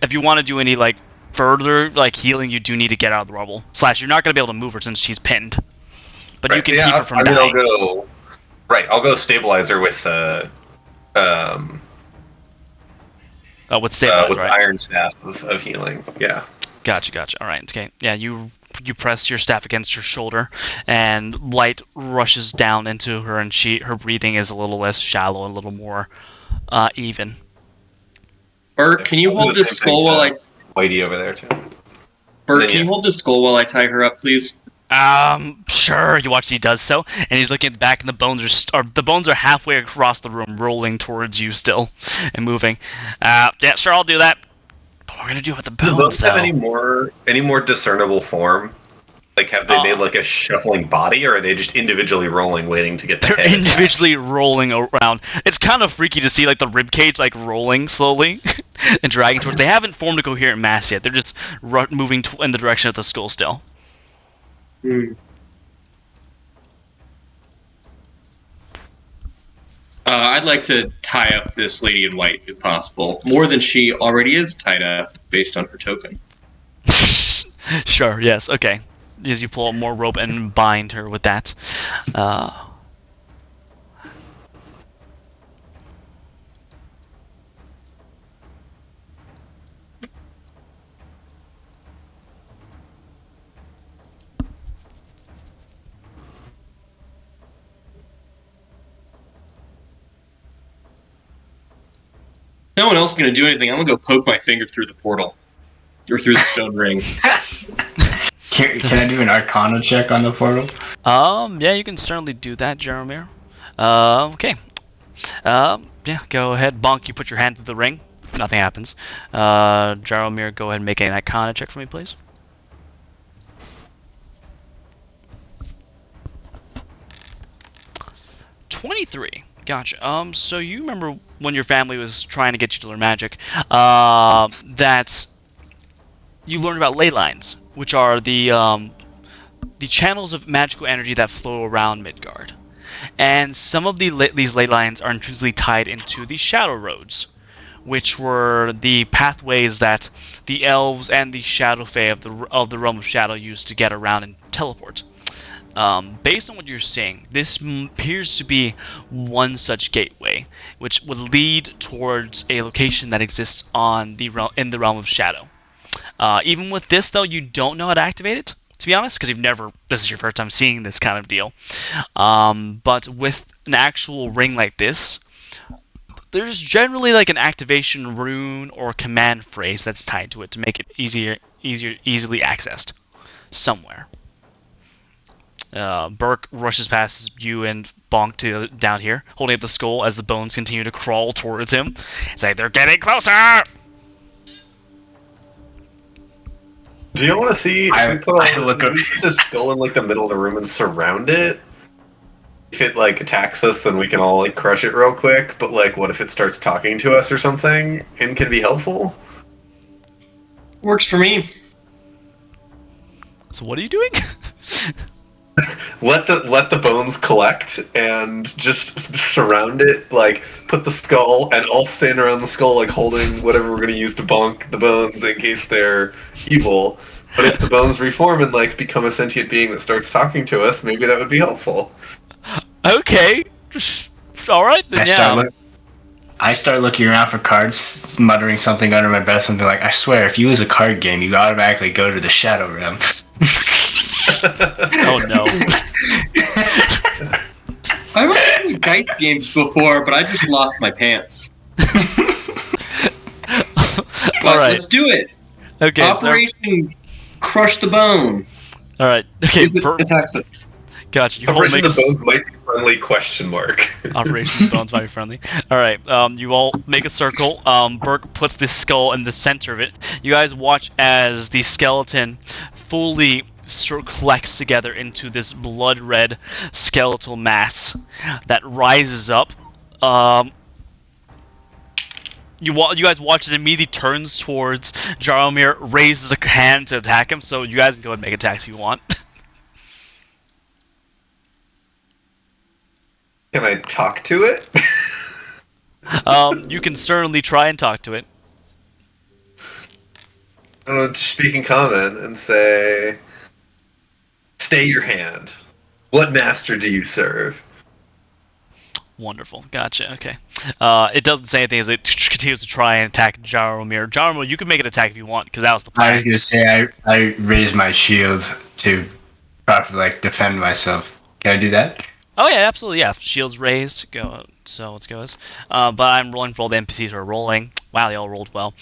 if you want to do any like further like healing, you do need to get out of the rubble. / you're not gonna be able to move her since she's pinned. But you can keep her from dying. I'll go stabilize her with with stabilize, with right? iron staff of healing. Yeah. Gotcha. All right. Okay. Yeah, you press your staff against her shoulder, and light rushes down into her, and her breathing is a little less shallow, a little more even. Bert, can you hold this skull while I? Whitey over there too. Bert, can you hold this skull while I tie her up, please? Sure. You watch he does so, and he's looking at the back, and the bones are halfway across the room, rolling towards you still, and moving. Yeah, sure, I'll do that. What are we gonna do with the bones? Do bones have any more discernible form? Like, have they made like a shuffling body, or are they just individually rolling, waiting to get the head? They're individually rolling around. It's kind of freaky to see like the rib cage like rolling slowly and dragging towards. They haven't formed a coherent mass yet. They're just moving in the direction of the skull still. I'd like to tie up this lady in white if possible, more than she already is tied up based on her token. Sure. Yes. Okay. As you pull out more rope and bind her with that. No one else is going to do anything. I'm going to go poke my finger through the portal. Or through the stone ring. Can I do an Arcana check on the portal? Yeah, you can certainly do that, Jaromir. Okay. Yeah, go ahead. Bonk, you put your hand through the ring. Nothing happens. Jaromir, go ahead and make an Arcana check for me, please. $23. Gotcha. So you remember when your family was trying to get you to learn magic, that you learned about ley lines, which are the channels of magical energy that flow around Midgard. And some of these ley lines are intrinsically tied into the shadow roads, which were the pathways that the elves and the shadow fae of the realm of shadow used to get around and teleport. Based on what you're seeing, this appears to be one such gateway, which would lead towards a location that exists in the realm of shadow. Even with this, though, you don't know how to activate it, to be honest, because this is your first time seeing this kind of deal. But with an actual ring like this, there's generally like an activation rune or command phrase that's tied to it to make it easily accessed somewhere. Burke rushes past you and Bonk down here, holding up the skull as the bones continue to crawl towards him. It's like, they're getting closer! Do you want to see if we put the skull in like the middle of the room and surround it? If it like attacks us, then we can all like crush it real quick. But like, what if it starts talking to us or something and can be helpful? Works for me. So what are you doing? Let the bones collect and just surround it. Like, put the skull, and I'll stand around the skull, like holding whatever we're gonna use to bonk the bones in case they're evil. But if the bones reform and like become a sentient being that starts talking to us, maybe that would be helpful. Okay. All right then. I start looking around for cards, muttering something under my breath, something like, "I swear, if you use a card game, you automatically go to the Shadow Realm." Oh no. I've played dice games before, but I just lost my pants. Alright. Let's do it. Okay. Operation Crush the Bone. Alright. Okay. Attacks us. Gotcha. Operation the Bones might be friendly, question mark. Operation the Bones might be friendly. Alright, you all make a circle. Burke puts this skull in the center of it. You guys watch as the skeleton fully sort of collects together into this blood-red skeletal mass that rises up. You guys watch as it immediately turns towards Jaromir, raises a hand to attack him, so you guys can go ahead and make attacks if you want. Can I talk to it? You can certainly try and talk to it. I'm going to speak in common and say, stay your hand. What master do you serve? Wonderful. Gotcha. Okay. It doesn't say anything as it continues to try and attack Jaromir. Jaromir, you can make an attack if you want, because that was the plan. I was gonna say I raised my shield to properly defend myself. Can I do that? Oh yeah, absolutely. Yeah, shield's raised. Go. So let's go. But I'm rolling for all the NPCs who are rolling. Wow, they all rolled well.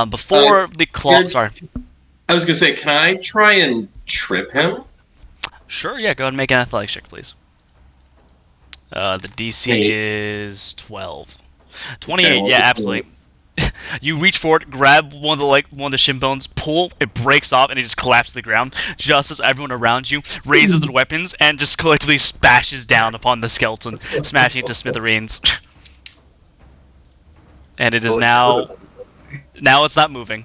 Before the claw. Sorry. I was gonna say, can I try and trip him? Sure. Yeah. Go ahead and make an athletics check, please. The DC is 12. 28. Yeah, absolutely. You reach forward, grab one of the shin bones, pull, it breaks off, and it just collapses to the ground. Just as everyone around you raises their weapons and just collectively spashes down upon the skeleton, smashing it to smithereens. And it is now it's not moving.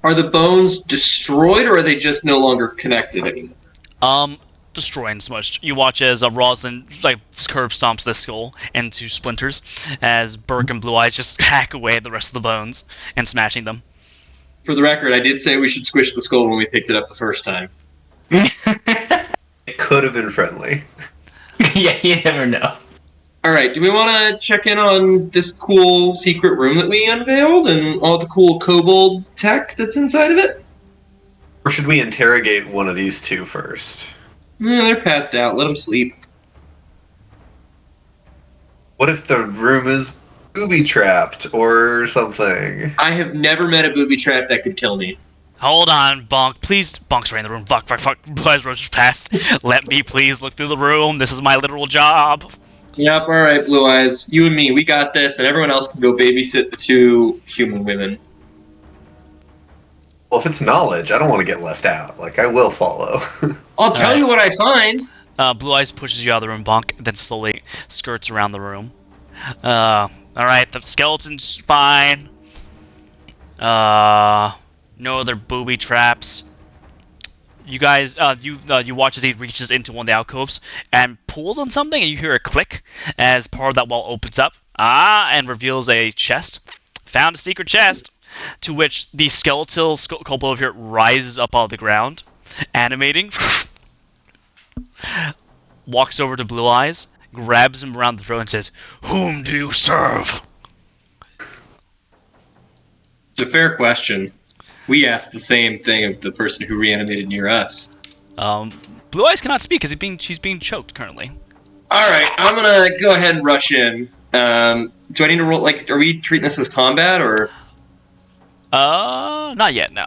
Are the bones destroyed, or are they just no longer connected anymore? Destroying smushed. You watch as Roslyn curb stomps the skull into splinters, as Burke and Blue Eyes just hack away at the rest of the bones and smashing them. For the record, I did say we should squish the skull when we picked it up the first time. It could have been friendly. Yeah, you never know. Alright, do we want to check in on this cool secret room that we unveiled and all the cool kobold tech that's inside of it? Or should we interrogate one of these two first? They're passed out. Let them sleep. What if the room is booby-trapped or something? I have never met a booby trap that could kill me. Hold on, Bonk. Please. Bonk's right in the room. Fuck. Blue Eyes rushes past. Let me please look through the room. This is my literal job. Yep, alright, Blue Eyes. You and me, we got this, and everyone else can go babysit the two human women. Well, if it's knowledge, I don't want to get left out. I will follow. I'll tell you what I find. Blue Eyes pushes you out of the room, Bonk, then slowly skirts around the room. Alright, the skeleton's fine. No other booby traps. You guys, you watch as he reaches into one of the alcoves and pulls on something, and you hear a click as part of that wall opens up. And reveals a chest. Found a secret chest. To which the skeletal kobold over here rises up out of the ground, animating, walks over to Blue Eyes, grabs him around the throat and says, "Whom do you serve?" It's a fair question. We asked the same thing of the person who reanimated near us. Blue Eyes cannot speak because she's being choked currently. Alright, I'm gonna go ahead and rush in. Do I need to roll, are we treating this as combat, or...? Not yet, no.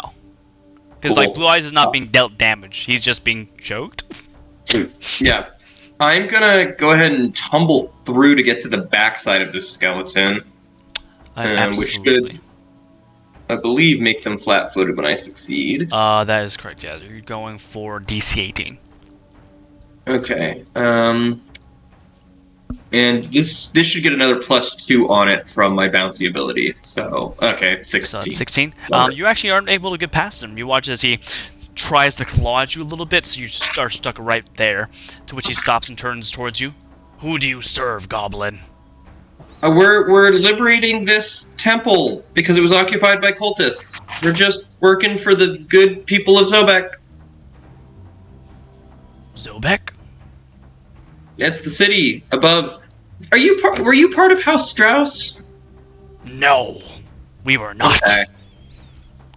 Because, Cool. Blue Eyes is not being dealt damage. He's just being choked. Yeah. I'm gonna go ahead and tumble through to get to the backside of this skeleton. Which should, I believe, make them flat-footed when I succeed. That is correct, yeah. You're going for DC 18. Okay. And this should get another +2 on it from my bouncy ability. So, okay, 16. So 16. You actually aren't able to get past him. You watch as he tries to claw at you a little bit, so you are stuck right there. To which he stops and turns towards you. Who do you serve, Goblin? We're liberating this temple because it was occupied by cultists. We're just working for the good people of Zobek. Zobek? That's the city above. Were you part of House Strauss? No, we were not. Okay.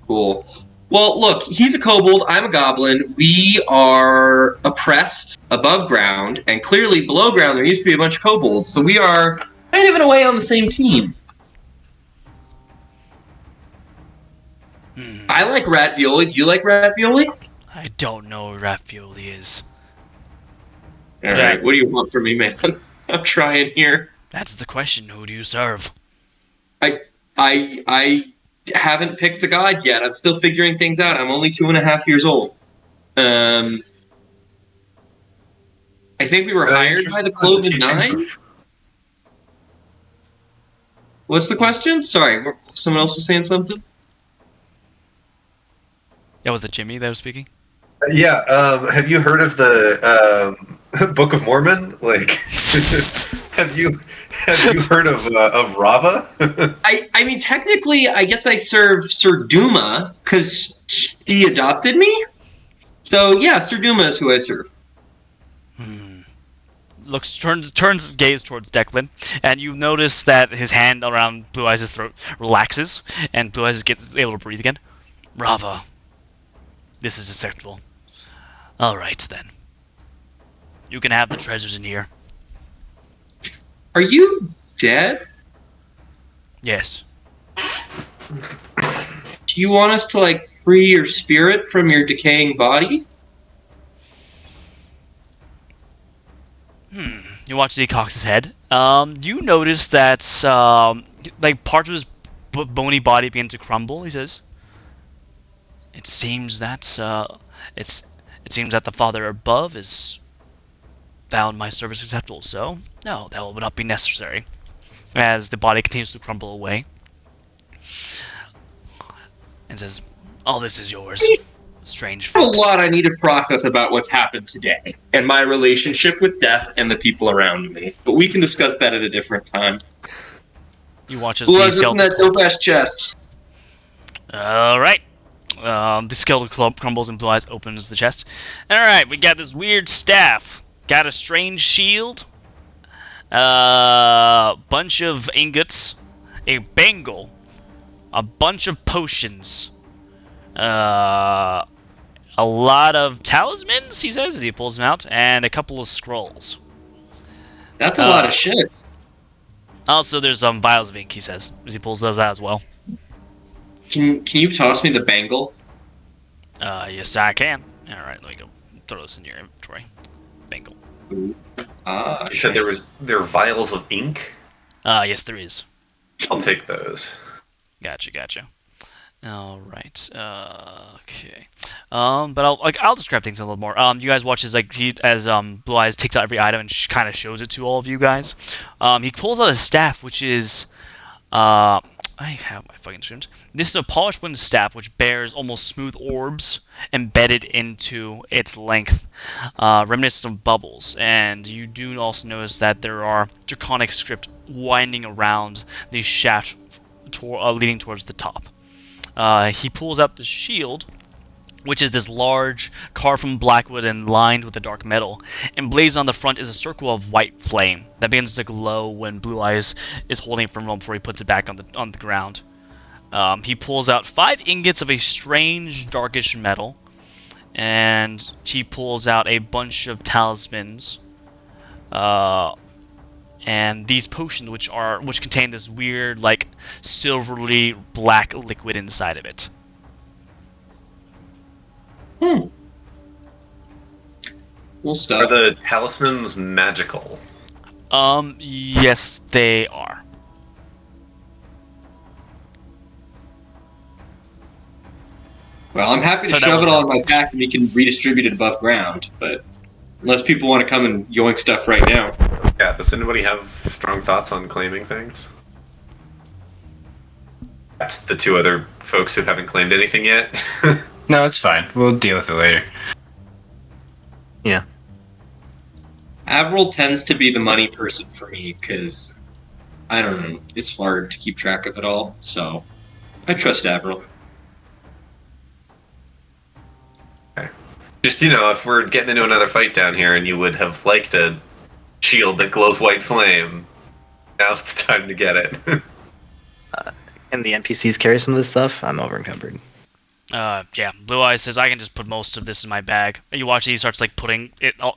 Cool. Well, look, he's a kobold, I'm a goblin. We are oppressed above ground, and clearly below ground there used to be a bunch of kobolds, so we are kind of in a way on the same team. I like ravioli. Do you like ravioli? I don't know what ravioli is. Alright, what do you want from me, man? I'm trying here. That's the question. Who do you serve? I haven't picked a god yet. I'm still figuring things out. I'm only 2.5 years old. I think we were hired by the Cloven Nine. What's the question? Sorry, someone else was saying something? Yeah, was it Jimmy that was speaking? Yeah, have you heard of the Book of Mormon? Like, have you heard of Rava? I mean, technically, I guess I serve Sir Duma because he adopted me. So yeah, Sir Duma is who I serve. Turns gaze towards Declan, and you notice that his hand around Blue Eyes' throat relaxes, and Blue Eyes gets able to breathe again. Rava, this is acceptable. All right then. You can have the treasures in here. Are you dead? Yes. Do you want us to like free your spirit from your decaying body? You watch as he cocks his head. You notice that like parts of his bony body begin to crumble. He says, "It seems that it seems that the Father above has found my service acceptable. So no, that will not be necessary." As the body continues to crumble away, and says, "All this is yours." Strange There's folks. a lot I need to process about what's happened today and my relationship with death and the people around me. But we can discuss that at a different time. You watch as Who the has opened that skeleton. dope ass chest? All right. The skeleton club crumbles and Blue Eyes opens the chest. All right, we got this weird staff. Got a strange shield. Bunch of ingots. A bangle. A bunch of potions. A lot of talismans, he says, as he pulls them out, and a couple of scrolls. That's a lot of shit. Also, there's some vials of ink, he says, as he pulls those out as well. Can you toss me the bangle? Yes, I can. All right, let me go throw this in your inventory. Bangle. You said there are vials of ink? Yes, there is. I'll take those. Gotcha. All right. Okay. But I'll describe things a little more. You guys watch as Blue Eyes takes out every item and kind of shows it to all of you guys. He pulls out a staff, which is I have my fucking instruments. This is a polished wooden staff which bears almost smooth orbs embedded into its length, reminiscent of bubbles. And you do also notice that there are draconic script winding around the shaft leading towards the top. He pulls out the shield, which is this large, carved from blackwood and lined with a dark metal. Emblazoned on the front is a circle of white flame that begins to glow when Blue Eyes is holding it for a moment before he puts it back on the ground. He pulls out 5 ingots of a strange, darkish metal, and he pulls out a bunch of talismans. And these potions, which contain this weird, like, silvery black liquid inside of it. Cool stuff. Are the talismans magical? Yes, they are. Well, I'm happy to shove it all in my pack and we can redistribute it above ground, but unless people want to come and yoink stuff right now. Yeah, does anybody have strong thoughts on claiming things? That's the 2 other folks who haven't claimed anything yet. No, it's fine. We'll deal with it later. Yeah. Avril tends to be the money person for me because, I don't know, it's hard to keep track of it all, so I trust Avril. Just, if we're getting into another fight down here and you would have liked a shield that glows white flame, now's the time to get it. Can the NPCs carry some of this stuff? I'm over encumbered. Yeah. Blue Eyes says I can just put most of this in my bag. You watch, he starts like putting it all.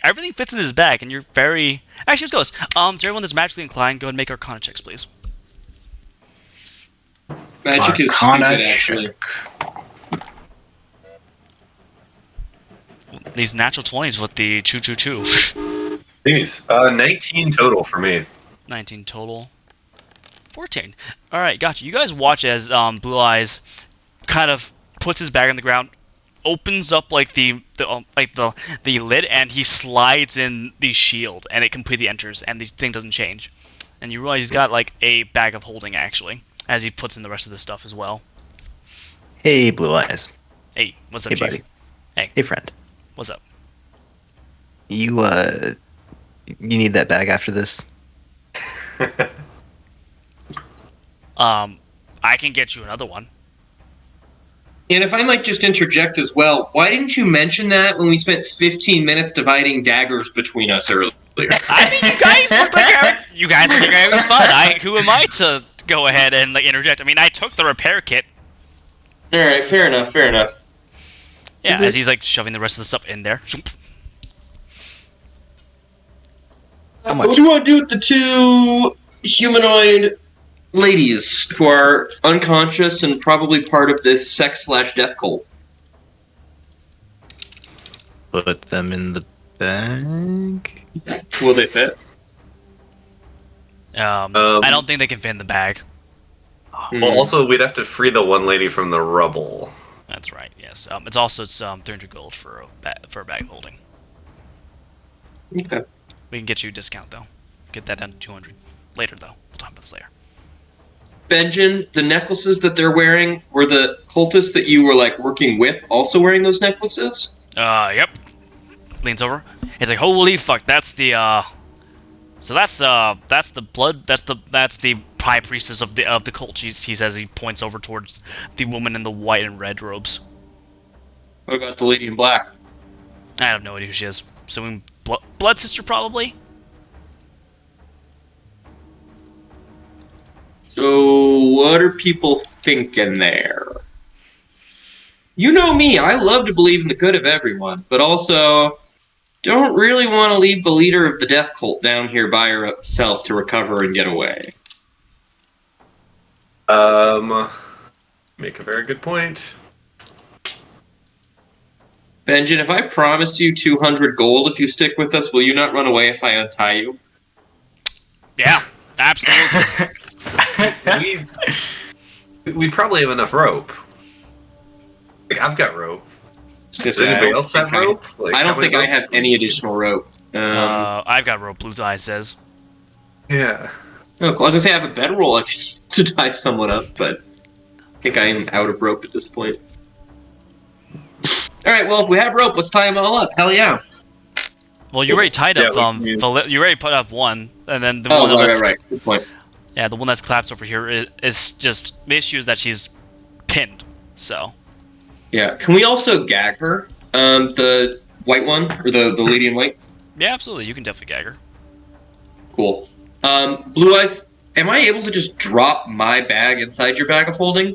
Everything fits in his bag, and you're very. Actually, let's go. To everyone that's magically inclined, go ahead and make Arcana checks, please. Magic is Arcana stupid, actually. These natural 20s with the 222. Jeez. 19 total for me. 19 total. 14. Alright, gotcha. You guys watch as Blue Eyes kind of puts his bag on the ground, opens up like the lid, and he slides in the shield, and it completely enters, and the thing doesn't change. And you realize he's got like a bag of holding actually, as he puts in the rest of the stuff as well. Hey, Blue Eyes. Hey, what's up, Hey, Chief? buddy. Hey, Hey, friend. what's up? You need that bag after this? I can get you another one. And if I might just interject as well, why didn't you mention that when we spent 15 minutes dividing daggers between us earlier? I mean, you guys look like you guys are having fun. Who am I to go ahead and like interject? I mean, I took the repair kit. All right, fair enough. Yeah, as he's like shoving the rest of the stuff in there. How much? What do you want to do with the two humanoid ladies who are unconscious and probably part of this sex/death cult? Put them in the bag? Will they fit? I don't think they can fit in the bag. Well, also, we'd have to free the one lady from the rubble. That's right. Yes. It's 300 gold for a bag holding. Okay. We can get you a discount though. Get that down to 200 later though. We'll talk about this later. Benjen, the necklaces that they're wearing, were the cultists that you were like working with also wearing those necklaces? Yep. Leans over. He's like, holy fuck, that's the So that's the blood. That's the high priestess of the cult. He says, he points over towards the woman in the white and red robes. What about the lady in black? I have no idea who she is. So blood sister probably. So what are people thinking there? You know me, I love to believe in the good of everyone, but also don't really want to leave the leader of the death cult down here by herself to recover and get away. Make a very good point. Benjen, if I promised you 200 gold if you stick with us, will you not run away if I untie you? Yeah, absolutely. We probably have enough rope. Like, I've got rope. Does anybody else have rope? Like, I don't think I have any additional rope. I've got rope. Blue Eye says. Yeah. Oh, I was gonna say I have a bedroll to tie someone up, but I think I am out of rope at this point. All right, well, if we have rope, let's tie them all up. Hell yeah! Well, you already tied up. You already put up one, and then the one that's right. Good point. Yeah, the one that's collapsed over here is just the issue is that she's pinned. So. Yeah. Can we also gag her? The white one or the lady in white? Yeah, absolutely. You can definitely gag her. Cool. Blue Eyes, am I able to just drop my bag inside your bag of holding?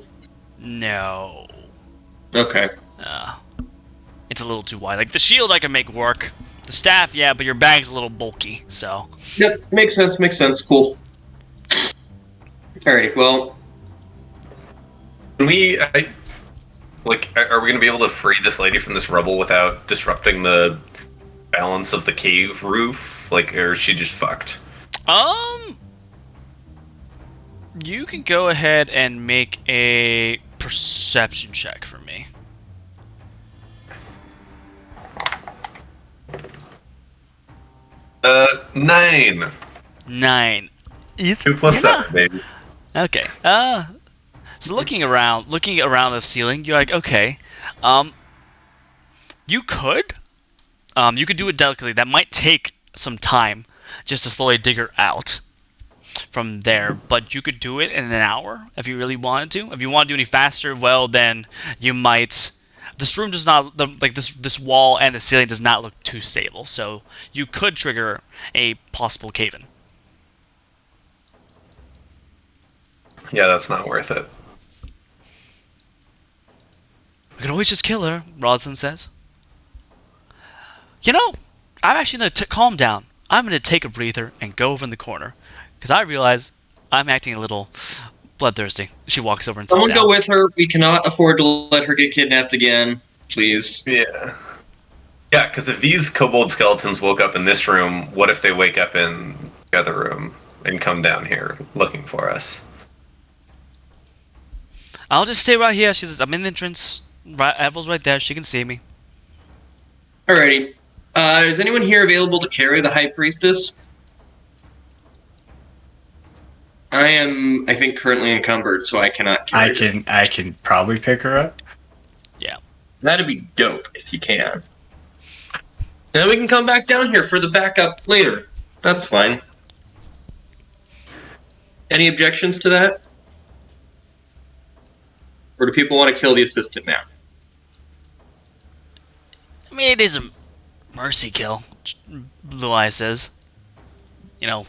No. Okay. It's a little too wide. Like the shield I can make work. The staff, yeah, but your bag's a little bulky, so. Yep, makes sense. Cool. Alrighty, well. Can we, are we going to be able to free this lady from this rubble without disrupting the balance of the cave roof? Like, or is she just fucked? You can go ahead and make a perception check for me. 9. 9. 2 plus 7, baby. Okay. So looking around the ceiling, you're like, okay, you could do it delicately. That might take some time just to slowly dig her out from there, but you could do it in an hour if you really wanted to. If you want to do any faster, well, then you might. This room does not this wall and the ceiling does not look too stable, so you could trigger a possible cave-in. Yeah, that's not worth it. We could always just kill her, Rodson says. You know, I'm actually going to calm down. I'm going to take a breather and go over in the corner. Because I realize I'm acting a little bloodthirsty. She walks over and sits down. Someone go with her. We cannot afford to let her get kidnapped again. Please. Yeah. Yeah, because if these kobold skeletons woke up in this room, what if they wake up in the other room and come down here looking for us? I'll just stay right here. She says, I'm in the entrance. April's right there. She can see me. Alrighty. Is anyone here available to carry the High Priestess? I am, I think, currently encumbered, so I cannot carry her. I can probably pick her up. Yeah. That'd be dope if you can. Then we can come back down here for the backup later. That's fine. Any objections to that? Or do people want to kill the assistant now? I mean, it is a mercy kill. Blue Eye says. You know.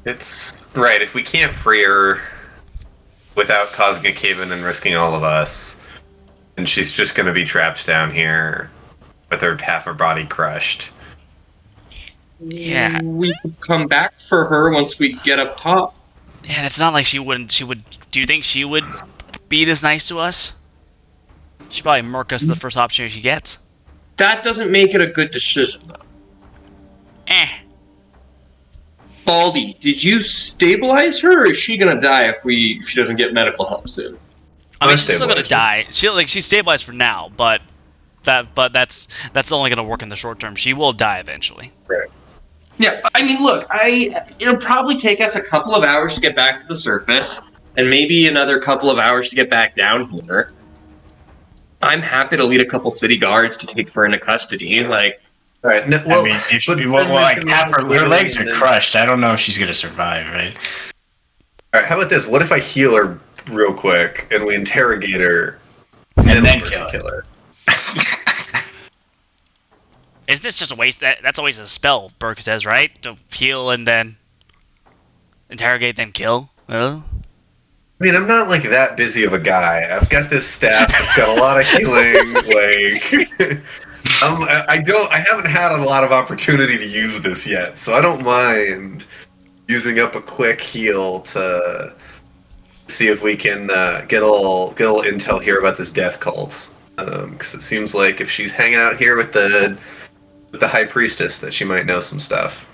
It's right. If we can't free her without causing a cave-in and risking all of us, then she's just going to be trapped down here with her half her body crushed. Yeah. We could come back for her once we get up top. Yeah, and it's not like she wouldn't. She would. Do you think she would be this nice to us? She'd probably murk us the first opportunity she gets. That doesn't make it a good decision, though. Eh. Baldy, did you stabilize her, or is she gonna die if she doesn't get medical help soon? I mean, I'll she's still gonna stabilize die. She's stabilized for now, but that's only gonna work in the short term. She will die eventually. Right. Yeah, I mean, look, it'll probably take us a couple of hours to get back to the surface, and maybe another couple of hours to get back down here. I'm happy to lead a couple city guards to take her into custody. Like, All right. No, well, I mean, if but she, then like there's half her another legs are and then- crushed, I don't know if she's gonna survive, right? All right. How about this? What if I heal her real quick and we interrogate her And then mercy kill her. Is this just a waste? That's a waste of a spell. Burke says, right? To heal and then interrogate, then kill. Well, I mean, I'm not like that busy of a guy. I've got this staff that's got a lot of healing. Like, I haven't had a lot of opportunity to use this yet, so I don't mind using up a quick heal to see if we can get a little intel here about this death cult. Because it seems like if she's hanging out here with the High Priestess, that she might know some stuff.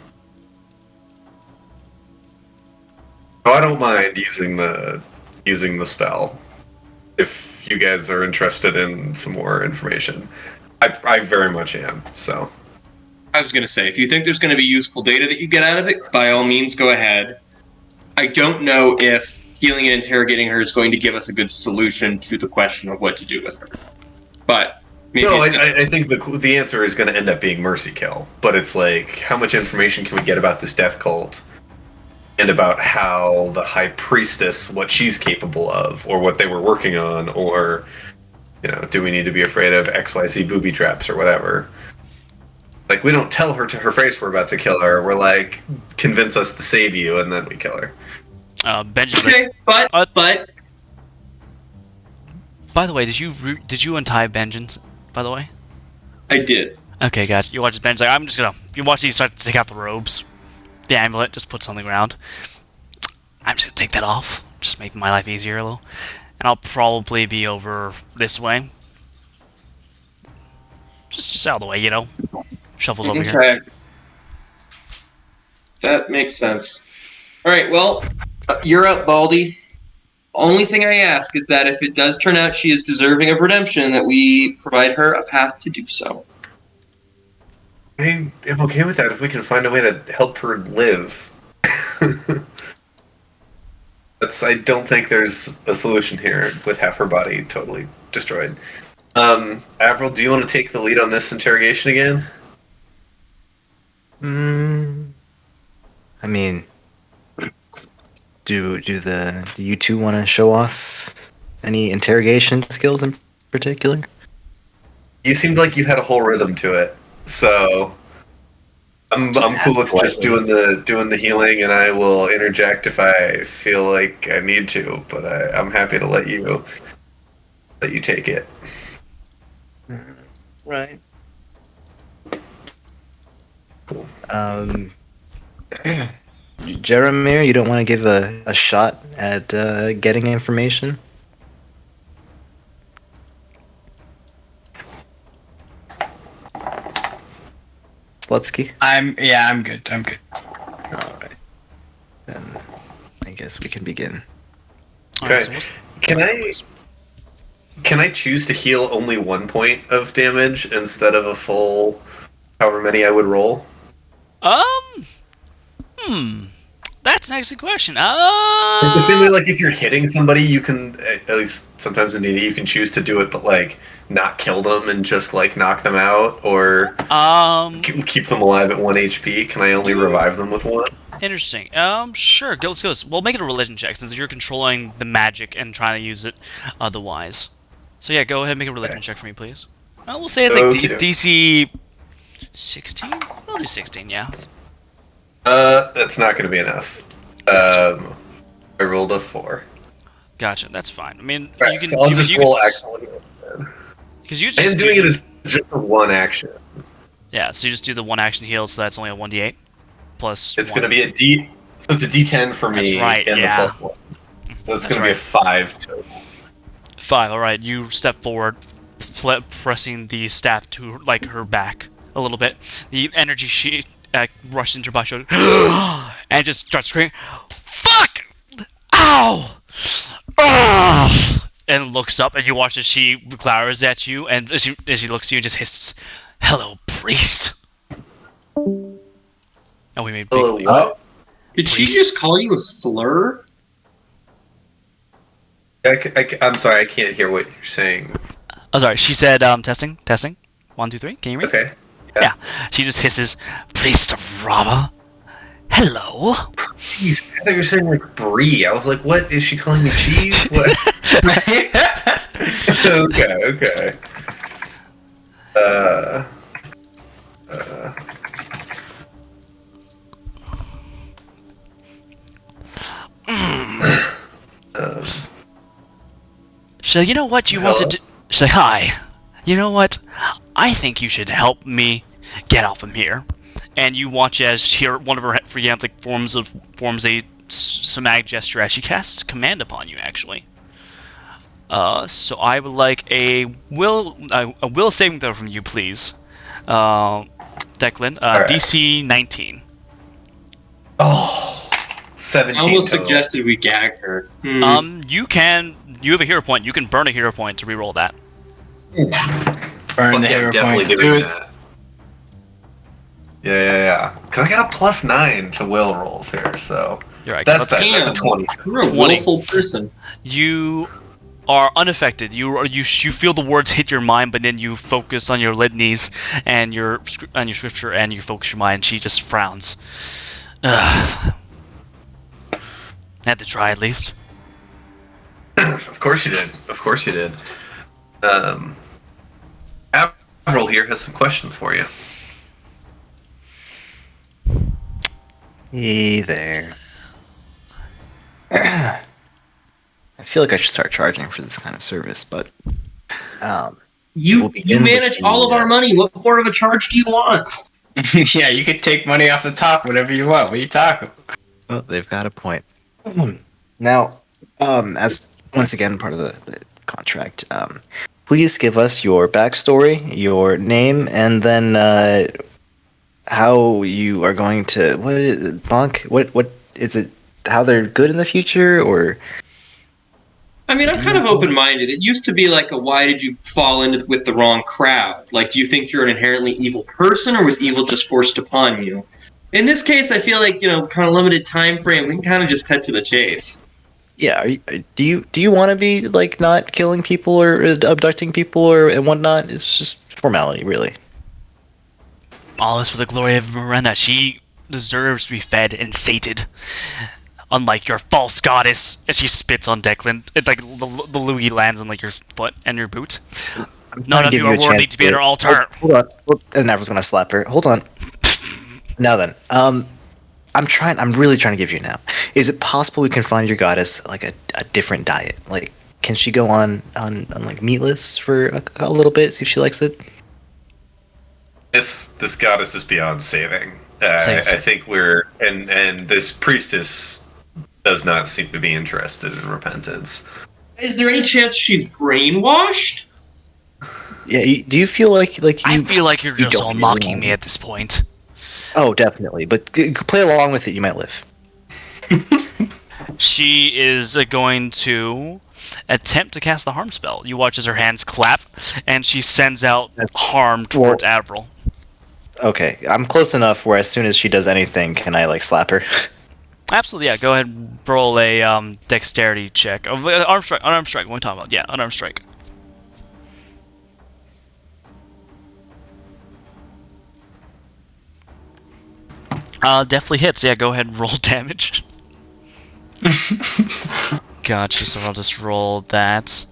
So I don't mind using the spell if you guys are interested in some more information. I very much am. So I was gonna say, if you think there's gonna be useful data that you get out of it, by all means, go ahead. I don't know if healing and interrogating her is going to give us a good solution to the question of what to do with her. But maybe no, I think the answer is going to end up being mercy kill. But it's like, how much information can we get about this death cult, and about how the High Priestess, what she's capable of, or what they were working on, or do we need to be afraid of XYZ booby traps or whatever? Like, we don't tell her to her face we're about to kill her. We're like, convince us to save you, and then we kill her. Benjamin. okay, but By the way, did you untie Benjamin? By the way. I did. Okay, gotcha. You watch Benjamin's like, I'm just gonna. You watch these start to take out the robes, the amulet, just put something around. I'm just gonna take that off, just make my life easier a little, and I'll probably be over this way. Just out of the way, Shuffles over here. Okay. That makes sense. All right, well, you're up, Baldy. Only thing I ask is that if it does turn out she is deserving of redemption, that we provide her a path to do so. I'm okay with that if we can find a way to help her live. I don't think there's a solution here with half her body totally destroyed. Avril, do you want to take the lead on this interrogation again? I mean, do you two want to show off any interrogation skills in particular? You seemed like you had a whole rhythm to it, so I'm cool with just doing the healing, and I will interject if I feel like I need to. But I'm happy to let you take it. Right. Cool. Jeremiah, you don't want to give a shot at getting information? Slutsky? I'm good. Alright. Then I guess we can begin. Okay. Alright, so Can I can I choose to heal only 1 point of damage instead of a full, however many I would roll? That's an excellent question. The same way, like if you're hitting somebody, you can at least sometimes in D&D you can choose to do it, but like not kill them and just like knock them out, or keep them alive at 1 HP. Can I only revive them with 1? Interesting. Sure. Let's go. We'll make it a religion check since you're controlling the magic and trying to use it otherwise. So yeah, go ahead and make a religion check for me, please. We'll say it's like DC 16. We'll do 16. Yeah. That's not going to be enough. I rolled a 4. Gotcha. That's fine. I mean, Right, you can. So I'll you just can, roll action. because you I just am doing it as just a 1 action. Yeah. So you just do the 1 action heal, so that's only a 1d8 plus. It's going to be a D. So it's a D10 for me. That's right, and yeah. the plus 1. So it's going to right. be a 5 total. 5. All right. You step forward, pressing the staff to like her back a little bit. The energy she rushes into her body shoulder and just starts screaming, "Fuck! Ow! Oh!" And looks up, and you watch as she glowers at you, and as she looks at you, just hisses, "Hello, priest." And we made big. Hello, what? Did she Priest. just call you a slur? I'm sorry, I can't hear what you're saying. Oh, sorry. She said, testing. 1, 2, 3. Can you hear me? Okay. Yeah. She just hisses, "Priest of Rava. Hello." Jeez, I thought you were saying like brie. I was like, what? Is she calling me cheese? What? Okay. So you know what you want to do? Say hi. You know what? I think you should help me get off from here. And you watch as here one of her hands like forms a somatic gesture as she casts command upon you. Actually. So I would like a will saving throw from you, please. Declan, right. DC 19. Oh, 17. I almost total. suggested we gag her. You have a hero point. You can burn a hero point to reroll that. Burn Fuck the yeah, hero definitely point. doing Do it. that. Yeah. Because I got a +9 to will rolls here, so You're right. that's let's- better. That's a 20. You're a 20. willful person. You are unaffected. You feel the words hit your mind, but then you focus on your litanies and your scripture, and you focus your mind. She just frowns. Ugh. Had to try at least. Of course you did. Avril here has some questions for you. Hey there. I feel like I should start charging for this kind of service, but You We'll begin manage with all of the, our money. What more of a charge do you want? Yeah, you could take money off the top, whatever you want. What are you talking? well, they've got a point. Now, as once again part of the contract, please give us your backstory, your name, and then how you are going to what is it, Bonk? What is it? How they're good in the future, or I mean, I'm kind of open-minded. It used to be like a why did you fall in with the wrong crowd? Like, do you think you're an inherently evil person, or was evil just forced upon you? In this case, I feel like, kind of limited time frame, we can kind of just cut to the chase. yeah? Do you want to be like not killing people or abducting people or and whatnot? It's just formality, really. All this for the glory of Miranda. She deserves to be fed and sated. Unlike your false goddess. And she spits on Declan. It's like the loogie lands on like your foot and your boot. None of you are worthy to be at her altar. Hold on. And Avril's gonna slap her. Hold on. Now then, I'm really trying to give you now. Is it possible we can find your goddess like a different diet? Like, can she go on like meatless for a little bit? See if she likes it. This goddess is beyond saving. Saved. I think we're and this priestess does not seem to be interested in repentance. Is there any chance she's brainwashed? Yeah. Do you feel like you? I feel like you're just don't all really mocking want me it. at this point. Oh, definitely. But play along with it. You might live. she is going to attempt to cast the harm spell. You watch as her hands clap, and she sends out harm towards Avril. Okay, I'm close enough where as soon as she does anything, can I like slap her? Absolutely, yeah. Go ahead and roll a dexterity check. Unarmed strike. What are we talking about? Yeah, unarmed strike. Definitely hits. Yeah, go ahead and roll damage. Gotcha. So I'll just roll that.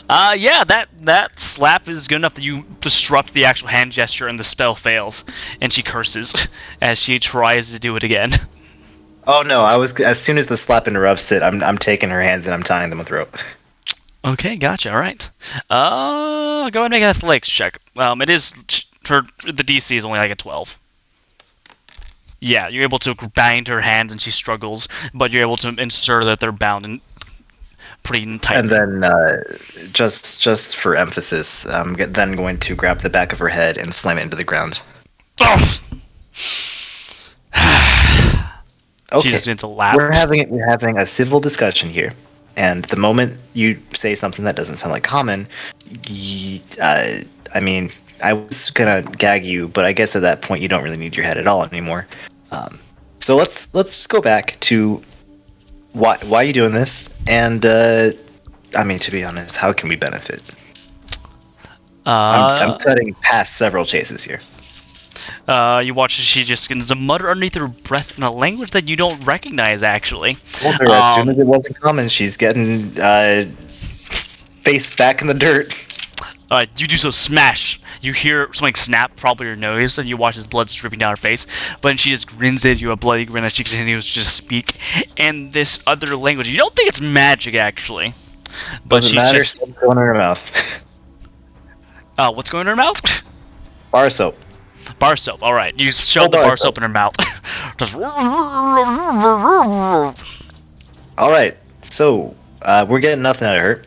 Yeah, that slap is good enough that you disrupt the actual hand gesture and the spell fails, and she curses as she tries to do it again. Oh no! As soon as the slap interrupts it, I'm taking her hands and I'm tying them with rope. Okay, gotcha. All right. Go ahead and make an athletics check. It is the DC is only like a 12. Yeah, you're able to bind her hands and she struggles, but you're able to ensure that they're bound and pretty tight. And then, just for emphasis, I'm then going to grab the back of her head and slam it into the ground. Okay, she just needs to laugh. We're having a civil discussion here, and the moment you say something that doesn't sound like common, I mean, I was gonna gag you, but I guess at that point you don't really need your head at all anymore. So let's just go back to why are you doing this, and I mean, to be honest, how can we benefit? I'm cutting past several chases here. You watch as she just begins to mutter underneath her breath in a language that you don't recognize, actually. As soon as it wasn't common, she's getting face back in the dirt. You do so, smash. You hear something snap, probably your nose, and you watch as blood's dripping down her face. But she just grins at you, a bloody grin, as she continues to just speak in this other language. You don't think it's magic, actually. But doesn't matter. Soap's going in her mouth. What's going in her mouth? Bar soap. Bar soap. All right. You shove the bar soap in her mouth. Just... All right. So we're getting nothing out of her.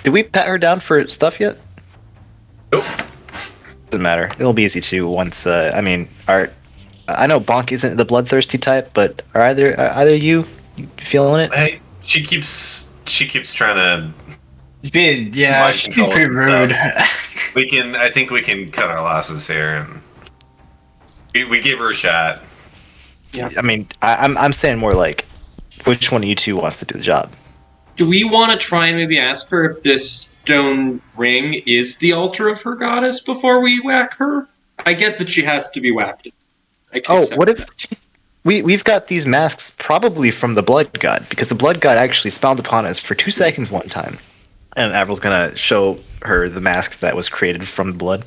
Did we pat her down for stuff yet? Nope. Doesn't matter. It'll be easy to once. I mean, I know Bonk isn't the bloodthirsty type, but are either you feeling it? Hey, she keeps trying to. She's being pretty rude. I think we can cut our losses here, and we give her a shot. Yeah. I mean, I'm saying more like, which one of you two wants to do the job? Do we want to try and maybe ask her if this stone ring is the altar of her goddess before we whack her? I get that she has to be whacked. What if we've got these masks probably from the blood god, because the blood god actually spawned upon us for 2 seconds one time, and Avril's gonna show her the mask that was created from the blood.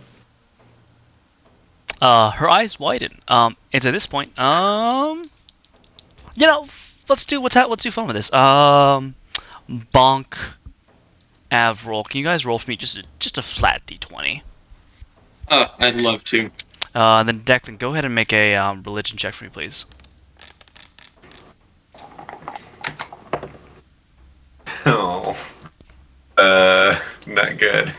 Her eyes widen. It's at this point. Let's do fun with this. Bonk, Avril, can you guys roll for me just a flat d20? I'd love to. Then Declan, go ahead and make a religion check for me, please. Oh, not good.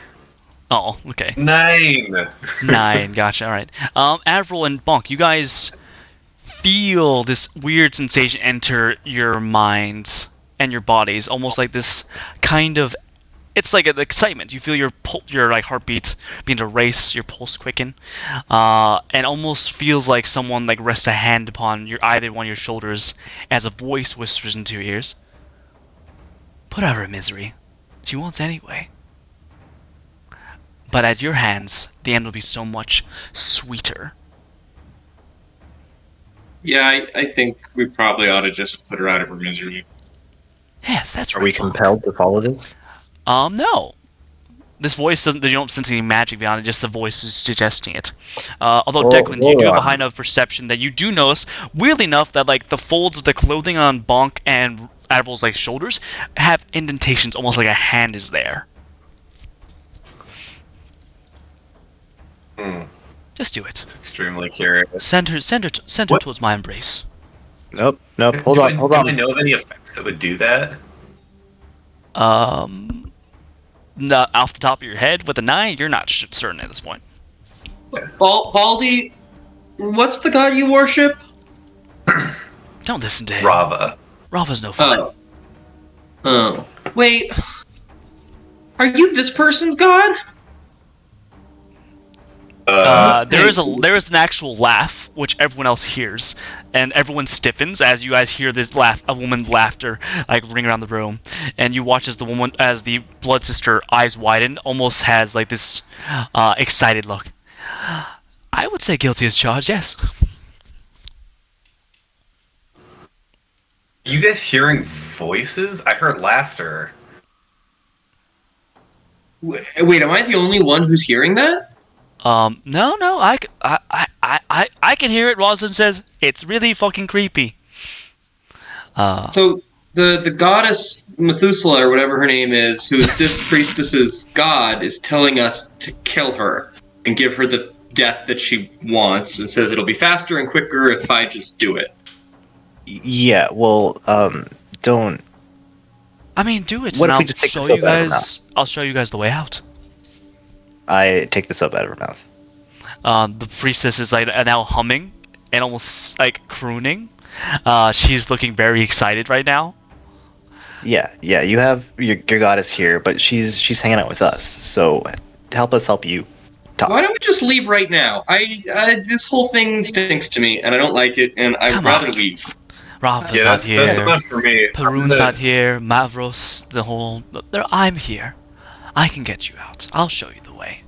Oh, okay. 9. 9, gotcha. All right. Avril and Bonk, you guys feel this weird sensation enter your minds and your bodies, almost like this kind of, it's like an excitement. You feel your like heartbeats begin to race, your pulse quicken, and almost feels like someone like rests a hand upon either one of your shoulders as a voice whispers into your ears. Put out her misery. She wants anyway. But at your hands, the end will be so much sweeter. Yeah, I think we probably ought to just put her out of her misery. Yes, that's right. Are we compelled to follow this? No. This voice doesn't. You don't sense any magic beyond it. Just the voice is suggesting it. Although Declan, you do have a high enough perception that you do notice, weirdly enough, that like the folds of the clothing on Bonk and Avril's like shoulders have indentations, almost like a hand is there. Just do it. It's extremely curious. Send her towards my embrace. Nope. Hold on. Do I know of any effects that would do that? Not off the top of your head with a 9, you're not certain at this point. Baldy, what's the god you worship? Don't listen to him. Rava. Rafa's no fun. Oh. Wait. Are you this person's god? There is an actual laugh which everyone else hears, and everyone stiffens as you guys hear this laugh, a woman's laughter, like ring around the room, and you watch as the blood sister eyes widen, almost has like this excited look. I would say guilty as charged, yes. You guys hearing voices? I heard laughter. Wait, am I the only one who's hearing that? No, I can hear it. Rosalind says it's really fucking creepy. So the goddess Methuselah, or whatever her name is, who is this priestess's god, is telling us to kill her and give her the death that she wants, and says it'll be faster and quicker if I just do it. Yeah, well, don't. I mean, do it. What if and we just take show this you up out of her guys? I'll show you guys the way out. I take this up out of her mouth. The priestess is like now humming and almost like crooning. She's looking very excited right now. Yeah. You have your goddess here, but she's hanging out with us. So help us help you talk. Why don't we just leave right now? This whole thing stinks to me, and I don't like it, and I'd rather leave. Rafa's Yeah, not that's here. enough for me. Perun's not here. Mavros, I'm here. I can get you out. I'll show you the way.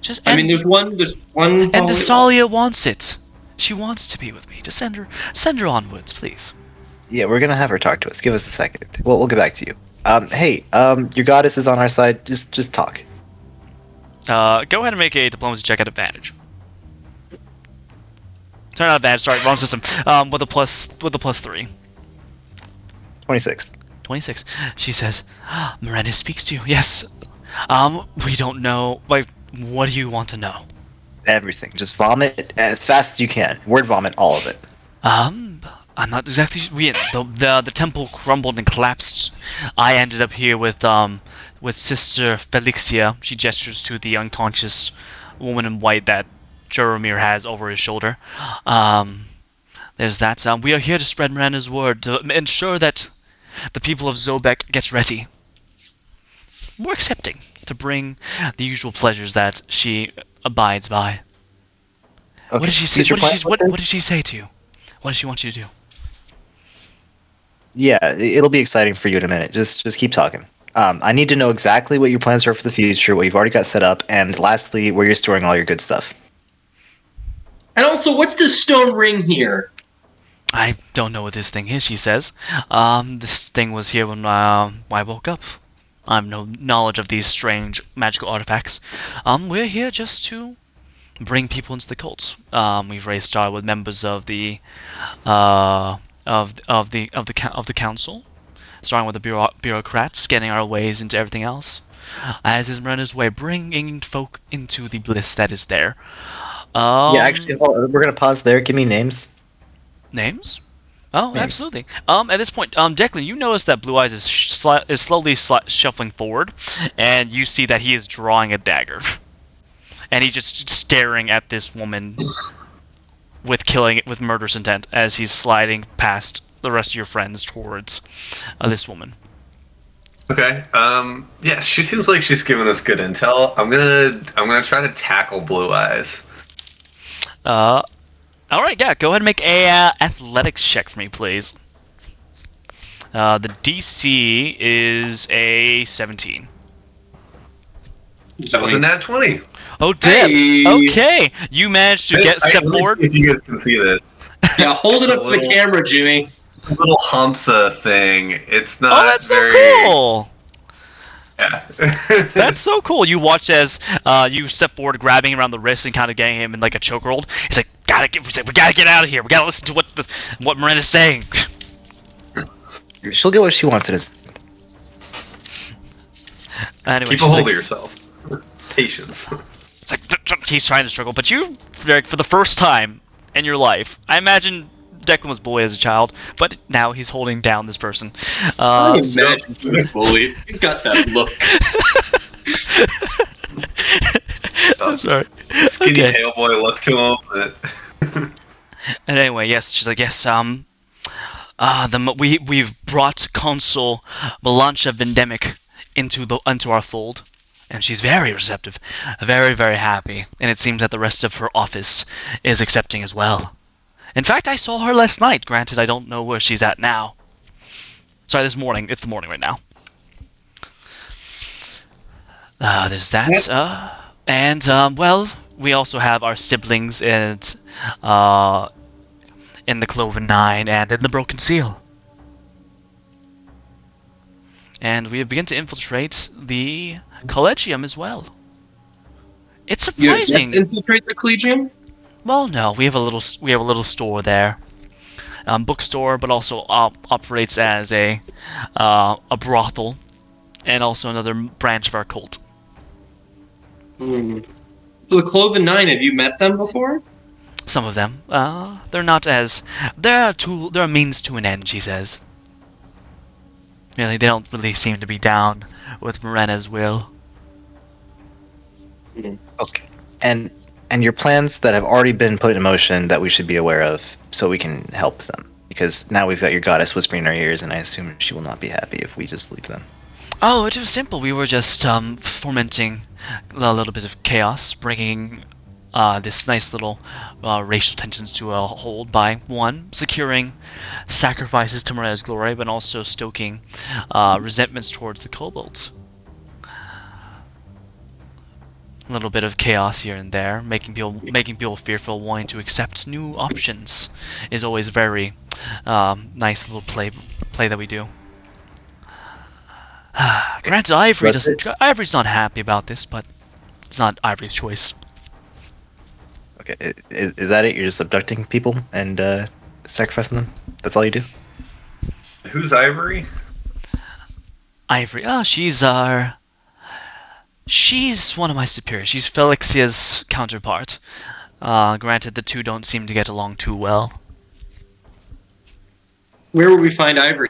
There's one. And Desalia wants it. She wants to be with me. Just send her onwards, please. Yeah, we're gonna have her talk to us. Give us a second. We'll get back to you. Hey, your goddess is on our side. Just talk. Go ahead and make a diplomacy check at advantage. Sorry, not advantage. Sorry, wrong system. With a plus 3. 26. 26. She says, Miranda speaks to you. Yes. We don't know. Like, what do you want to know? Everything. Just vomit as fast as you can. Word vomit, all of it. I'm not exactly. The temple crumbled and collapsed. I ended up here with Sister Felixia. She gestures to the unconscious woman in white that Jaromir has over his shoulder. There's that. We are here to spread Miranda's word to ensure that the people of Zobek gets ready. More accepting to bring the usual pleasures that she abides by. Okay. What did she say? What did she say to you? What does she want you to do? Yeah, it'll be exciting for you in a minute. Just keep talking. I need to know exactly what your plans are for the future, what you've already got set up, and lastly, where you're storing all your good stuff. And also, what's this stone ring here? I don't know what this thing is, she says. This thing was here when I woke up. I have no knowledge of these strange magical artifacts. We're here just to bring people into the cult. We've already started with members of the council, starting with the bureaucrats, getting our ways into everything else. As is Miranda's way, bringing folk into the bliss that is there. Yeah, actually, we're gonna pause there. Give me names. Names? Oh, Names. absolutely. At this point, Declan, you notice that Blue Eyes is slowly shuffling forward, and you see that he is drawing a dagger, and he's just staring at this woman with murderous intent as he's sliding past the rest of your friends towards this woman. Okay. Yeah, she seems like she's giving us good intel. I'm gonna try to tackle Blue Eyes. All right, yeah. Go ahead and make a athletics check for me, please. The DC is a 17. That was a nat 20. Oh, damn. Hey. Okay, you managed to step let me forward. see if you guys can see this. Yeah, hold it up to the camera, Jimmy. A little Humpsa thing. It's not Oh, that's very. so cool. Yeah. That's so cool. You watch as you step forward, grabbing him around the wrist and kind of getting him in like a chokehold. He's like, we gotta get out of here. We gotta listen to what Miranda's saying. She'll get what she wants in his. Anyway, Keep a hold of yourself. Patience. It's like he's trying to struggle, but you, Derek, for the first time in your life, I imagine Declan was bullied as a child, but now he's holding down this person. I imagine he was bullied. He's got that look. I'm sorry. Skinny Okay. pale boy look to him. But... And anyway, yes, she's like, yes, We've brought Consul Melancha Vindemic into our fold, and she's very receptive, very, very happy, and it seems that the rest of her office is accepting as well. In fact, I saw her last night. Granted, I don't know where she's at now. Sorry, this morning. It's the morning right now. There's that. And well, we also have our siblings in the Cloven Nine and in the Broken Seal. And we have begun to infiltrate the Collegium as well. It's surprising. You infiltrate the Collegium? Well, no, we have a little store there, bookstore, but also operates as a brothel, and also another branch of our cult. The Cloven Nine. Have you met them before? Some of them. They're not as they're a means to an end, she says. Really, they don't really seem to be down with Morena's will. Okay. And your plans that have already been put in motion that we should be aware of so we can help them. Because now we've got your goddess whispering in our ears, and I assume she will not be happy if we just leave them. Oh, it was simple. We were just fomenting a little bit of chaos, bringing this nice little racial tensions to a hold by, one, securing sacrifices to Morena's glory, but also stoking resentments towards the kobolds. A little bit of chaos here and there, making people fearful, wanting to accept new options, is always a very nice little play that we do. Granted, Ivory's not happy about this, but it's not Ivory's choice. Okay, is that it? You're just abducting people and sacrificing them? That's all you do? Who's Ivory? Ivory, she's one of my superiors. She's Felixia's counterpart. Granted, the two don't seem to get along too well. Where would we find Ivory?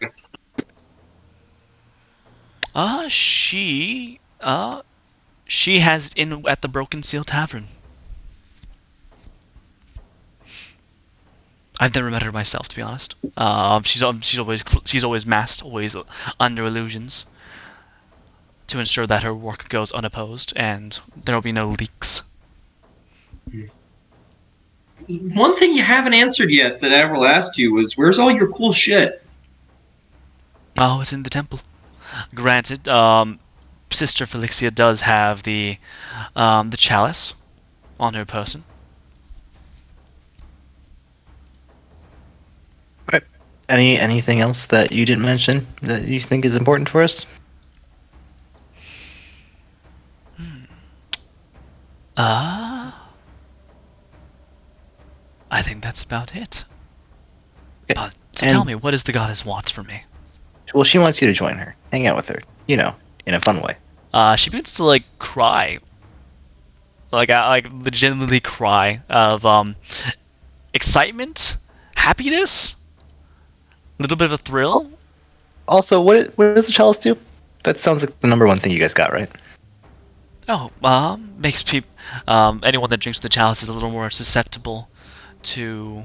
She has in at the Broken Seal Tavern. I've never met her myself, to be honest. She's always masked, always under illusions, to ensure that her work goes unopposed and there will be no leaks. One thing you haven't answered yet that Avril asked you was, where's all your cool shit? Oh, it's in the temple. Granted, Sister Felixia does have the chalice on her person. Okay. Anything else that you didn't mention that you think is important for us? I think that's about it. Okay. Tell me, what does the goddess want from me? Well, she wants you to join her. Hang out with her. You know, in a fun way. She begins to, cry. Legitimately cry of, excitement? Happiness? A little bit of a thrill? Also, what does the chalice do? That sounds like the number one thing you guys got, right? Oh, makes people, anyone that drinks the chalice is a little more susceptible to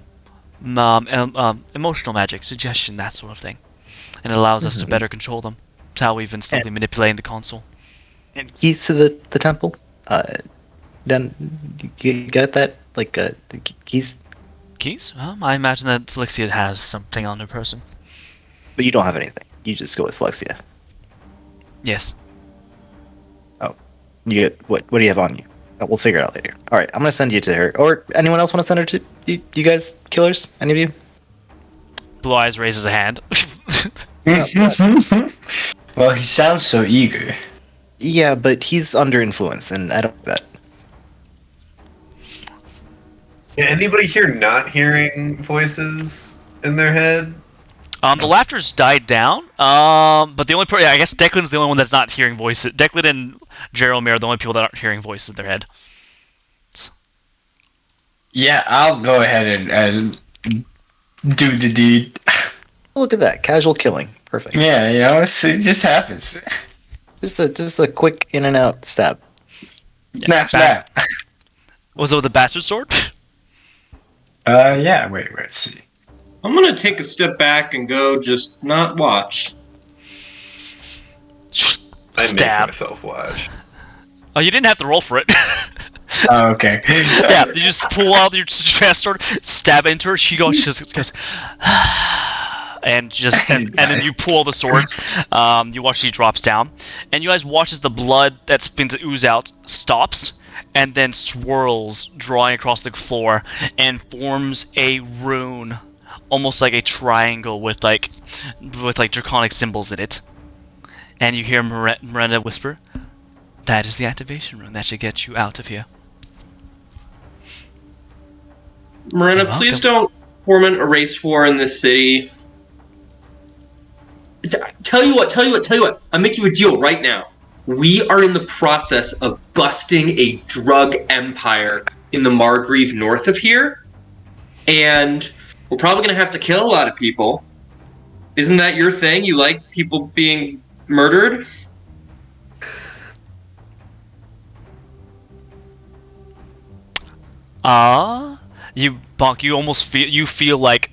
emotional magic, suggestion, that sort of thing. And it allows us to better control them. That's how we've been slowly manipulating the console. And keys to the temple? Then you got that? Keys? Keys? Well, I imagine that Felixia has something on her person. But you don't have anything. You just go with Flexia. Yes. Oh. You get what do you have on you? We'll figure it out later. Alright, I'm gonna send you to her. Or anyone else want to send her to you guys, killers? Any of you? Blue Eyes raises a hand. Well, he sounds so eager. Yeah, but he's under influence, and I don't like that. Yeah, anybody here not hearing voices in their head? The laughter's died down. But the only I guess Declan's the only one that's not hearing voices. Declan and Jeromir are the only people that aren't hearing voices in their head. Yeah, I'll go ahead and do the deed. Look at that, casual killing. Perfect. Yeah, it just happens. Just a quick in and out stab. Yeah, snap. Was it with the bastard sword? Yeah, wait, let's see. I'm gonna take a step back and go just not watch. I make Stab. myself watch. Oh, you didn't have to roll for it. Oh, okay. Yeah, you just pull out your fast sword, stab into her. She just goes, and then you pull the sword. You watch she drops down, and you guys watch as the blood that's been to ooze out stops, and then swirls, drawing across the floor, and forms a rune, almost like a triangle with like draconic symbols in it. And you hear Miranda whisper, "That is the activation rune that should get you out of here." Miranda, You're please welcome. don't foment a race war in this city. Tell you what. I'll make you a deal right now. We are in the process of busting a drug empire in the Margreve north of here, and we're probably going to have to kill a lot of people. Isn't that your thing? You like people being murdered? You Bonk. You almost feel like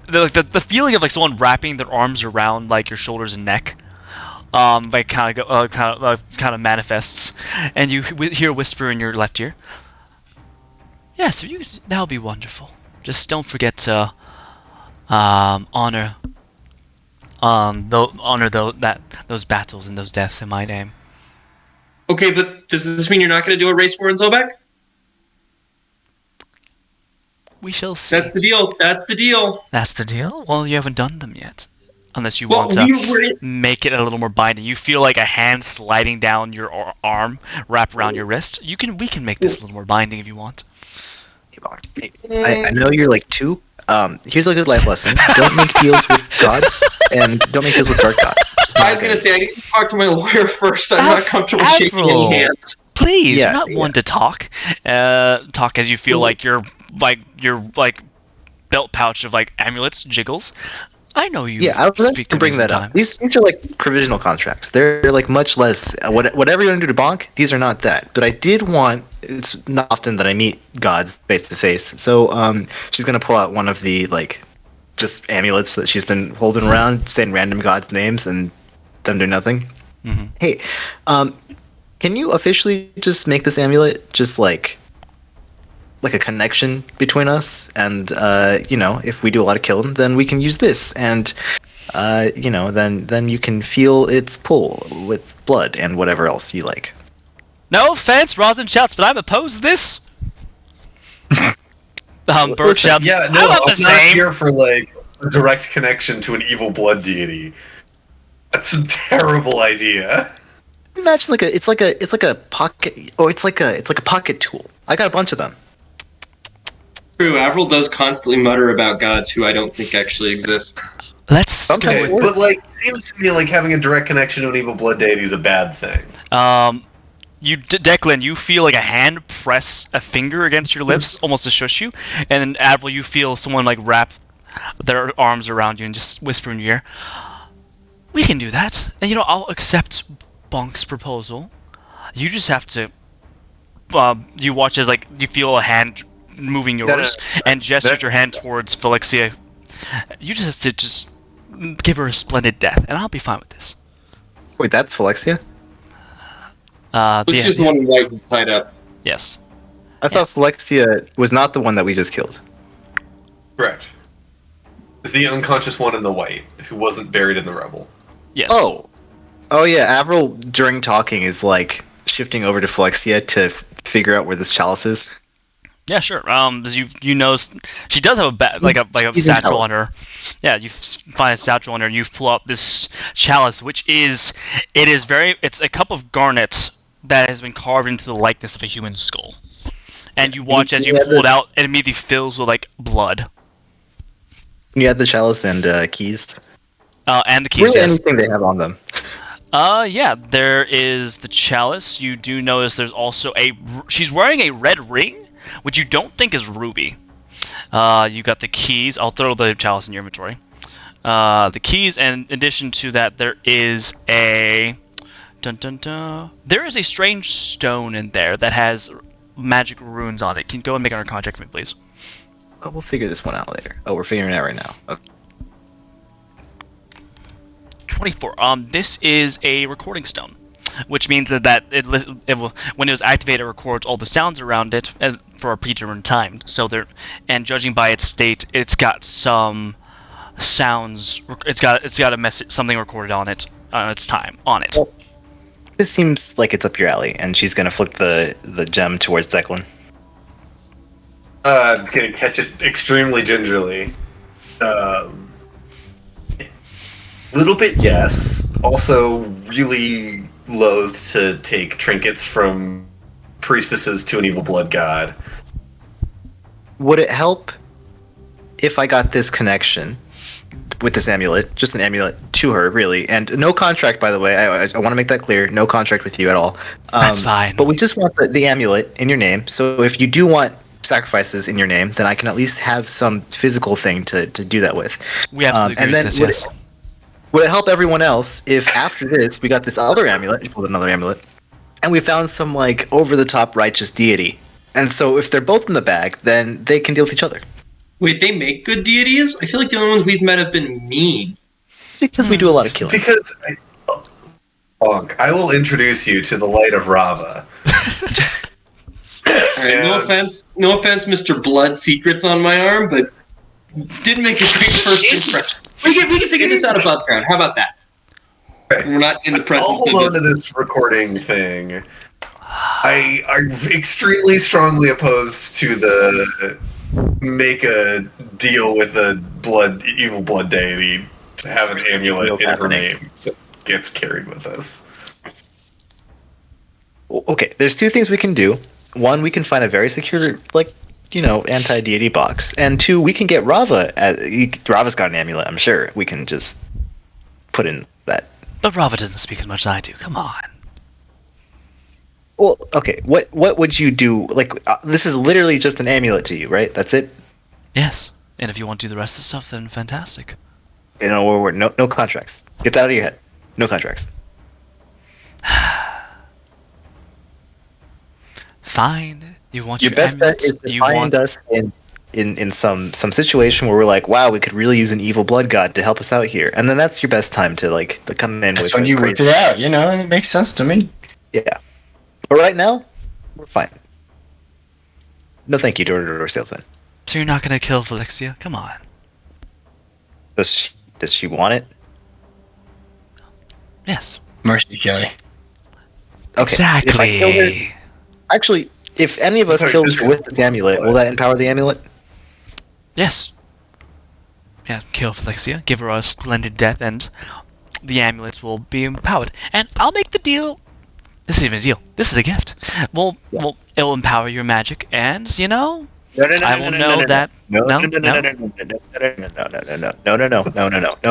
the feeling of like someone wrapping their arms around like your shoulders and neck. Like kind of manifests, and you hear a whisper in your left ear. Yes, that'll be wonderful. Just don't forget to honor those battles and those deaths in my name. Okay, but does this mean you're not going to do a race war in Zobek? We shall see. That's the deal. That's the deal. That's the deal? Well, you haven't done them yet. Unless you Well, want to make it a little more binding. You feel like a hand sliding down your arm, wrap around your wrist. We can make this a little more binding if you want. I know you're like 2. Here's a good life lesson. Don't make deals with gods, and don't make deals with dark gods. I was going to say, I need to talk to my lawyer first. I'm not comfortable shaking any hands. Please, Yeah, you're not one to talk. Talk as you feel like your belt pouch of like amulets jiggles. I know you. Yeah, I was speak to to bring me that up. sometimes. These are like provisional contracts. They're like much less. Whatever you're gonna do to Bonk, these are not that. But I did want. It's not often that I meet gods face to face. So she's gonna pull out one of the like just amulets that she's been holding around, saying random gods' names and them do nothing. Mm-hmm. Hey, can you officially just make this amulet just like a connection between us, and if we do a lot of killing, then we can use this, and then you can feel its pull with blood and whatever else you like. No offense, Rosin shouts, but I'm opposed to this. Bird Listen, shouts. Yeah, no, How about I'm the not same? here for like a direct connection to an evil blood deity. That's a terrible idea. Imagine it's like a pocket, or it's like a pocket tool. I got a bunch of them. True, Avril does constantly mutter about gods who I don't think actually exist. Let's go Okay, with. But like, it seems to me like having a direct connection to an evil blood deity is a bad thing. Declan, you feel like a hand press a finger against your lips, almost to shush you, and then Avril, you feel someone like wrap their arms around you and just whisper in your ear, "We can do that, and I'll accept Bonk's proposal. You just have to." You watch as like you feel a hand moving yours and gestures your hand towards Felixia. You just have to give her a splendid death, and I'll be fine with this. Wait, that's Phylexia? Which is the one in white who's tied up. Yes. I thought Phylexia was not the one that we just killed. Correct. It's the unconscious one in the white who wasn't buried in the rubble. Yes. Oh yeah. Avril during talking is like shifting over to Phylexia to figure out where this chalice is. Yeah, sure. As you know, she does have a She's in satchel chalice. on her. Yeah, you find a satchel on her, and you pull out this chalice, which it's a cup of garnet that has been carved into the likeness of a human skull. And you watch as you pull it out, and immediately fills with like blood. You had the chalice and keys. And the keys. Really, Yes. anything they have on them. Yeah, there is the chalice. You do notice there's also she's wearing a red ring, which you don't think is ruby. You got the keys. I'll throw the chalice in your inventory. The keys, and in addition to that, there is a there is a strange stone in there that has magic runes on it. Can you go and make an arcana check for me, please? we'll figure this one out later. Oh, we're figuring it out right now. Okay. 24. This is a recording stone, which means that it will, when it was activated, it records all the sounds around it for a predetermined time. So and judging by its state, it's got some sounds. It's got a message, something recorded on it, on its time on it. Well, this seems like it's up your alley, and she's gonna flick the gem towards Declan. Gonna catch it extremely gingerly. Little bit, yes. Also, really loath to take trinkets from priestesses to an evil blood god. Would it help if I got this connection with this amulet, just an amulet to her, really, and no contract, by the way. I want to make that clear. No contract with you at all. That's fine. But we just want the amulet in your name. So if you do want sacrifices in your name, then I can at least have some physical thing to do that with. We absolutely agree with this. Yes. Would it help everyone else if after this we got this other amulet, you pulled another amulet, and we found some like over-the-top righteous deity? And so if they're both in the bag, then they can deal with each other. Wait, they make good deities? I feel like the only ones we've met have been mean. It's because we do a lot of killing. Because, I will introduce you to the light of Rava. Alright, no offense, Mr. Blood Secrets on my arm, but didn't make a great first impression. We can figure this out above ground. How about that? Okay. We're not in the presence I'll hold on to this recording thing. I'm extremely strongly opposed to the make a deal with a evil blood deity to have an amulet in her name that gets carried with us. Okay, there's two things we can do. One, we can find a very secure, anti-deity box. And two, we can get Rava. Rava's got an amulet, I'm sure. We can just put in that. But Rava doesn't speak as much as I do. Come on. Well, okay, what would you do? This is literally just an amulet to you, right? That's it? Yes. And if you want to do the rest of the stuff, then fantastic. No contracts. Get that out of your head. No contracts. Fine. You want your best bet is to find us in some situation where we're like, wow, we could really use an evil blood god to help us out here, and then that's your best time to come in. That's when you whip it out. It makes sense to me. Yeah, but right now, we're fine. No, thank you, door-to-door salesman. So you're not gonna kill Felixia? Come on. Does she want it? Yes. Mercy, Kelly. Okay. Exactly. If I kill her, actually, if any of us kills her with this amulet, will that empower the amulet? Yes. Yeah, kill Felixia, give her a splendid death, and the amulets will be empowered. And I'll make the deal. This isn't even a deal. This is a gift. Well, it'll empower your magic, and I will know that. No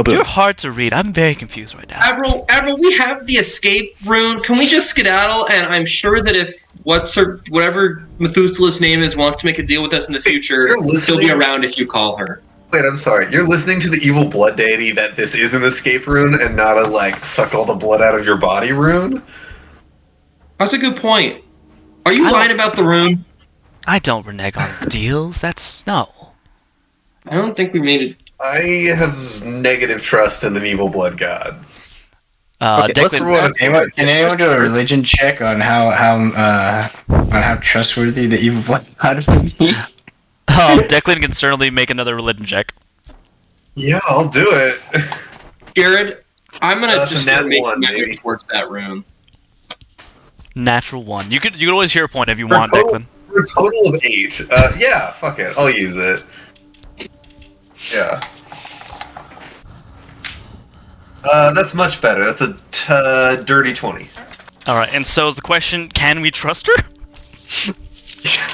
boobs. You're hard to read. I'm very confused right now. Avril, we have the escape rune. Can we just skedaddle? And I'm sure that if whatever Methuselah's name is wants to make a deal with us in the future, she'll be around if you call her. Wait, I'm sorry. You're listening to the evil blood deity that this is an escape rune and not a suck all the blood out of your body rune? That's a good point. Are you lying about the rune? I don't renege on deals. No. I don't think we made it. I have negative trust in an evil blood god. Okay, can anyone do a religion check on how trustworthy the evil blood god would be? Declan can certainly make another religion check. Yeah, I'll do it. Jared, I'm gonna just nat make one, my way maybe. towards that rune. Natural 1. You could always hear a point if you want, Declan. For a total of 8. Yeah, fuck it. I'll use it. Yeah. That's much better. That's a dirty 20. Alright, and so is the question, can we trust her?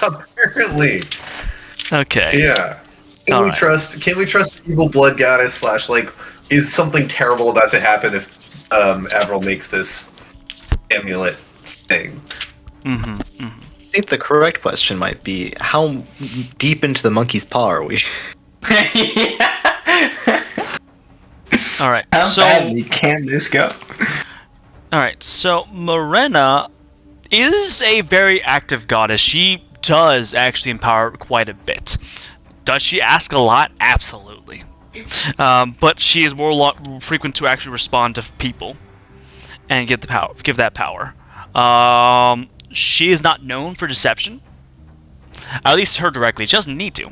Apparently. Okay. Yeah. Can we trust evil blood goddess / is something terrible about to happen if Avril makes this amulet thing? I think the correct question might be, how deep into the monkey's paw are we? Alright, how badly can this go? Alright, so Morena is a very active goddess. She does actually empower quite a bit. Does she ask a lot? Absolutely. But she is more frequent to actually respond to people and give that power. She is not known for deception. At least her directly. She doesn't need to.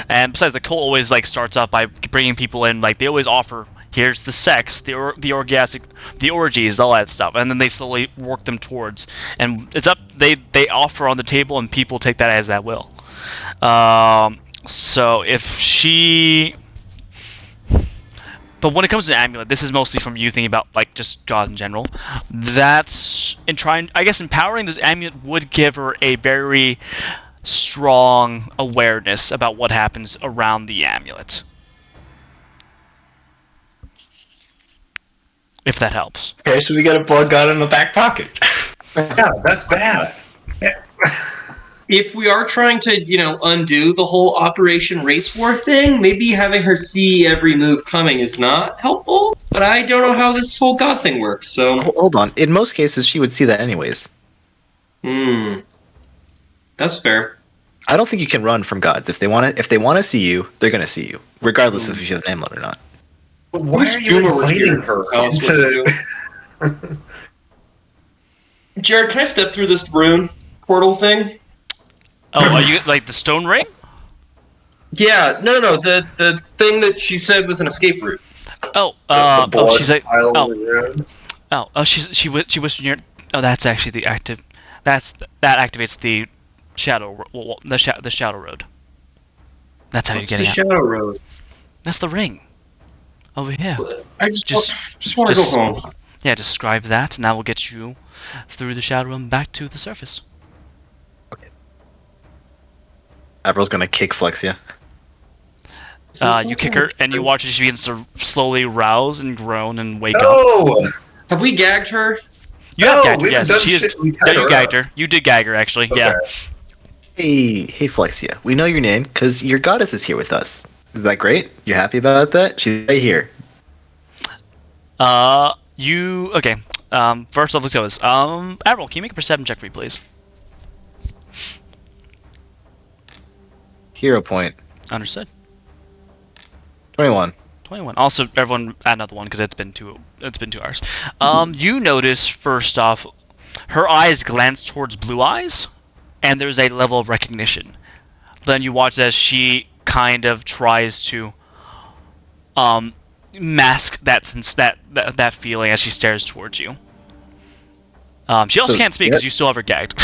And besides, the cult always like starts off by bringing people in. Like they always offer, here's the sex, the orgasmic, the orgies, all that stuff, and then they slowly work them towards. And it's up. They offer on the table, and people take that as that will. So if she. But when it comes to amulet, this is mostly from you thinking about like just gods in general. That's in trying. I guess empowering this amulet would give her a very strong awareness about what happens around the amulet. If that helps. Okay, so we got a blood god in the back pocket. Yeah, that's bad. If we are trying to, undo the whole Operation Race War thing, maybe having her see every move coming is not helpful. But I don't know how this whole god thing works, so... Hold on. In most cases, she would see that anyways. That's fair. I don't think you can run from gods. If they want to see you, they're going to see you, regardless of if you have an amulet or not. But why are you inviting her into... Jared, can I step through this rune portal thing? Oh, are you like the stone ring? Yeah, no, the thing that she said was an escape route. She's like, she whispered your. Oh, that's actually the active. That activates the shadow. The shadow road. That's how you get it. What's the shadow road? That's the ring. Over here. I just want to go home. Yeah, describe that, and that will get you through the shadow room back to the surface. Avril's gonna kick Flexia. You kick her, and you watch as she begins to slowly rouse and groan and wake up. Oh! Have we gagged her? You have gagged her, we haven't yes. done She is. shit. We tied Yeah, you her gagged up. her. You did gag her, actually. Okay. Yeah. Hey, Flexia. We know your name because your goddess is here with us. Is that great? You happy about that? She's right here. Okay. First off, let's go this. Avril, can you make a perception check for me, please? Hero point. Understood. 21. 21. Also, everyone add another one because it's been 2 hours. You notice first off, her eyes glance towards Blue Eyes, and there's a level of recognition. Then you watch as she kind of tries to mask that feeling as she stares towards you. She also can't speak because you still have her gagged.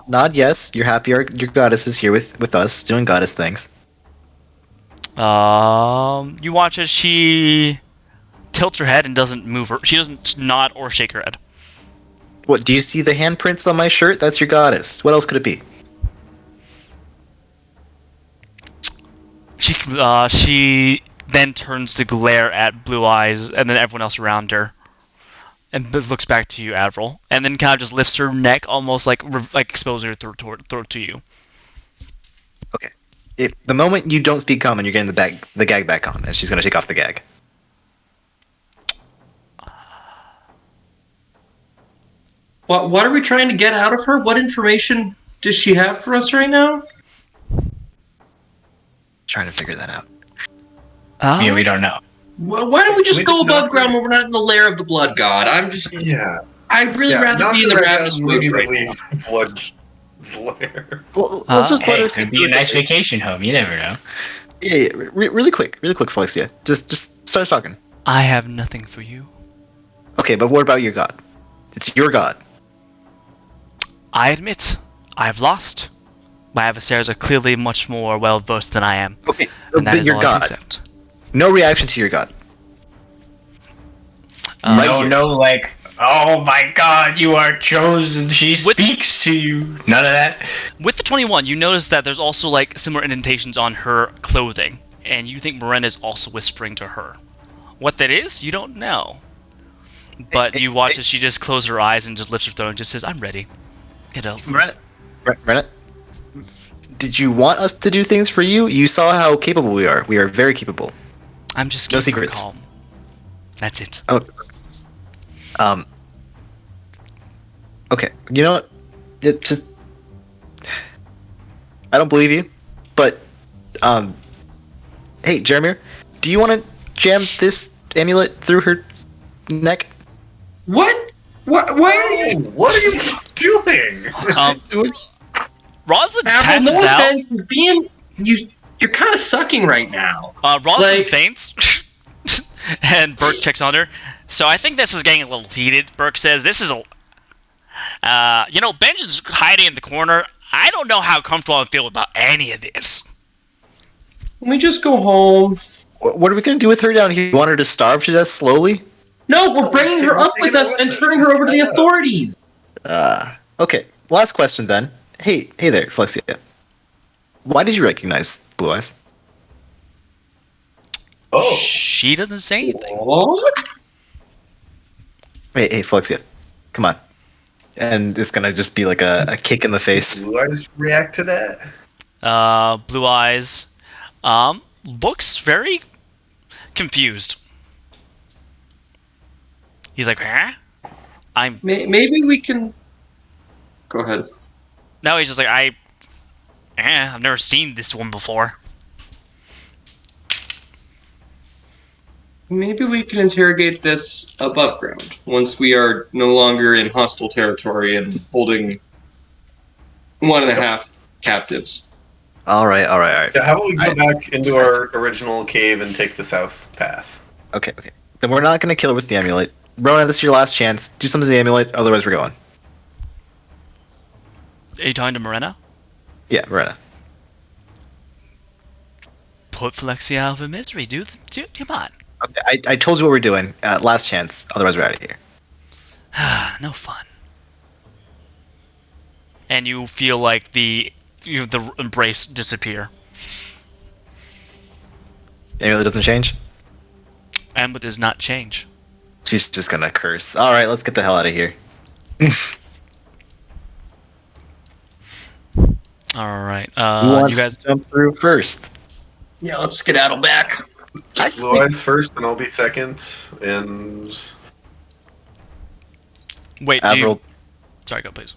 Nod yes. You're happy your goddess is here with us, doing goddess things. You watch as she tilts her head and doesn't move her. She doesn't nod or shake her head. What, do you see the handprints on my shirt? That's your goddess. What else could it be? She then turns to glare at Blue Eyes and then everyone else around her, and looks back to you, Avril, and then kind of just lifts her neck, almost like exposing her throat to you. Okay. If the moment you don't speak common, you're getting the gag back on, and she's gonna take off the gag. What are we trying to get out of her? What information does she have for us right now? Trying to figure that out. Yeah, we don't know. Well, why don't we just We go just above not- ground when we're not in the lair of the blood god? Yeah. I'd really rather be in the ravenous woods right now. Blood's lair. Well, let's just let Hey, her it'd speak. be a nice vacation home. You never know. Yeah, really quick, Felixia. Just start talking. I have nothing for you. Okay, but what about your god? It's your god. I admit, I've lost. My adversaries are clearly much more well versed than I am, Okay, and that but is your all I can god. accept. No reaction to your god. Right here. No, like, oh my god, you are chosen. She With- speaks to you. None of that. With the 21, you notice that there's also like similar indentations on her clothing, and you think Miranda is also whispering to her. What that is, you don't know. But you watch as she just closes her eyes and just lifts her throat and just says, "I'm ready. Get up." Rennet, did you want us to do things for you? You saw how capable we are. We are very capable. I'm just No keeping her secrets. calm. That's it. Oh. Okay. You know what? I don't believe you, but Hey, Jeremy, do you want to jam this amulet through her neck? What? Why are you? What are you doing? Rosalind Avril, passes no out. offense, you're kind of sucking right now. Rosalind Like- faints, and Burke checks on her. So I think this is getting a little heated. Burke says, "This is Benjamin's hiding in the corner. I don't know how comfortable I feel about any of this." Can we just go home? What are we gonna do with her down here? You want her to starve to death slowly? No, we're bringing her up with us and turning her over to the authorities. Okay. Last question then. Hey there, Flexia. Why did you recognize Blue Eyes? Oh, She doesn't say anything. What? Hey, Flexia, come on. And it's gonna just be like a kick in the face. Blue Eyes react to that? Blue Eyes, looks very confused. He's like, huh? Maybe we can. Go ahead. No, he's just like, I've never seen this one before. Maybe we can interrogate this above ground once we are no longer in hostile territory and holding 1.5 captives. All right. Yeah, how about we go back into our original cave and take the south path? Okay. Then we're not gonna kill her with the amulet. Rona, this is your last chance. Do something to the amulet, otherwise we're going. Are you talking to Morena? Yeah, Rona. Put Flexia out of her misery, dude. Come on. I told you what we're doing. Last chance, otherwise we're out of here. No fun. And you feel like the embrace disappear. Amulet doesn't change? Amulet does not change. She's just gonna curse. All right, let's get the hell out of here. All right. Who wants You guys. to jump through first? Yeah, let's skedaddle back. Blue Eyes first, and I'll be second. And Wait. Avril Sorry, go please.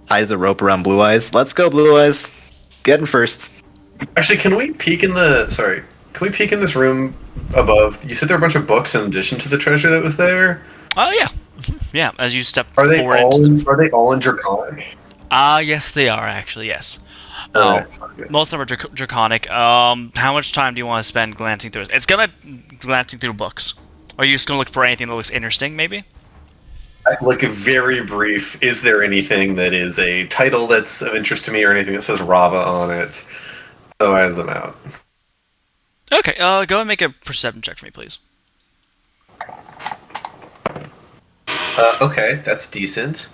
ties a rope around Blue Eyes. Let's go, Blue Eyes. Get in first. actually, can we peek in this room above? You said there were a bunch of books in addition to the treasure that was there. Oh yeah. Yeah. As you step Are they forward. are they all in Draconic? Yes, they are actually. Yes. Okay. Most of them are draconic. How much time do you want to spend glancing through it? It's gonna glancing through books. Are you just gonna look for anything that looks interesting, maybe? Like a very brief. Is there anything that is a title that's of interest to me, or anything that says Rava on it? Otherwise, I'm out. Okay. Go and make a perception check for me, please. Okay, that's decent.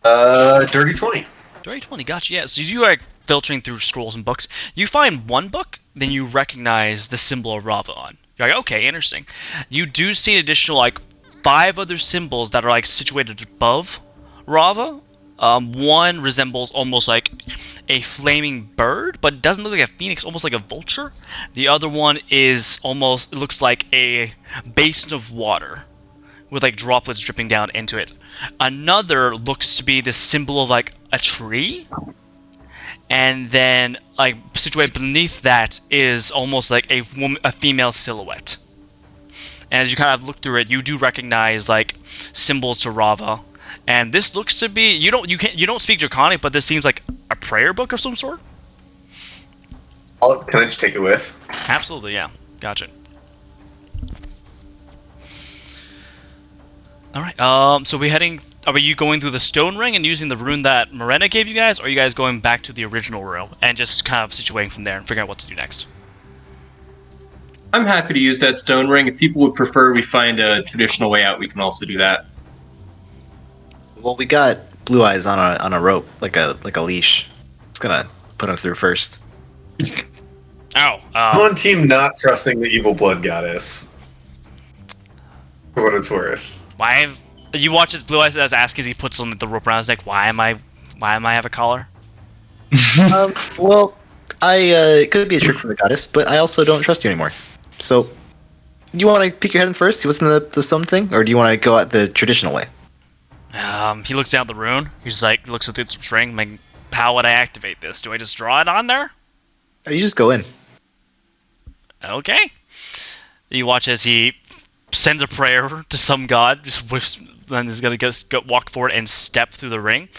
Dirty 20. Dirty 20, gotcha. Yeah, so you are filtering through scrolls and books. You find one book, then you recognize the symbol of Rava on. You're like, okay, interesting. You do see an additional 5 other symbols that are situated above Rava. One resembles almost like a flaming bird, but it doesn't look like a phoenix, almost like a vulture. The other one is it looks like a basin of water with droplets dripping down into it. Another looks to be the symbol of a tree, and then situated beneath that is almost like a female silhouette. And as you kind of look through it, you do recognize symbols to Rava, and this looks to be you don't speak Draconic, but this seems like a prayer book of some sort. Can I just take it with? Absolutely, yeah, gotcha. All right. So are you going through the stone ring and using the rune that Morena gave you guys, or are you guys going back to the original room and just kind of situating from there and figuring out what to do next? I'm happy to use that stone ring. If people would prefer we find a traditional way out, we can also do that. Well, we got Blue Eyes on a rope, like a leash. It's gonna put him through first. Oh. I'm on team not trusting the evil blood goddess. For what it's worth. You watch as Blue Eyes ask as he puts on the rope around his neck, why am I have a collar? Well, it could be a trick from the goddess, but I also don't trust you anymore. So, you want to peek your head in first, see what's in the stone thing, or do you want to go out the traditional way? He looks down the rune. He's looks at the string. How would I activate this? Do I just draw it on there? Or you just go in. Okay. You watch as he sends a prayer to some god, just whiffs, and is gonna walk forward and step through the ring.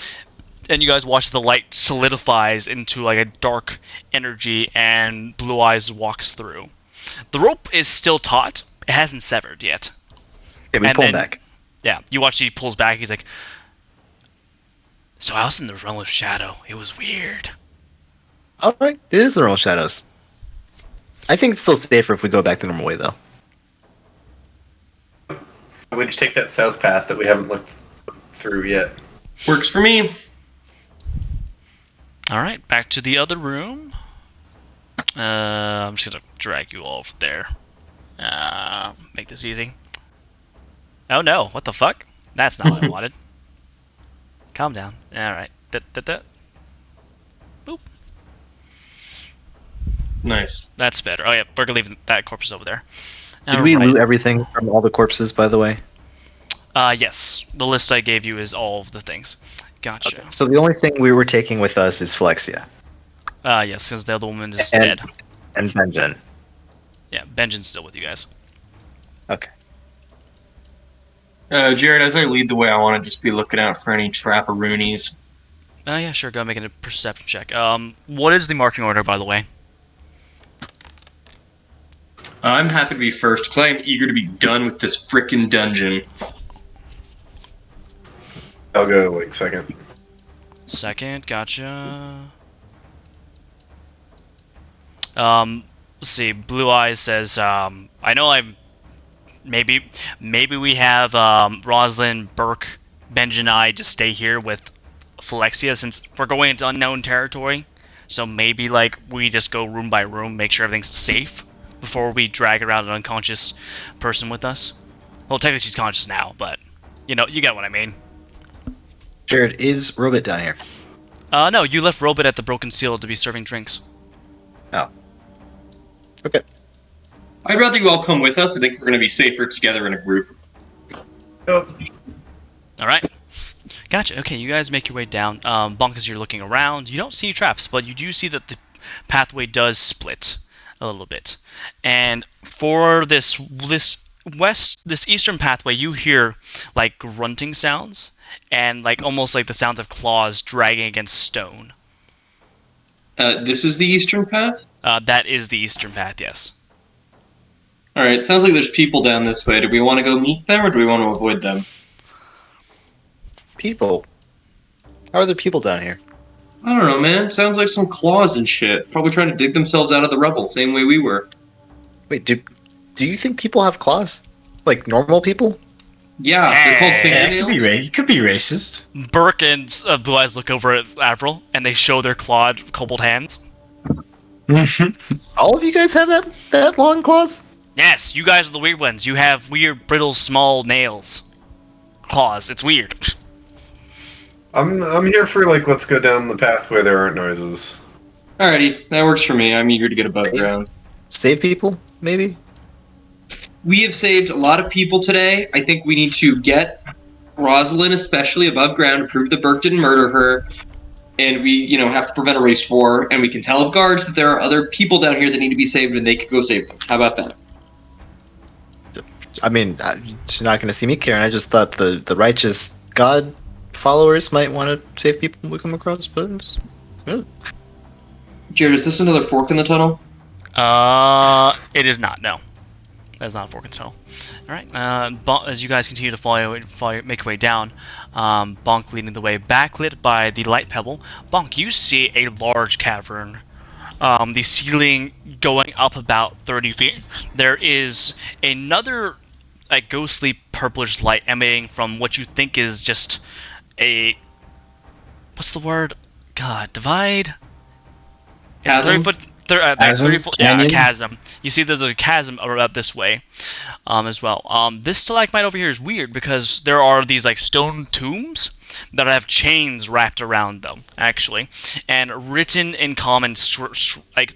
And you guys watch the light solidifies into like a dark energy, and Blue Eyes walks through. The rope is still taut; it hasn't severed yet. Yeah, we pull him back. Yeah, you watch he pulls back. He's like, "So I was in the realm of shadow. It was weird." All right, it is the realm of shadows. I think it's still safer if we go back the normal way, though. We just take that south path that we haven't looked through yet. Works for me. All right, back to the other room. I'm just gonna drag you all over there. Make this easy. Oh no! What the fuck? That's not what I wanted. Calm down. All right. Boop. Nice. That's better. Oh yeah, we're gonna leave that corpse over there. Did we loot everything from all the corpses, by the way? Yes. The list I gave you is all of the things. Gotcha. Okay. So the only thing we were taking with us is Flexia. Yes, because the other woman is dead. And Benjen. Yeah, Benjen's still with you guys. Okay. Jared, as I lead the way, I want to just be looking out for any trapperoonies. Yeah, sure. Go make a perception check. What is the marching order, by the way? I'm happy to be first because I am eager to be done with this frickin' dungeon. I'll go like second. Second, gotcha. Let's see. Blue Eyes says, I know I'm. Maybe we have Rosalind, Burke, Benj, and I just stay here with Phylexia since we're going into unknown territory. So maybe like we just go room by room, make sure everything's safe before we drag around an unconscious person with us. Well, technically she's conscious now, but you know, you get what I mean. Jared, is Robit down here? No, you left Robit at the Broken Seal to be serving drinks. Oh. Okay. I'd rather you all come with us. I think we're going to be safer together in a group. Oh. Alright. Gotcha. Okay, you guys make your way down. Bonk, as you're looking around, you don't see any traps, but you do see that the pathway does split a little bit. And for this eastern pathway, you hear like grunting sounds and like almost like the sounds of claws dragging against stone. This is the eastern path? That is the eastern path, yes. Alright, sounds like there's people down this way. Do we want to go meet them or do we want to avoid them? People? How are there people down here? I don't know, man. Sounds like some claws and shit. Probably trying to dig themselves out of the rubble, same way we were. Wait, do you think people have claws? Like normal people? Yeah, they're called fingernails. You could be racist. Burke and Blue Eyes look over at Avril, and they show their clawed kobold hands. All of you guys have that long claws? Yes, you guys are the weird ones. You have weird, brittle, small nails. Claws. It's weird. I'm here for like let's go down the path where there aren't noises. Alrighty, that works for me. I'm eager to get above ground. Save people, maybe? We have saved a lot of people today. I think we need to get Rosalind especially above ground to prove that Burke didn't murder her. And we, have to prevent a race war. And we can tell of guards that there are other people down here that need to be saved and they can go save them. How about that? I mean, she's not going to see me, Karen. I just thought the righteous God followers might want to save people we come across, but Jared, is this another fork in the tunnel? It is not. No, that's not a fork in the tunnel. All right. As you guys continue to make your way down, Bonk leading the way, backlit by the light pebble. Bonk, you see a large cavern. The ceiling going up about 30 feet. There is another ghostly purplish light emanating from what you think is just a... What's the word? God, divide? Chasm? 30 foot, yeah, a Canyon? chasm. You see there's a chasm about this way as well. This stalagmite over here is weird because there are these stone tombs that have chains wrapped around them, actually, and written in common, striped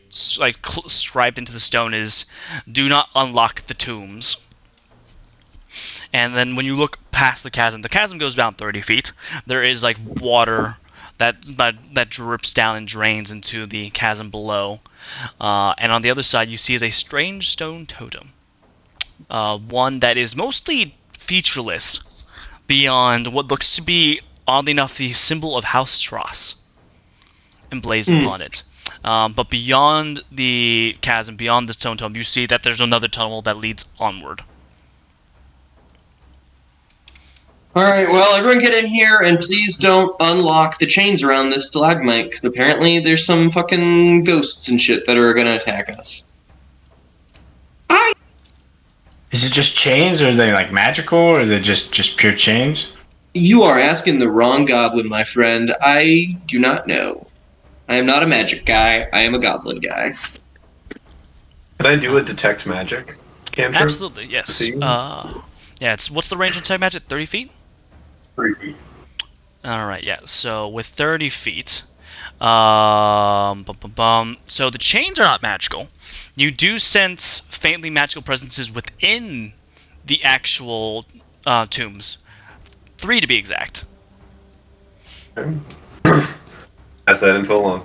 into the stone is "Do not unlock the tombs." And then when you look past the chasm goes down 30 feet. There is water that drips down and drains into the chasm below. And on the other side, you see is a strange stone totem. One that is mostly featureless, beyond what looks to be, oddly enough, the symbol of House Strass emblazoned upon it. But beyond the chasm, beyond the stone totem, you see that there's another tunnel that leads onward. Alright, well, everyone get in here, and please don't unlock the chains around this stalagmite, because apparently there's some fucking ghosts and shit that are gonna attack us. Is it just chains, or are they like magical, or are they just pure chains? You are asking the wrong goblin, my friend. I do not know. I am not a magic guy. I am a goblin guy. Can I do a detect magic cantrip? Absolutely, yes. See? What's the range of detect magic? 30 feet? 3 feet. Alright, yeah, so with 30 feet, so the chains are not magical. You do sense faintly magical presences within the actual tombs. 3 to be exact. Okay. Pass that info along.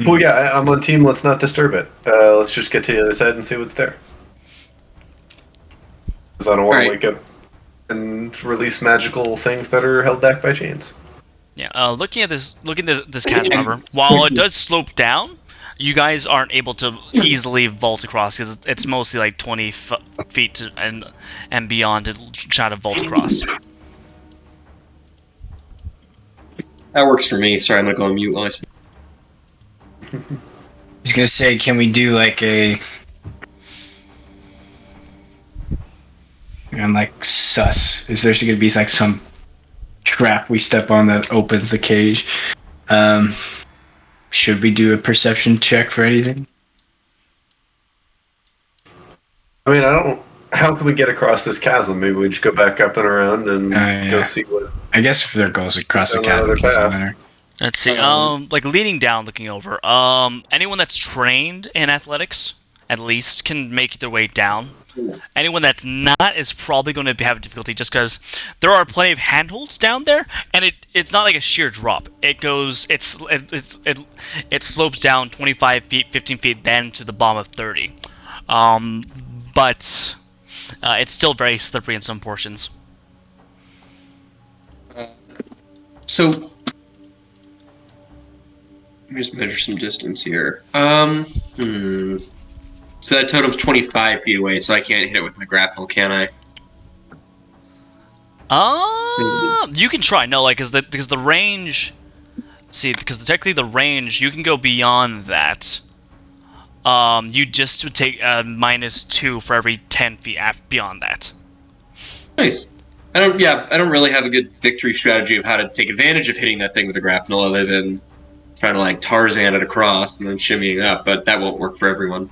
Well, yeah, I'm on team. Let's not disturb it. Let's just get to the other side and see what's there. Because I don't want to wake up and release magical things that are held back by chains. Yeah, looking at this chasm, however, while it does slope down, you guys aren't able to easily vault across because it's mostly like 20 feet and beyond to try to vault across. That works for me. Sorry, I'm gonna go on mute while I sleep. I was gonna say, can we do like a... I'm like, sus. Is there gonna be like some trap we step on that opens the cage? Should we do a perception check for anything? I mean, I don't... How can we get across this chasm? Maybe we just go back up and around and go see what... I guess if there goes across the chasm, it doesn't matter. Let's see. Like leaning down, looking over. Anyone that's trained in athletics, at least, can make their way down. Anyone that's not is probably going to have difficulty just because there are plenty of handholds down there, and it's not like a sheer drop. It goes, it slopes down 25 feet, 15 feet, then to the bottom of 30. But it's still very slippery in some portions. So, let me just measure some distance here. So that totem's 25 feet away, so I can't hit it with my grapple, can I? You can try. No, like, because the range... See, because technically the range, you can go beyond that. You just would take -2 for every 10 feet beyond that. Nice. I don't really have a good victory strategy of how to take advantage of hitting that thing with a grapnel other than trying to like Tarzan it across and then shimmying up, but that won't work for everyone.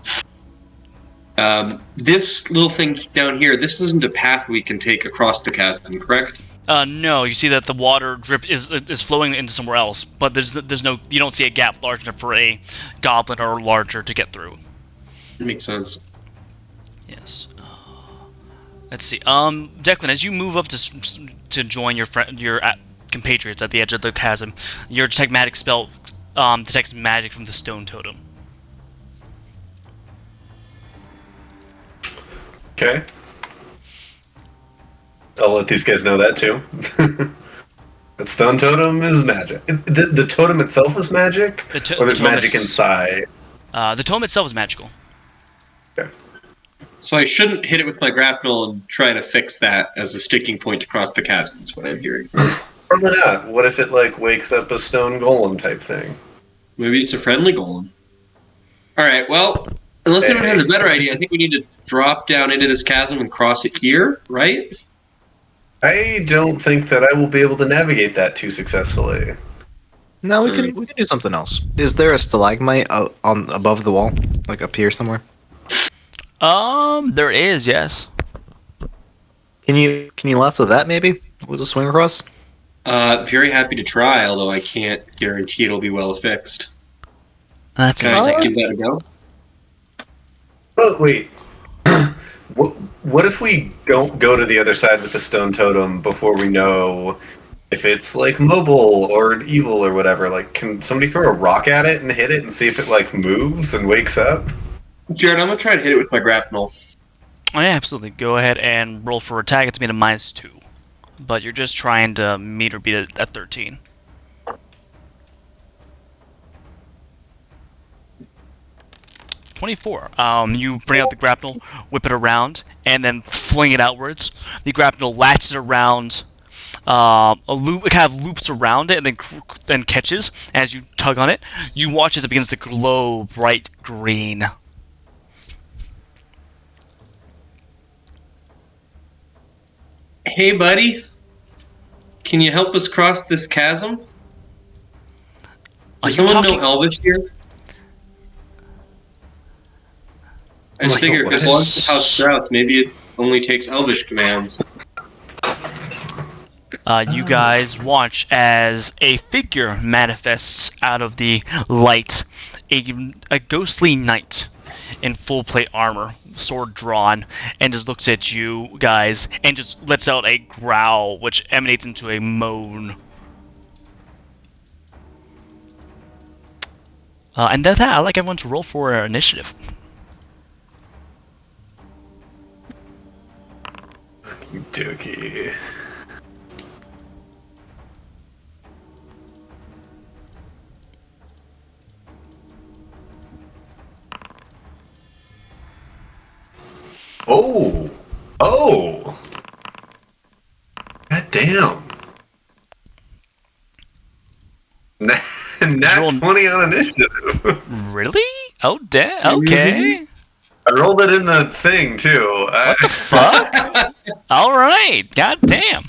This little thing down here, this isn't a path we can take across the chasm, correct? No, you see that the water drip is flowing into somewhere else, but there's no, you don't see a gap large enough for a goblin or larger to get through. Makes sense. Yes. Let's see. Declan, as you move up to join your compatriots at the edge of the chasm, your detect magic spell detects magic from the stone totem. Okay. I'll let these guys know that too. That stone totem is magic. The totem itself is magic? Or there's magic inside? The totem itself is magical. Okay. So I shouldn't hit it with my grapnel and try to fix that as a sticking point across the chasm, is what I'm hearing. Probably not. What if it like wakes up a stone golem type thing? Maybe it's a friendly golem. Alright, well, unless anyone has a better idea, I think we need to drop down into this chasm and cross it here, right? I don't think that I will be able to navigate that too successfully. No, we can do something else. Is there a stalagmite above the wall, like up here somewhere? There is, yes. Can you lasso that maybe? We'll just swing across. Very happy to try, although I can't guarantee it'll be well fixed. That's Can I give that a go? Oh wait. What if we don't go to the other side with the stone totem before we know if it's like mobile or evil or whatever? Like, can somebody throw a rock at it and hit it and see if it like moves and wakes up? Jared, I'm gonna try and hit it with my grapnel. Oh, yeah, absolutely. Go ahead and roll for attack. It's made a -2. But you're just trying to meet or beat it at 13. (24). You bring out the grapnel, whip it around, and then fling it outwards. The grapnel latches around, it kind of loops around it, and then catches as you tug on it. You watch as it begins to glow bright green. Hey, buddy. Can you help us cross this chasm? Does someone know Elvish here? I just figure if it belongs to House Strauss, maybe it only takes Elvish commands. You guys watch as a figure manifests out of the light, a ghostly knight in full plate armor, sword drawn, and just looks at you guys and just lets out a growl which emanates into a moan. And that's that. I'd like everyone to roll for initiative. Dookie. Oh! Oh! God damn. Nat 20 on initiative. Really? Oh, damn. Okay. I rolled it in the thing, too. What the fuck? All right. God damn.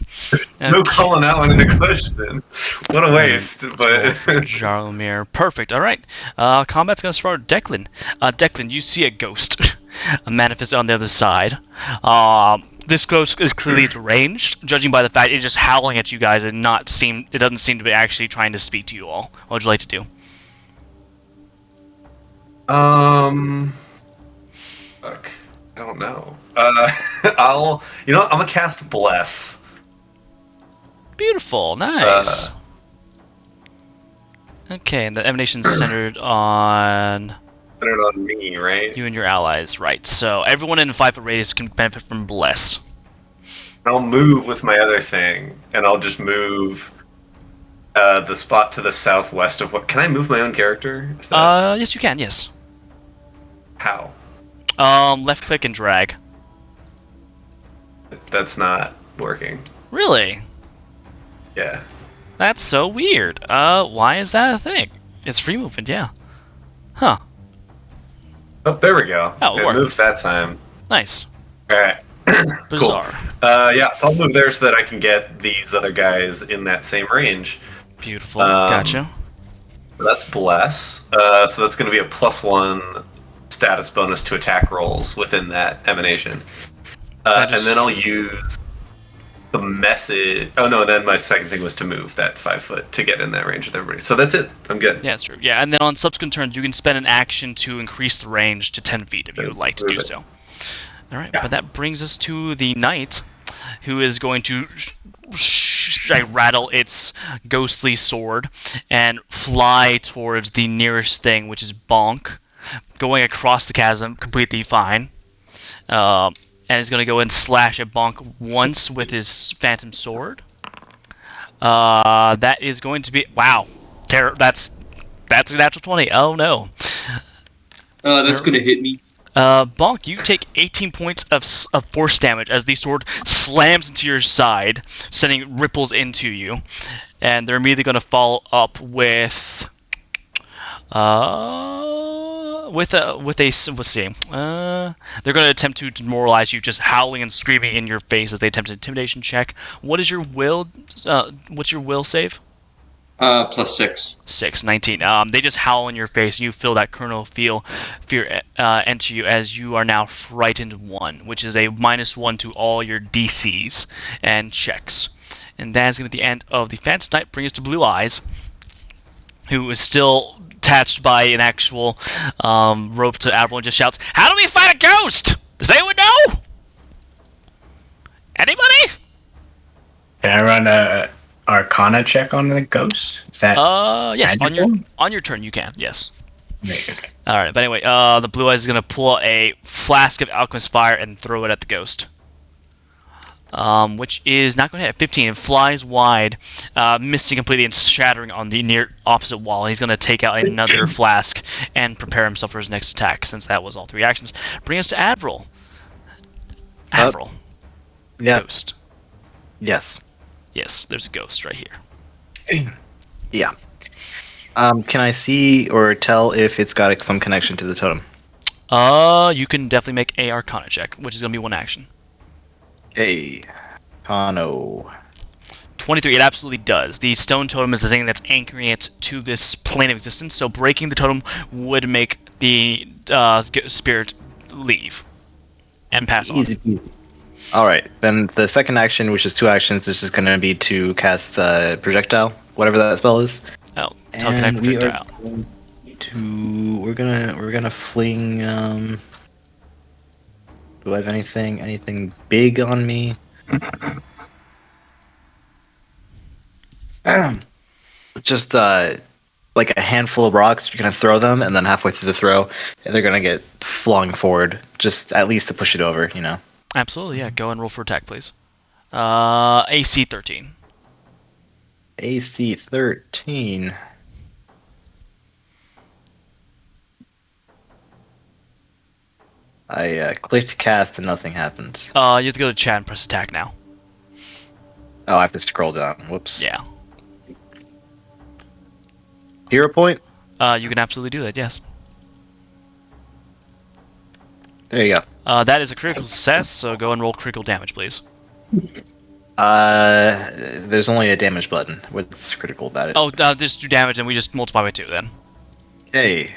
No calling that one into question. What a waste. But Jaromir. Perfect. All right. Combat's gonna start with Declan. Declan, you see a ghost manifest on the other side. This ghost is clearly deranged, judging by the fact it's just howling at you guys and it doesn't seem to be actually trying to speak to you all. What would you like to do? Fuck. I don't know. I'm gonna cast Bless. Beautiful. Nice. Okay, and the emanation's centered on Me, right? you and your allies, right? So everyone in a 5-foot radius can benefit from Bless. I'll move with my other thing, and I'll just move the spot to the southwest of what. Can I move my own character? Yes, you can. Yes. How? Left click and drag. That's not working. Really? Yeah. That's so weird. Why is that a thing? It's free movement, yeah. Huh. Oh, there we go. Oh, it moved that time. Nice. All right. Bizarre. Cool. Yeah, so I'll move there so that I can get these other guys in that same range. Beautiful. Gotcha. That's Bless. So that's going to be a +1 status bonus to attack rolls within that emanation. And then I'll use the message. Oh no, then my second thing was to move that 5 foot to get in that range with everybody. So that's it. I'm good. Yeah, that's true. Yeah, and then on subsequent turns, you can spend an action to increase the range to 10 feet if you would like to do so. All right, but that brings us to the knight, who is going to rattle its ghostly sword and fly towards the nearest thing, which is Bonk, going across the chasm completely fine. And is going to go and slash at Bonk once with his phantom sword. That is going to be that's a natural 20. Oh no. That's going to hit me. Bonk, you take 18 points of force damage as the sword slams into your side, sending ripples into you, and they're immediately going to follow up with let's see. They're going to attempt to demoralize you, just howling and screaming in your face as they attempt an intimidation check. What is your will? What's your will save? +6. 6, 19. They just howl in your face, and you feel that kernel fear enter you as you are now frightened 1, which is a -1 to all your DCs and checks. And that is going to be the end of the Phantom Knight. Bring us to Blue Eyes, who is still attached by an actual rope to Admiral and just shouts, "How do we fight a ghost? Does anyone know?" Anybody? Can I run a Arcana check on the ghost? Is that Yes. magical? On your turn, you can. Yes. Right, okay. All right. But anyway, the blue eyes is gonna pull a flask of alchemist fire and throw it at the ghost. Which is not going to hit 15. It flies wide, missing completely and shattering on the near opposite wall. He's going to take out another flask and prepare himself for his next attack, since that was all 3 actions. Bring us to Admiral. Admiral. Yeah. Ghost. Yes. Yes, there's a ghost right here. Yeah. Can I see or tell if it's got some connection to the totem? You can definitely make a Arcana check, which is going to be 1 action. Hey, Kano. 23, it absolutely does. The stone totem is the thing that's anchoring it to this plane of existence, so breaking the totem would make the spirit leave and pass on. Easy peasy. All right, then the second action, which is 2 actions, this is going to be to cast projectile, whatever that spell is. Oh, telekinetic projectile. We're gonna fling. Do I have anything big on me? Just like a handful of rocks. You're gonna throw them, and then halfway through the throw, they're gonna get flung forward, just at least to push it over. You know. Absolutely, yeah. Go and roll for attack, please. AC 13. AC 13. I clicked cast and nothing happened. You have to go to chat and press attack now. Oh, I have to scroll down. Whoops. Yeah. Hero point? You can absolutely do that, yes. There you go. That is a critical success, so go and roll critical damage, please. There's only a damage button. What's critical about it? Oh, just do damage and we just multiply by 2 then. Hey.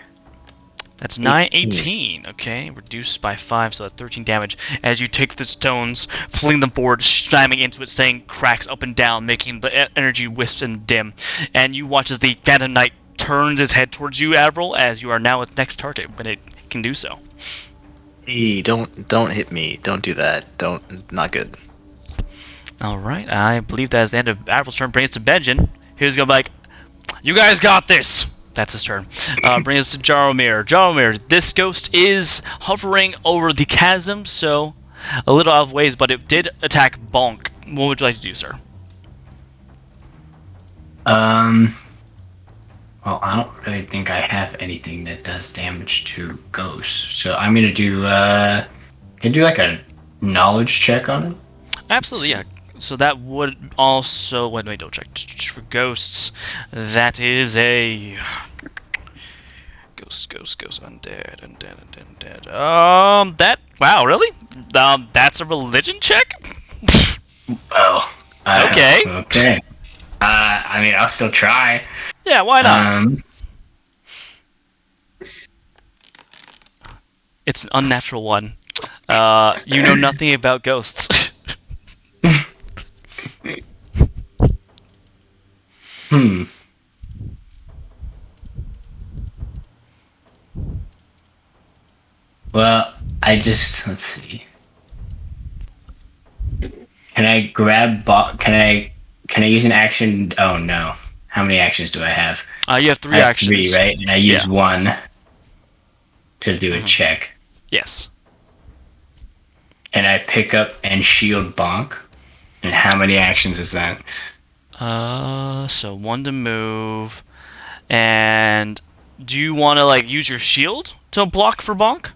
That's 18. Okay, reduced by 5, so that's 13 damage. As you take the stones, fling them forward, slamming into it, saying cracks up and down, making the energy wisp and dim. And you watch as the Phantom Knight turns his head towards you, Admiral, as you are now its next target when it can do so. Hey, don't hit me. Don't do that. Not good. Alright, I believe that is the end of Admiral's turn. Bring us to Benjen, who's gonna be like, you guys got this! That's his turn. Bring us to Jaromir. Jaromir, this ghost is hovering over the chasm, so a little out of ways, but it did attack Bonk. What would you like to do, sir? Well, I don't really think I have anything that does damage to ghosts, so I'm gonna do. Can I do like a knowledge check on it? Absolutely, yeah. So that would also... Wait, don't check. For ghosts, that is a... Ghost, undead. That... Wow, really? That's a religion check? Oh. Okay. Okay. I mean, I'll still try. Yeah, why not? It's an unnatural one. You know nothing about ghosts. Well, let's see. Can I grab can I use an action? Oh no. How many actions do I have? You have 3 I have actions. 3, right? And I use 1 to do a check. Yes. Can I pick up and shield Bonk? And how many actions is that? So 1 to move. And do you want to use your shield to block for Bonk?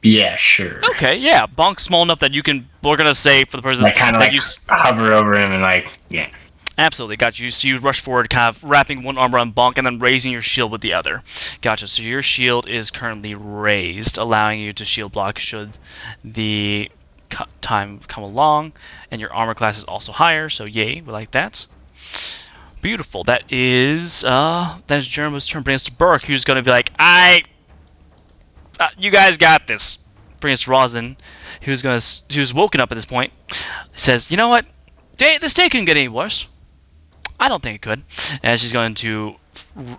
Yeah, sure. Okay, yeah. Bonk's small enough that you can... We're going to say for the person... Kind of hover over him and yeah. Absolutely, got you. So you rush forward, kind of wrapping one arm around Bonk and then raising your shield with the other. Gotcha. So your shield is currently raised, allowing you to shield block should the time come along. And your armor class is also higher, so yay, we like that. Beautiful. That is Jerome's turn. Bring us to Burke, who's going to be like, you guys got this. Bring us to Rosin, who's woken up at this point. He says, you know what? This day couldn't get any worse. I don't think it could. And she's going to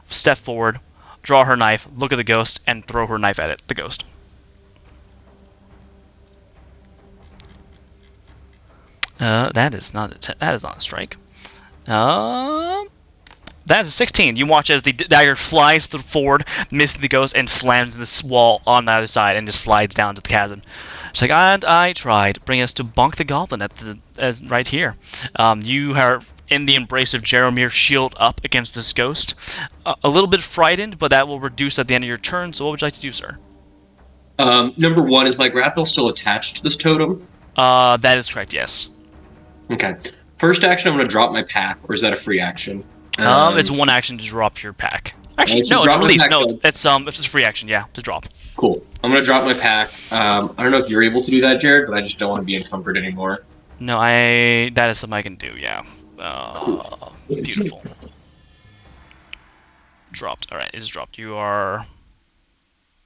step forward, draw her knife, look at the ghost, and throw her knife at the ghost. That is not a strike. That's a 16. You watch as the dagger flies forward, missing the ghost, and slams this wall on the other side, and just slides down to the chasm. It's like, and I tried. Bring us to Bonk the Goblin right here. You are in the embrace of Jaromir, shield up against this ghost. A little bit frightened, but that will reduce at the end of your turn. So what would you like to do, sir? Number one, is my grapple still attached to this totem? That is correct, yes. Okay. First action, I'm going to drop my pack, or is that a free action? It's one action to drop your pack. Actually, no, it's release. No, it's just a free action, yeah, to drop. Cool. I'm going to drop my pack. I don't know if you're able to do that, Jared, but I just don't want to be encumbered anymore. No, that is something I can do, yeah. Cool. Beautiful. Dropped. Alright, it is dropped. You are...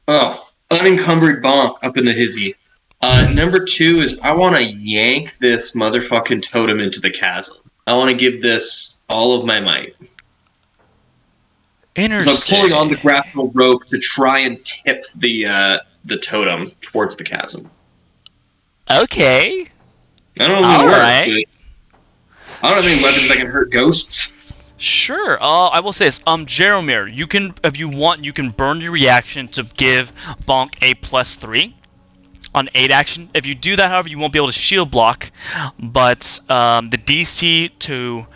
Oh, unencumbered bonk up in the hizzy. Number two is I want to yank this motherfucking totem into the chasm. I want to give this all of my might. Interesting. So I'm pulling on the grapple rope to try and tip the totem towards the chasm. Okay. I don't know if it works. I don't have any weapons that can hurt ghosts. Sure. I will say this. Jaromir, you can, if you want, you can burn your reaction to give Bonk a +3 on 8 action. If you do that, however, you won't be able to shield block. But the DC to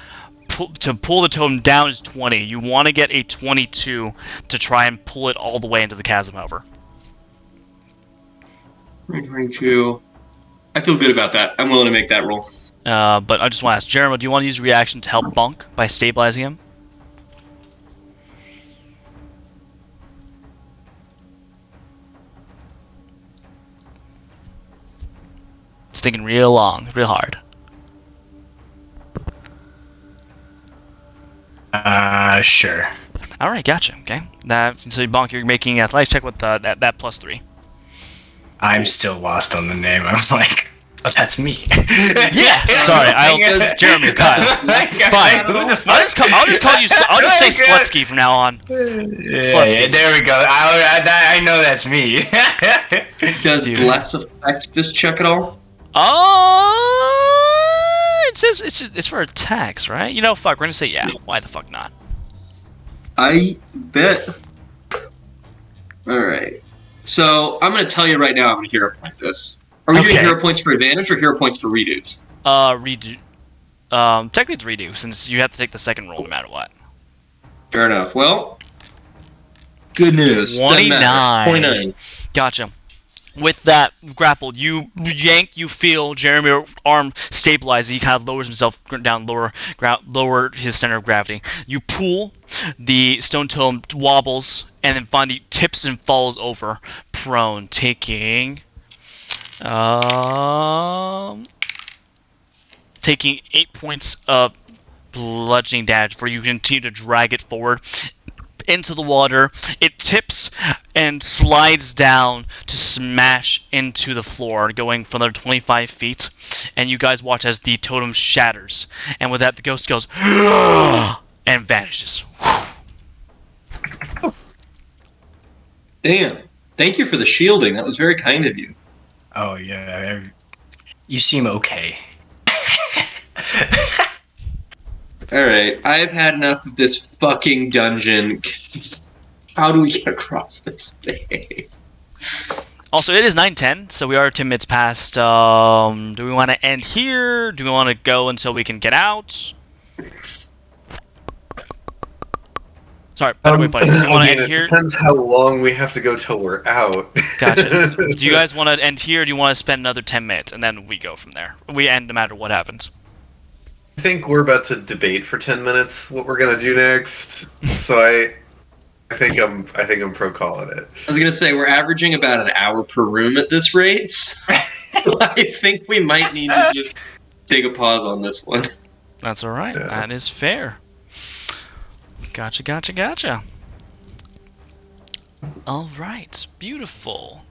pull the totem down is 20. You want to get a 22 to try and pull it all the way into the chasm, however. 22. I feel good about that. I'm willing to make that roll. But I just want to ask, Jeremy, do you want to use reaction to help Bonk by stabilizing him? It's thinking real long, real hard. Sure. All right, gotcha. Okay, so Bonk, you're making an athletics check with that +3. I'm still lost on the name. I was like, oh, that's me. Yeah. Sorry, Jeremy, Kyle. Fine. I'll just call you. I'll just say Slutsky from now on. Yeah, there we go. I know that's me. Does bless affect this check at all? It says it's for attacks, right? You know, fuck. We're gonna say yeah. Why the fuck not? I bet. All right. So I'm gonna tell you right now. I'm gonna hero point this. Are we doing hero points for advantage or hero points for redos? Redo. Technically it's redo since you have to take the second roll no matter what. Fair enough. Well, good news. 29. 29. Gotcha. With that grapple, you yank, you feel Jeremy's arm stabilize. He kind of lowers himself down, lower his center of gravity. You pull, the stone totem wobbles, and then finally tips and falls over, prone, taking 8 points of bludgeoning damage. For you continue to drag it forward into the water. It tips and slides down to smash into the floor, going for another 25 feet. And you guys watch as the totem shatters. And with that, the ghost goes and vanishes. Damn. Thank you for the shielding. That was very kind of you. Oh yeah, you seem okay. Alright, I've had enough of this fucking dungeon. How do we get across this thing? Also, it is 9:10, so we are 10 minutes past. Do we want to end here? Do we want to go until we can get out? Sorry, wait, buddy. Do you want to end here? It depends how long we have to go till we're out. Gotcha. Do you guys want to end here, or do you want to spend another 10 minutes, and then we go from there? We end no matter what happens. I think we're about to debate for 10 minutes what we're gonna do next. So I think I'm pro calling it. I was gonna say we're averaging about an hour per room at this rate. I think we might need to just take a pause on this one. That's all right. Yeah. That is fair. Gotcha. All right, beautiful.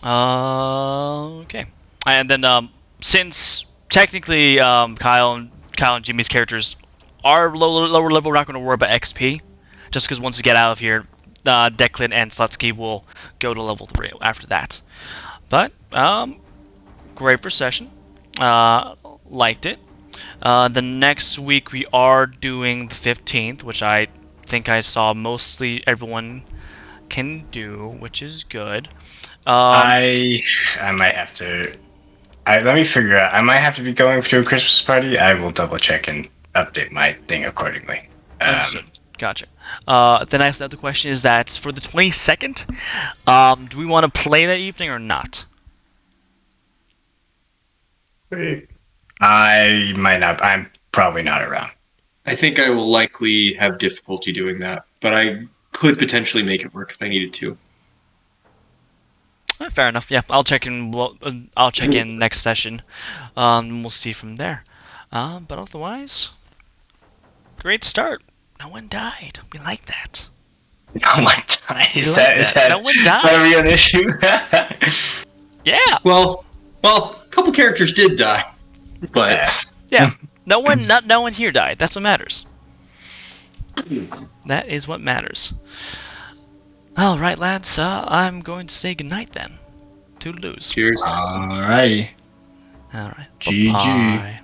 Okay, and then since technically Kyle and Jimmy's characters are lower level, we're not going to worry about XP, just because once we get out of here, Declan and Slutsky will go to level 3 after that. But great for session. liked it. The next week we are doing the 15th, which I think I saw mostly everyone can do, which is good. I might have to. Let me figure out. I might have to be going to a Christmas party. I will double check and update my thing accordingly. Understood. Gotcha. The next other question is that for the 22nd, do we want to play that evening or not? I might not. I'm probably not around. I think I will likely have difficulty doing that, but I could potentially make it work if I needed to. Fair enough. Yeah, I'll check in. I'll check in next session. We'll see from there. But otherwise, great start. No one died. We like that. No one died. Is like that no one is died. that a real issue? Yeah. Well, a couple characters did die, but Yeah. No one here died. That's what matters. That is what matters. All right, lads. I'm going to say goodnight then. Toodaloo. cheers. Alrighty. All right. GG. Bye-bye.